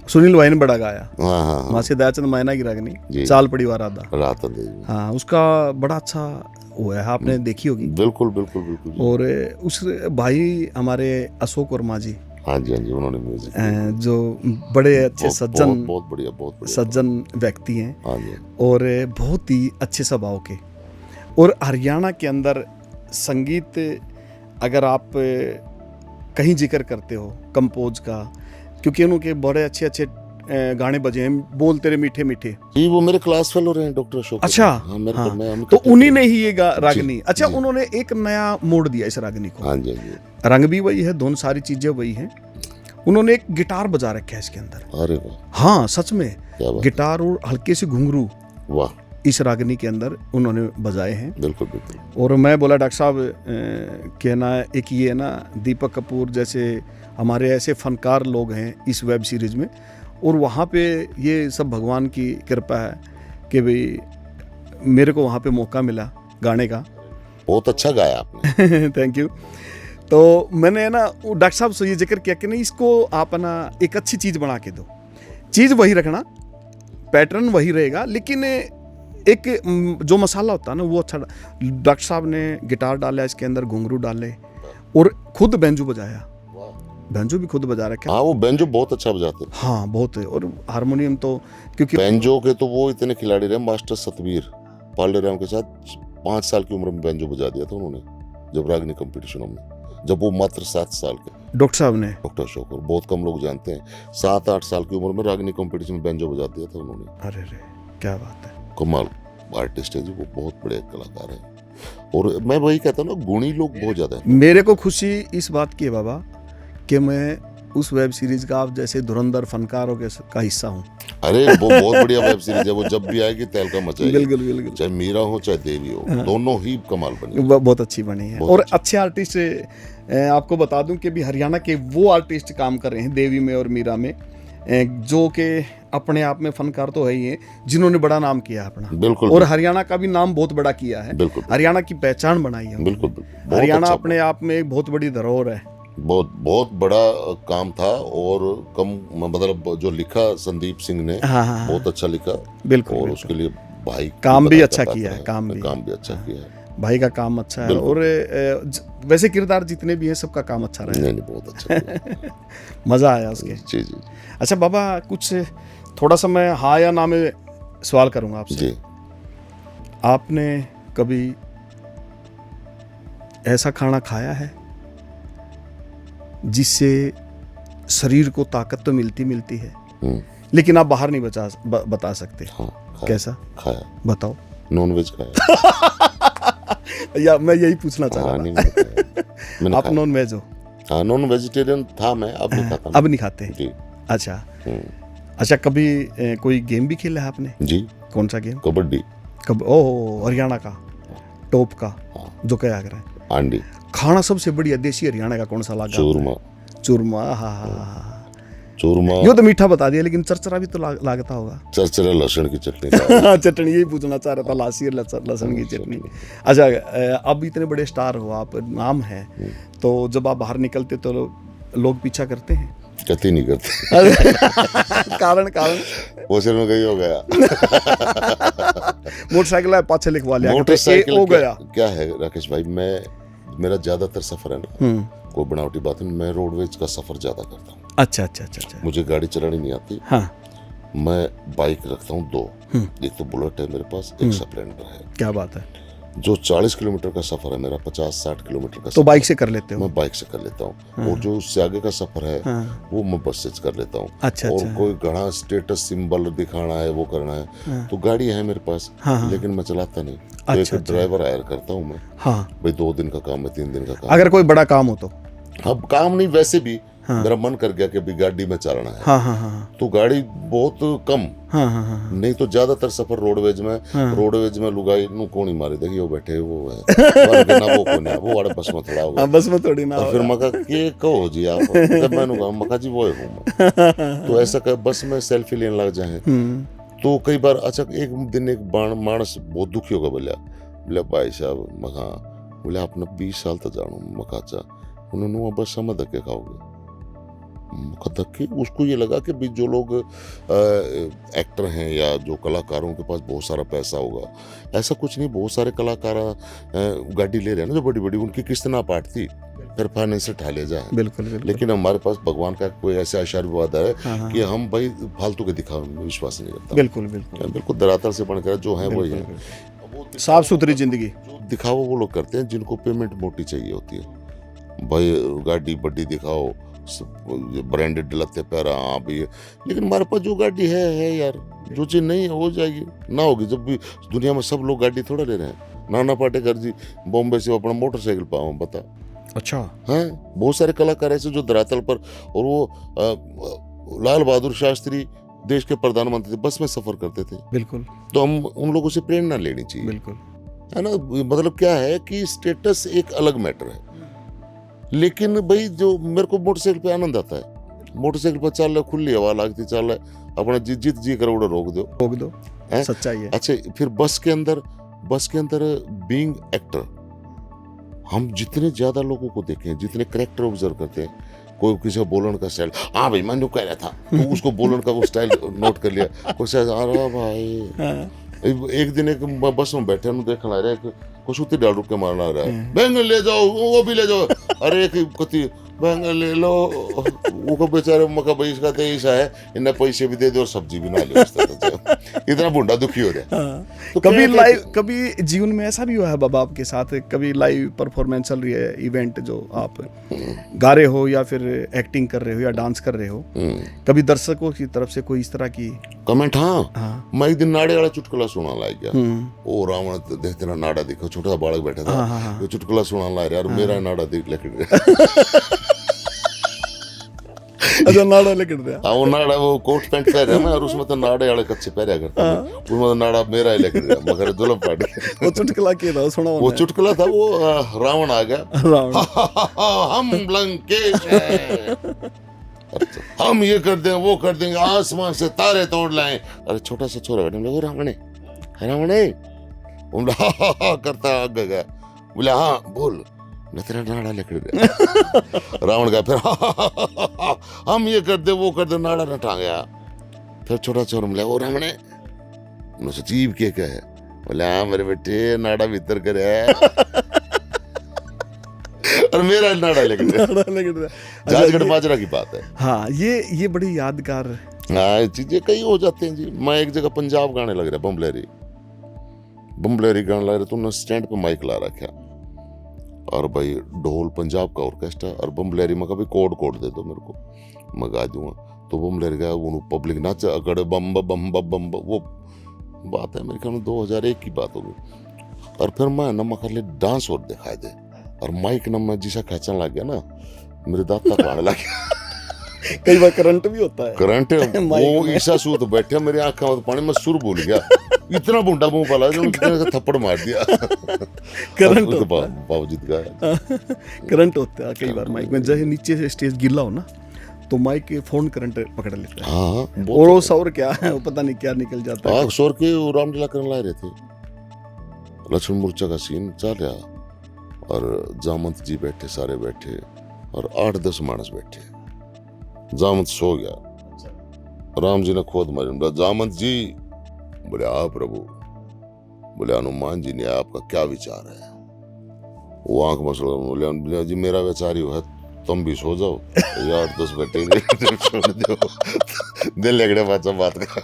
सुनील भाई ने बड़ा गाया, वहाँ से दयाचंद मायना की रागनी चाल पड़ी वाला रात। हाँ, उसका बड़ा अच्छा हुआ है, आपने देखी होगी। बिल्कुल। और उस भाई हमारे अशोक वर्मा जी, हाँ जी, उन्होंने म्यूजिक, जो बड़े अच्छे सज्जन, बहुत बढ़िया सज्जन व्यक्ति हैं, और बहुत ही अच्छे स्वभाव के। और हरियाणा के अंदर संगीत अगर आप कहीं जिक्र करते हो कंपोज का, क्योंकि उनके बड़े अच्छे गाने बजे हैं, बोल तेरे मीठे मीठे। वो मेरे क्लास फेलो रहे हैं, डॉक्टर अशोक। अच्छा, तो उन्हीं ने ही ये रागनी, अच्छा उन्होंने एक नया मोड़ दिया इस रागनी को। हाँ जी, रंग भी वही है, दोनों सारी चीजें वही हैं। उन्होंने एक गिटार बजा रखा है इसके अंदर। अरे वाह, हाँ सच में, गिटार और हल्के से घुंघरू, वाह, इस रागनी के अंदर उन्होंने बजाए हैं। बिल्कुल। और मैं बोला डॉक्टर साहब कहना एक ये है ना, दीपक कपूर जैसे हमारे ऐसे फनकार लोग हैं इस वेब सीरीज़ में, और वहाँ पे ये सब भगवान की कृपा है कि भाई मेरे को वहाँ पे मौका मिला गाने का। बहुत अच्छा गाया आपने। Thank you. तो मैंने ना डॉक्टर साहब से ये जिक्र किया कि नहीं, इसको आप ना एक अच्छी चीज़ बना के दो, चीज़ वही रखना, पैटर्न वही रहेगा, लेकिन एक जो मसाला होता है ना वो अच्छा। डॉक्टर साहब ने गिटार डाला इसके अंदर, घुंघरू डाले और खुद बैंजू बजाया, बैंजो भी खुद बजा रखे हैं? हाँ, वो बेंजो बहुत अच्छा बजाते हैं। हाँ बहुत है। और हारमोनियम तो क्योंकि बेंजो के तो वो इतने खिलाड़ी रहे, मास्टर सतवीर पालराम के साथ 5 साल की उम्र में बेंजो बजा दिया था उन्होंने, जब रागनी कंपटीशनों में, जब वो मात्र 7 साल के। डॉक्टर साहब ने, डॉक्टर अशोक, और बहुत कम लोग जानते हैं, 7-8 साल की उम्र में रागनी कंपटीशन में बेंजो बजा दिया था उन्होंने। अरे रे क्या बात है। कमाल आर्टिस्ट है जी, वो बहुत बड़े कलाकार है। और मैं वही कहता हूँ ना, गुणी लोग बहुत ज्यादा है। मेरे को खुशी इस बात की है बाबा कि मैं उस वेब सीरीज का आप जैसे धुरंधर फनकारों के का हिस्सा हूँ। अरे वो बहुत बढ़िया वेब सीरीज है, वो जब भी आएगी तहलका मचाएगी। बिल्कुल बिल्कुल। चाहे मीरा हो चाहे देवी हो, दोनों ही कमाल बनी। बहुत अच्छी बनी है। बहुत और अच्छी। अच्छे आर्टिस्ट आपको बता दूं कि भी हरियाणा के वो आर्टिस्ट काम कर रहे हैं देवी में और मीरा में, जो कि अपने आप में फनकार तो है ही है, जिन्होंने बड़ा नाम किया है अपना। बिल्कुल। और हरियाणा का भी नाम बहुत बड़ा किया है। बिल्कुल। हरियाणा की पहचान बनाई है। बिल्कुल बिल्कुल। हरियाणा अच्छा, अपने आप में एक बहुत बड़ी धरोहर है। बहुत बहुत बड़ा काम था। और कम मतलब जो लिखा संदीप सिंह ने, हाँ, बहुत अच्छा लिखा। बिल्कुल। और उसके लिए भाई काम भी बधाई अच्छा का किया है, पात्र काम भी अच्छा किया है। भाई का काम अच्छा है। और वैसे किरदार जितने भी हैं सबका काम अच्छा रहा है। नहीं बहुत अच्छा किया। मजा आया उसके। जी जी अच्छा बाबा, कुछ थोड़ा सा मैं हाँ या ना में सवाल करूंगा आपसे जी। आपने कभी ऐसा खाना खाया है जिससे शरीर को ताकत तो मिलती है, लेकिन आप बाहर नहीं बता सकते? हाँ, कैसा खाया? बताओ। नॉन वेज खाया। या मैं यही पूछना चाह रहा था। आप नॉन वेज हो? हाँ, नॉन वेजिटेरियन था मैं, अब नहीं खाता। अब नहीं खाते जी? अच्छा। अच्छा, कभी कोई गेम भी खेला है आपने? जी। कौन सा गेम? कबड्डी। ओह, हरियाणा का टॉप का। जो क्या आगरा है आंडी। खाना सबसे बढ़िया देसी हरियाणा का कौन सा लगा? चूरमा। हाँ चूरमा। यो तो मीठा बता दिया, लेकिन चरचरा भी तो लागता होगा। चरचरा लहसुन की चटनी। चटनी, यही पूछना चाह रहा था, लासी लहसुन की चटनी। अच्छा, अब इतने बड़े स्टार हो आप, नाम है, तो जब आप बाहर निकलते तो लोग पीछा करते हैं? कति नहीं करते। कारण पोस्टर में कहीं हो गया। मोटरसाइकिल है पाछे लिखवा लिया, मोटरसाइकिल हो गया। क्या है राकेश भाई, मेरा ज्यादातर सफर है ना, कोई बनावटी बात नहीं, मैं रोडवेज का सफर ज्यादा करता हूँ। अच्छा। मुझे गाड़ी चलानी नहीं आती। हाँ। मैं बाइक रखता हूँ 2, एक तो बुलेट है मेरे पास, एक स्प्लेंडर है। क्या बात है। जो 40 किलोमीटर का सफर है मेरा, 50-60 किलोमीटर का, तो बाइक से कर लेते हो? मैं बाइक से कर लेता हूँ। हाँ। और जो उससे आगे का सफर है, हाँ, वो मैं बस से कर लेता हूँ। अच्छा। और कोई घना स्टेटस सिंबल दिखाना है, वो करना है, हाँ, तो गाड़ी है मेरे पास। हाँ। लेकिन मैं चलाता नहीं। तो एक ड्राइवर हायर करता हूँ मैं। हाँ। भाई 2 दिन का काम है, 3 दिन का काम। अगर कोई बड़ा काम हो तो? अब काम नहीं, वैसे भी हाँ, मेरा मन कर गया कि भी गाड़ी में चलना है। हाँ, तो गाड़ी बहुत कम। हाँ, नहीं तो ज्यादातर सफर रोडवेज में। हाँ, रोडवेज में लुगाई नु कोनी मारी, देखिए वो बैठे वो है ना, वो कोनी है, वो वाले बस में थोड़ा होगा। बस में थोड़ी ना। और फिर मका के कहो जी आप, जब मैंने कहा मका जी वो है। तो ऐसा कर बस में सेल्फी लेने लग जाए। तो कई बार अच्छा, एक दिन एक मानस बहुत दुखी होगा, बोले भाई साहब मका, बोले आपने 20 साल तक जानो मकाचा, उन्होंने बस में धक्के खाओगे। धक्के उसको ये लगा कि भी जो लोग एक्टर हैं या जो कलाकारों के पास बहुत सारा पैसा होगा, ऐसा कुछ नहीं। बहुत सारे कलाकार गाड़ी ले रहे हैं ना जो बड़ी बड़ी, उनकी किस्त ना पाटती, फिर फाइनेंस से ठा ले जाए। बिल्कुल। लेकिन हमारे पास भगवान का कोई ऐसा आशीर्वाद है कि हम भाई फालतू के दिखावे में विश्वास नहीं करता। बिल्कुल धरातल से बनकर जो है वही है, साफ सुथरी जिंदगी। दिखावा वो लोग करते हैं जिनको पेमेंट मोटी चाहिए होती है। भाई गाड़ी बड़ी दिखाओ, ब्रांडेड लत्ते पैरा, हाँ भी, लेकिन हमारे पास जो गाड़ी है यार, जो चीज नहीं है हो जाएगी, ना होगी। जब भी दुनिया में सब लोग गाड़ी थोड़ा ले रहे हैं। नाना पाटेकर जी बॉम्बे से अपना मोटरसाइकिल पाओ, बता। अच्छा। हाँ, बहुत सारे कलाकार ऐसे जो धरातल पर, और वो लाल बहादुर शास्त्री देश के प्रधानमंत्री थे, बस में सफर करते थे। बिल्कुल। तो हम उन लोगों से प्रेरणा लेनी चाहिए। बिल्कुल, है ना। मतलब क्या है कि स्टेटस एक अलग मैटर है, लेकिन भाई जो मेरे को मोटरसाइकिल पे आनंद आता है, मोटरसाइकिल पर चल रहा, खुली हवा लगती चल रहा, अपना जीत जी कर उड़ा रोक दो। सच्चाई है। अच्छा, फिर बस के अंदर बीइंग एक्टर, हम जितने ज्यादा लोगों को देखें, जितने कैरेक्टर ऑब्जर्व करते हैं, कोई किसी का बोलन का स्टाइल, हाँ भाई मैं कह रहा था, तो उसको बोलन का वो स्टाइल नोट कर लिया। कुछ अरे भाई, एक दिन एक बस में बैठे देखना आ रहा है, कुछ उतनी डाल रुक के मारना आ रहा है, बैंगन ले जाओ, वो भी ले जाओ। अरे एक कति महंगा ले लो। वो बेचारे मका भाई इसका तो ऐसा है, इन्हें पैसे भी दे दो और सब्जी भी ना लो, इस तरह से। इतना बुंडा दुखी हो रहा है। हाँ। तो कभी क्या कहते- लाइव, कभी जीवन में ऐसा भी हुआ है बाबा आपके साथ, कभी लाइव परफॉर्मेंस चल रही है, इवेंट जो आप गा रहे हो या फिर एक्टिंग कर रहे हो या डांस कर रहे हो, कभी दर्शकों की तरफ से कोई इस तरह की कमेंट? हाँ, हाँ। मैं एक दिन नाड़े वाला चुटकुला सुना लाग गया। ओ रावण देखते ना नाड़ा देखो, छोटा सा बालक बैठा था, वो चुटकुला सुना ला रहा, और मेरा नाड़ा देख लेकर अच्छा, नाड़ा लेकर दिया। हाँ, वो नाड़ा, वो कोट पैंट पहन रहा मैं, और उसमें तो नाड़े वाले कच्चे पहरा करता था, उसमें तो नाड़ा मेरा ही लेकर गया, मगर दुल्हन पाट गया। वो चुटकुला के था, सुना वो चुटकुला था, वो रावण आ गया, रावण। हम लंकेश हैं, हम ये कर देंगे, वो कर देंगे, आसमान से तारे तोड़ लाएं। अरे छोटा सा छोरा बैठा, बोले रावण है, रावण है, करता आगे गया, बोले हाँ बोल, तेरा नाड़ा लेकर गया। रावण का फिर हम ये कर दे, वो कर दे, नाड़ा न टांग गया। फिर छोटा छोरा मिला, वो रावण है, मुझे जीव के क्या है, बोले हाँ मेरे बेटे नाड़ा भीतर कर है, और मेरा नाड़ा लेकर गया। जाजगढ़ बाजरा की बात है। हाँ, ये बड़ी यादगार। हाँ, चीजें कई हो जाते हैं जी। मैं एक जगह पंजाब गाने लग रहा, बम्बलेरी गाने लग रहा, तो उन्होंने स्टैंड पे माइक ला रखा, और भाई ढोल पंजाब का ऑर्केस्ट्रा, और बम्बलेरी में कभी कोड दे दो मेरे को, मैं गा दूंगा। तो बम्बलेरी का वो पब्लिक नाच, अगड़े बम बम बम बम, वो बात है मेरे ख्याल में 2001 की बात होगी। और फिर मैं नमक खाली डांस और दिखाई दे, और माइक न मैं जिसा खींचने लग गया ना, मेरे दांत तक आने लग गया। कई बार करंट भी होता है, करंट वो ईसा सूत बैठे, मेरी आंखों में पानी में सुर भूल गया, इतना बुंडा मुंह पाला जो थप्पड़ मार दिया। करंट तो बावजूद का करंट होता है कई बार माइक में, जैसे नीचे से स्टेज गिल्ला हो ना, तो माइक के फोन करंट पकड़ लेता है। हाँ, और वो सौर क्या है, वो पता नहीं क्या निकल जाता है। हाँ, सौर के वो रामलीला करने ला रहे थे, लक्ष्मण मूर्छा का सीन चल रहा, और जामंत जी बैठे, सारे बैठे, और 8-10 मानस बैठे। जामंत सो गया, राम जी ने खोद मारी, जामंत जी, बोले आ प्रभु, बोले हनुमान जी ने आपका क्या विचार है? वो आंख मसल, बोले जी मेरा विचार ही है, तुम भी सो जाओ, यार 10 बैठेंगे, छोड़ दो, दिल लगड़े बात करा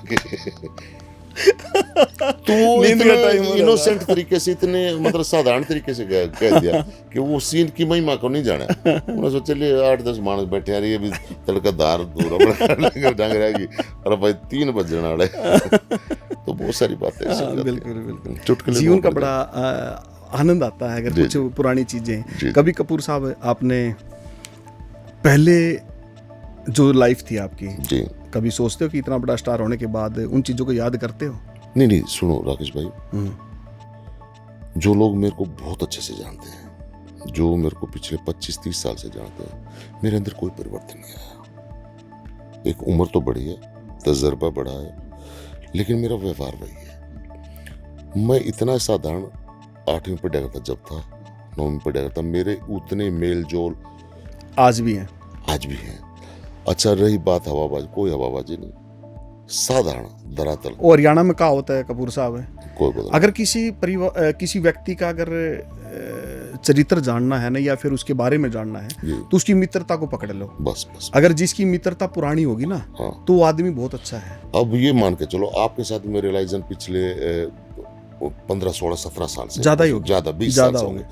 तो इनोसेंट तरीके से, इतने मतलब साधारण तरीके से कह दिया कि वो सीन की महिमा को नहीं जाना। उन्होंने सोचा चलिए 8-10 मानस बैठे हैं, ये भी तड़का दार दूर ढंग रहेगी, और भाई 3 बजने वाले। तो बहुत सारी बातें बिल्कुल चुटकुले जीवन का बड़ा आनंद आता है अगर कुछ पुरानी चीजें। कभी कपूर साहब, आपने पहले जो लाइफ थी आपकी जी, कभी सोचते हो कि इतना बड़ा स्टार होने के बाद उन चीजों को याद करते हो? नहीं, सुनो राकेश भाई, जो लोग मेरे को बहुत अच्छे से जानते हैं, जो मेरे को पिछले 25-30 साल से जानते हैं, मेरे अंदर कोई परिवर्तन नहीं आया। एक उम्र तो बढ़ी है, तजर्बा बढ़ा है, लेकिन मेरा व्यवहार वही है। मैं इतना साधारण 8वीं पढ़ा करता जब था, 9वीं पढ़ा करता, मेरे उतने मेल जोल आज भी हैं। अच्छा, रही बात हवाबाजी, कोई हवाबाजी नहीं, साधारण धरातल। और हरियाणा में क्या होता है कपूर साहब, कोई अगर किसी व्यक्ति का अगर चरित्र जानना है ना, या फिर उसके बारे में जानना है, तो उसकी मित्रता को पकड़ लो बस। अगर जिसकी मित्रता पुरानी होगी ना, हाँ, तो वो आदमी बहुत अच्छा है। अब ये मान के चलो, आपके साथ मेरे रिलेशन पिछले 15, 16, 17 साल से ज्यादा ही होगी, ज्यादा 20 साल से होंगे।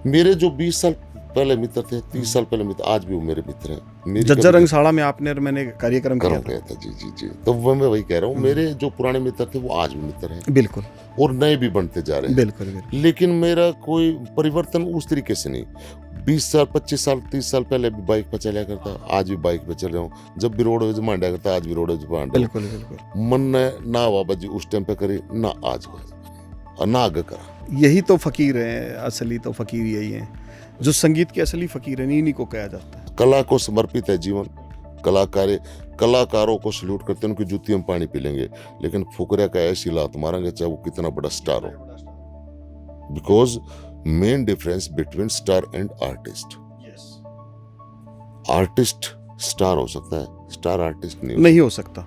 मेरे जो 20 साल पहले मित्र थे, 30 साल पहले मित्र, आज भी वो मेरे मित्र हैं। जज्जर रंगशाला में आपने और मैंने कार्यक्रम किया था। जी। तो मैं वही कह रहा हूँ, मेरे जो पुराने मित्र थे वो आज भी मित्र हैं, बिल्कुल, और नए भी बनते जा रहे हैं, बिल्कुल। लेकिन मेरा कोई परिवर्तन उस तरीके से नहीं। 20 साल, 25 साल, 30 साल पहले भी बाइक पर चला करता, आज भी बाइक पे चल रहा हूँ। जब भी रोडवेज मांडा करता, आज भी रोडवेज मांडा। बिल्कुल। मन ने ना बाबा जी उस टाइम पे करी, ना आज और ना आगे करा। यही तो फकीर है, असली तो फकीर यही है, जो संगीत के असली फकीर है, इन्हीं को कहा जाता है। कला को समर्पित है जीवन। कलाकारों को सल्यूट करते हैं, उनकी जूती हम पानी पी लेंगे, लेकिन फुकरिया का ऐसी लात मारेंगे चाहे वो कितना बड़ा स्टार हो। Because main difference between star and artist, artist star हो सकता है, स्टार आर्टिस्ट नहीं हो सकता।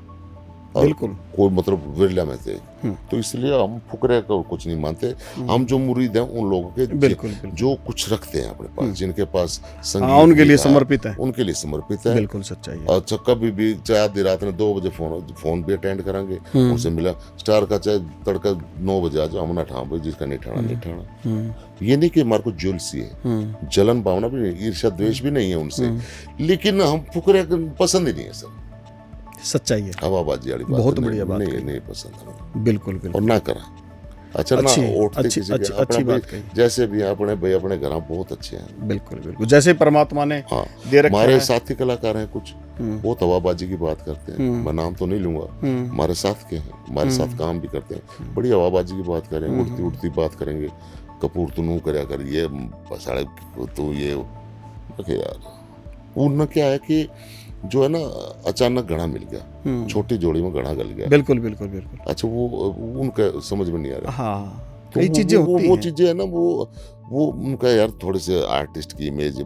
और बिल्कुल। कोई मतलब विरला में थे। तो इसलिए हम फुकरे को कुछ नहीं मानते। हम जो मुरीद हैं उन लोगों के बिल्कुल, जो कुछ रखते हैं अपने पास, जिनके पास हाँ, संगीत उनके लिए भी था, समर्पित है। उनके लिए समर्पित है। बिल्कुल सच्चाई है। और कभी भी चाहे आधी रात में 2 बजे फोन भी अटेंड करेंगे, उनसे मिला। स्टार का चाहे तड़का 9 बजे आ जाओ, हम ना ठाम भाई, जिसका नहीं ठाना नहीं ठाना। ये नहीं कि हमारे को जुलसी है, जलन भावना भी नहीं, ईर्ष्या द्वेष भी नहीं है उनसे, लेकिन हम फुकरे पसंद ही नहीं है सर। सच्चाई है। हवाबाजी वाली बात बहुत नहीं, बढ़िया बात नहीं, कही। नहीं पसंद हमें। बिल्कुल और बिल्कुल। ना करा। अच्छा ना उठते किसी के अच्छी अपना बात भाई, कही। जैसे भी हैं अपने भाई अपने घर बहुत अच्छे हैं। बिल्कुल बिल्कुल, जैसे परमात्मा ने हाँ, दे रखा हमारे है। साथी कलाकार हैं कुछ, वो हवाबाजी की बात करते हैं, मैं नाम तो नहीं लूंगा, हमारे साथ के हैं, हमारे साथ काम भी करते हैं, बड़ी हवाबाजी की बात करें, उड़ती उड़ती बात करेंगे, कपूर तू नू करया कर, ये साढ़े तू ये यार। उनमें क्या है कि जो है ना, अचानक घड़ा मिल गया, छोटी जोड़ी में घड़ा गल गया। बिल्कुल बिल्कुल बिल्कुल। अच्छा, वो उनका समझ में नहीं आ रहा। हाँ, तो कई चीजें होती वो हैं। चीजें है ना, वो उनका यार थोड़े से आर्टिस्ट की इमेज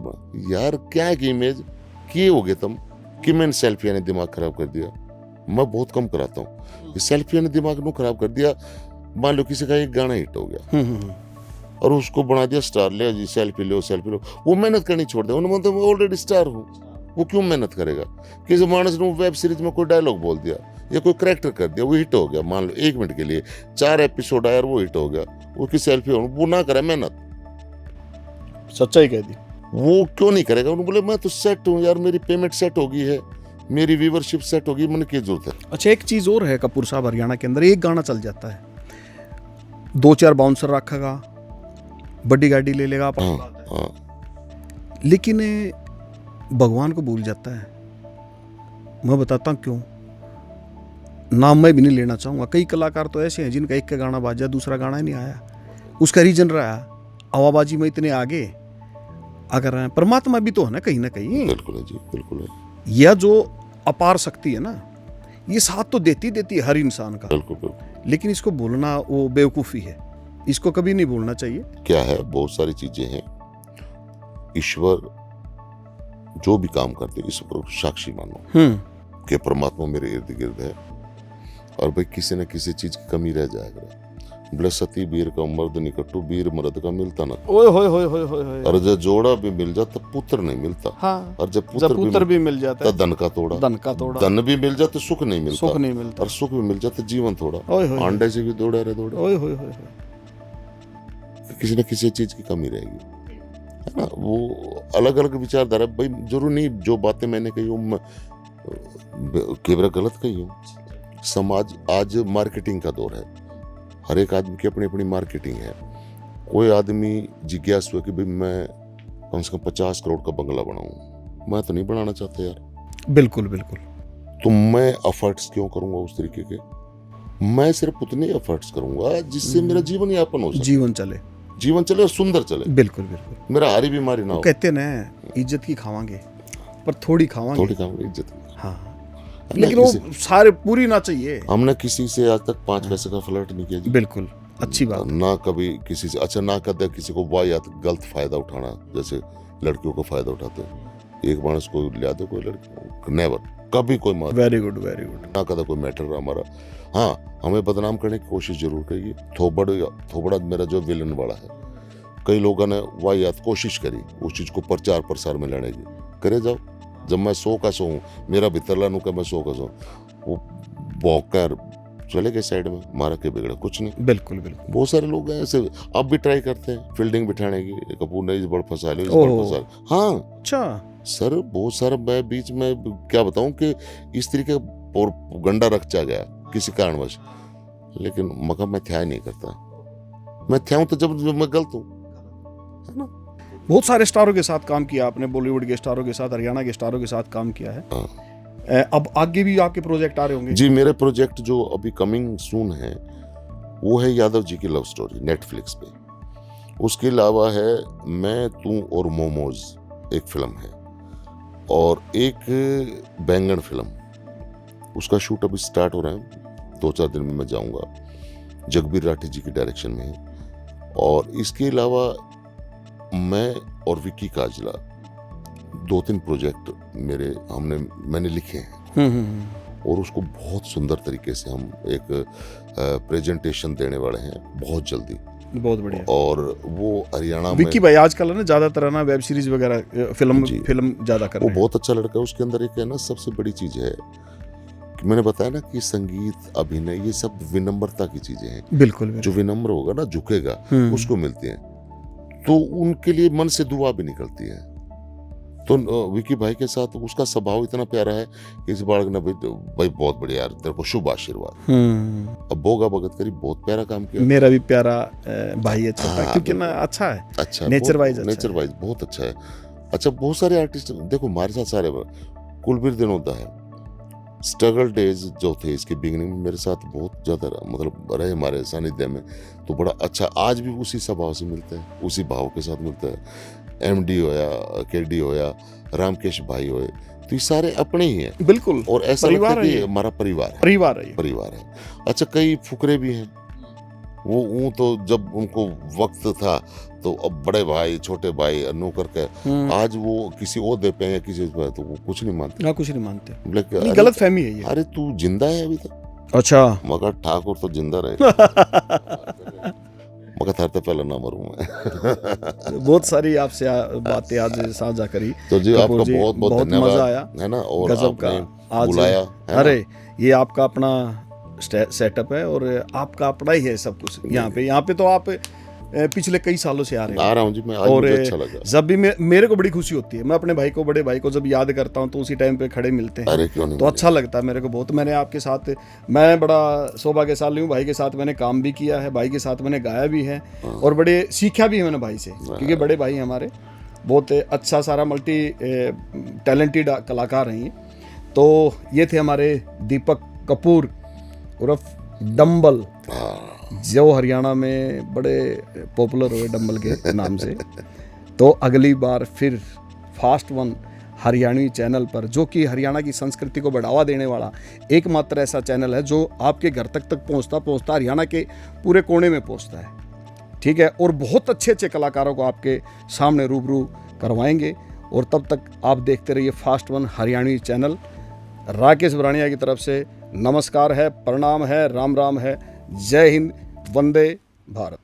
यार, क्या है कि इमेज किए होगे तुम कि मैंने सेल्फिया ने दिमाग खराब कर दिया। मैं बहुत कम कराता हूँ, सेल्फिया ने दिमाग क्यों खराब कर दिया। मान लो किसी का एक गाना हिट हो गया और उसको बना दिया स्टार, ले जी सेल्फी लो सेल्फी लो, वो मेहनत करनी छोड़ दिया। उन्होंने मतलब ऑलरेडी स्टार हूँ, वो क्यों मेहनत करेगा। किसी मानस ने वेब सीरीज में कोई डायलॉग बोल दिया या कोई करैक्टर कर दिया, वो हिट हो गया, मान लो 1 मिनट के लिए 4 एपिसोड आया और वो हिट हो गया, वो की सेल्फी हो, वो ना करे मेहनत। सच्चाई कह दी। वो क्यों नहीं करेगा। उन्होंने बोले मैं तो सेट हूँ यार, मेरी पेमेंट सेट होगी है, मेरी व्यूवरशिप सेट होगी, मैंने क्या जरूरत है। अच्छा, एक चीज और है कपूर साहब, हरियाणा के अंदर एक गाना चल जाता है, 2-4 बाउंसर रखेगा, बड़ी गाड़ी ले लेगा, लेकिन भगवान को भूल जाता है। मैं बताता हूँ क्यों, नाम मैं भी नहीं लेना चाहूँगा। कई कलाकार तो ऐसे हैं जिनका एक का गाना बाजा, दूसरा गाना ही नहीं आया। उसका रीजन रहा हवाबाजी में इतने आगे अगर परमात्मा भी तो है ना कहीं ना कहीं। बिल्कुल है जी, बिल्कुल है। यह जो अपार शक्ति है ना, ये साथ तो देती है हर इंसान का। बिल्कुल बिल्कुल। लेकिन इसको भूलना वो बेवकूफ़ी है, इसको कभी नहीं भूलना चाहिए। क्या है, बहुत सारी चीजें हैं। ईश्वर जो भी काम करते, ईश्वर को साक्षी मानो कि परमात्मा मेरे इर्द गिर्द है, और भाई किसी न किसी चीज की कमी रह जाएगा। बोले सती वीर का मर्द निकटू, वीर मर्द का मिलता ना। ओए होए होए होए होए। और जब जोड़ा भी मिल जाता पुत्र नहीं मिलता। हाँ। और जब पुत्र भी मिल जाता है, धन का तोड़ा। धन भी मिल जाता सुख नहीं मिलता। और सुख भी मिल जाता जीवन थोड़ा। अंडे से भी दौड़ा रहे दौड़ा। ओए होए होए। किसी न किसी चीज की कमी रहेगी, है ना। वो अलग अलग विचारधारा, भाई जरूर नहीं जो बातें मैंने कही हूँ केवल गलत कही हूँ। समाज आज मार्केटिंग का दौर है, हर एक आदमी की अपनी अपनी मार्केटिंग है। कोई आदमी जिज्ञासु है कि भाई मैं कम से कम 50 करोड़ का बंगला बनाऊं, मैं तो नहीं बनाना चाहता यार। बिल्कुल बिल्कुल। तो मैं एफर्ट्स क्यों करूंगा उस तरीके के। मैं सिर्फ उतने एफर्ट्स करूंगा जिससे मेरा जीवन यापन हो सके, जीवन चले और सुंदर चले। बिल्कुल बिल्कुल। मेरा हारी बीमारी ना हो। कहते ना इज्जत की खावांगे पर थोड़ी खावांगे इज्जत। हाँ, लेकिन वो सारे पूरी ना चाहिए। हमने किसी से आज तक 5 पैसे का फ्लर्ट नहीं किया जी। बिल्कुल अच्छी बात। ना कभी किसी से अच्छा ना कदे किसी को वाहियात गलत फायदा उठाना, जैसे लड़कियों को फायदा उठाते हैं। एक मानस को लिया दो कोई लड़की, नेवर कभी कोई मार। Very good very good. ना कदा कोई मैटर हमारा। हाँ, हमें बदनाम करने की कोशिश जरूर करिए। थोबड़ा मेरा जो विलन वाला है, कई लोगों ने वाहियात कोशिश करी उस चीज को प्रचार प्रसार में लाने की। करे जाओ, जब मैं 100 का 100 हूँ, मेरा भितरला नु का मैं 100 का 100, वो भौंकर चले गए साइड में, मारा के बिगड़ा कुछ नहीं। बिल्कुल बिल्कुल। बहुत सारे लोग हैं ऐसे, अब भी ट्राई करते हैं फील्डिंग बिठाने की। कपूर ने इस बड़ फंसा लो, इस बड़ फंसा लो। हाँ अच्छा सर, बहुत सारा मैं बीच में क्या बताऊं कि इस तरीके का गंडा रख चा गया किसी कारणवश, लेकिन मगर मैं ध्यान नहीं करता। मैं ध्यान तो जब मैं गलत हूँ, है ना। बहुत सारे स्टारों के साथ काम किया आपने, बॉलीवुड के स्टारों के साथ, हरियाणा के स्टारों के साथ काम किया है। अब आगे भी आपके प्रोजेक्ट आ रहे होंगे? जी, मेरे प्रोजेक्ट जो अभी कमिंग सून है वो है यादव जी की लव स्टोरी नेटफ्लिक्स पे। उसके अलावा है मैं तू और मोमोज एक फिल्म है, और एक बैंगन फिल्म, उसका शूट अभी स्टार्ट हो रहा है। 2-4 दिन में मैं जाऊंगा। जगबीर राठी जी की डायरेक्शन में है। और इसके अलावा मैं और विक्की काजला 2-3 प्रोजेक्ट मैंने लिखे हैं। और उसको बहुत सुंदर तरीके से हम एक प्रेजेंटेशन देने वाले हैं बहुत जल्दी। बहुत बढ़िया। और वो हरियाणा में विक्की भाई आजकल है ना ज़्यादातर ना वेब सीरीज वगैरह फिल्म ज़्यादा कर वो रहे हैं। बहुत अच्छा लड़का है। उसके अंदर एक है ना सबसे बड़ी चीज़ है कि मैंने बताया ना कि संगीत अभिनय ये सब विनम्रता की चीज़ें हैं। बिल्कुल जो विनम्र होगा ना झुकेगा उसको मिलती हैं। तो उनके लिए मन से दुआ भी निकलती है। तो विकी भाई के साथ उसका स्वभाव इतना प्यारा है कि इस बार ना भाई बहुत बढ़िया यार, तेरे को शुभ आशीर्वाद। अब बोगा भगत करी बहुत प्यारा काम किया। मेरा भी प्यारा भाई है छोटा, क्योंकि ना अच्छा है, अच्छा नेचर वाइज बहुत अच्छा है। अच्छा बहुत सारे आर्टिस्ट देखो हमारे साथ सारे कुलबीर दिनोदा है। स्ट्रगल डेज जो थे इसके बिगिनिंग में मेरे साथ बहुत ज़्यादा मतलब रहे हमारे सानिध्य में, तो बड़ा अच्छा आज भी उसी स्वभाव से मिलता है, उसी भाव के साथ मिलता है। MD होया, KD होया, रामकेश भाई होए, तो ये सारे अपने ही हैं। बिल्कुल। और ऐसा लगता है कि हमारा परिवार है। अच्छा कई फुकरे भी हैं, वो तो जब उनको वक्त था तो अब बड़े भाई छोटे भाई अनु करके आज वो किसी ओहदे पे या किसी पे तो वो कुछ नहीं मानते। कुछ नहीं मानते, नहीं, गलत फहमी है ये। अरे तू जिंदा है अभी तक? अच्छा। मगर ठाकुर तो जिंदा रहे। मगर थारते पहले ना मरूं मैं। बहुत सारी आपसे बातें आज साझा करी। तो जी आपका बहुत बहुत धन्यवाद, मजा आया है ना। और गजब का आज बुलाया। अरे ये आपका अपना सेटअप है और आपका अपना ही है सब कुछ। यहाँ पे तो आप पिछले कई सालों से आ रहा हूँ जी मैं। आज और मुझे अच्छा लगा। जब भी मेरे को बड़ी खुशी होती है, मैं अपने भाई को, बड़े भाई को जब याद करता हूँ तो उसी टाइम पे खड़े मिलते हैं। अरे क्यों नहीं, तो अच्छा लगता है मेरे को बहुत। मैंने आपके साथ, मैं बड़ा सौभाग्यशाली हूँ, भाई के साथ मैंने काम भी किया है, भाई के साथ मैंने गाया भी है और बड़े सीखा भी है मैंने भाई से, क्योंकि बड़े भाई हमारे बहुत अच्छा सारा मल्टी टैलेंटेड कलाकार हैं ये। तो ये थे हमारे दीपक कपूर उर्फ डम्बल, जो हरियाणा में बड़े पॉपुलर हुए डम्बल के नाम से। तो अगली बार फिर फास्ट वन हरियाणवी चैनल पर, जो कि हरियाणा की संस्कृति को बढ़ावा देने वाला एकमात्र ऐसा चैनल है जो आपके घर तक पहुंचता हरियाणा के पूरे कोने में पहुंचता है। ठीक है, और बहुत अच्छे अच्छे कलाकारों को आपके सामने रूबरू करवाएंगे। और तब तक आप देखते रहिए fast one Haryanvi channel. Rakesh Barania की तरफ से नमस्कार है, प्रणाम है, राम राम है, जय हिंद, वंदे भारत।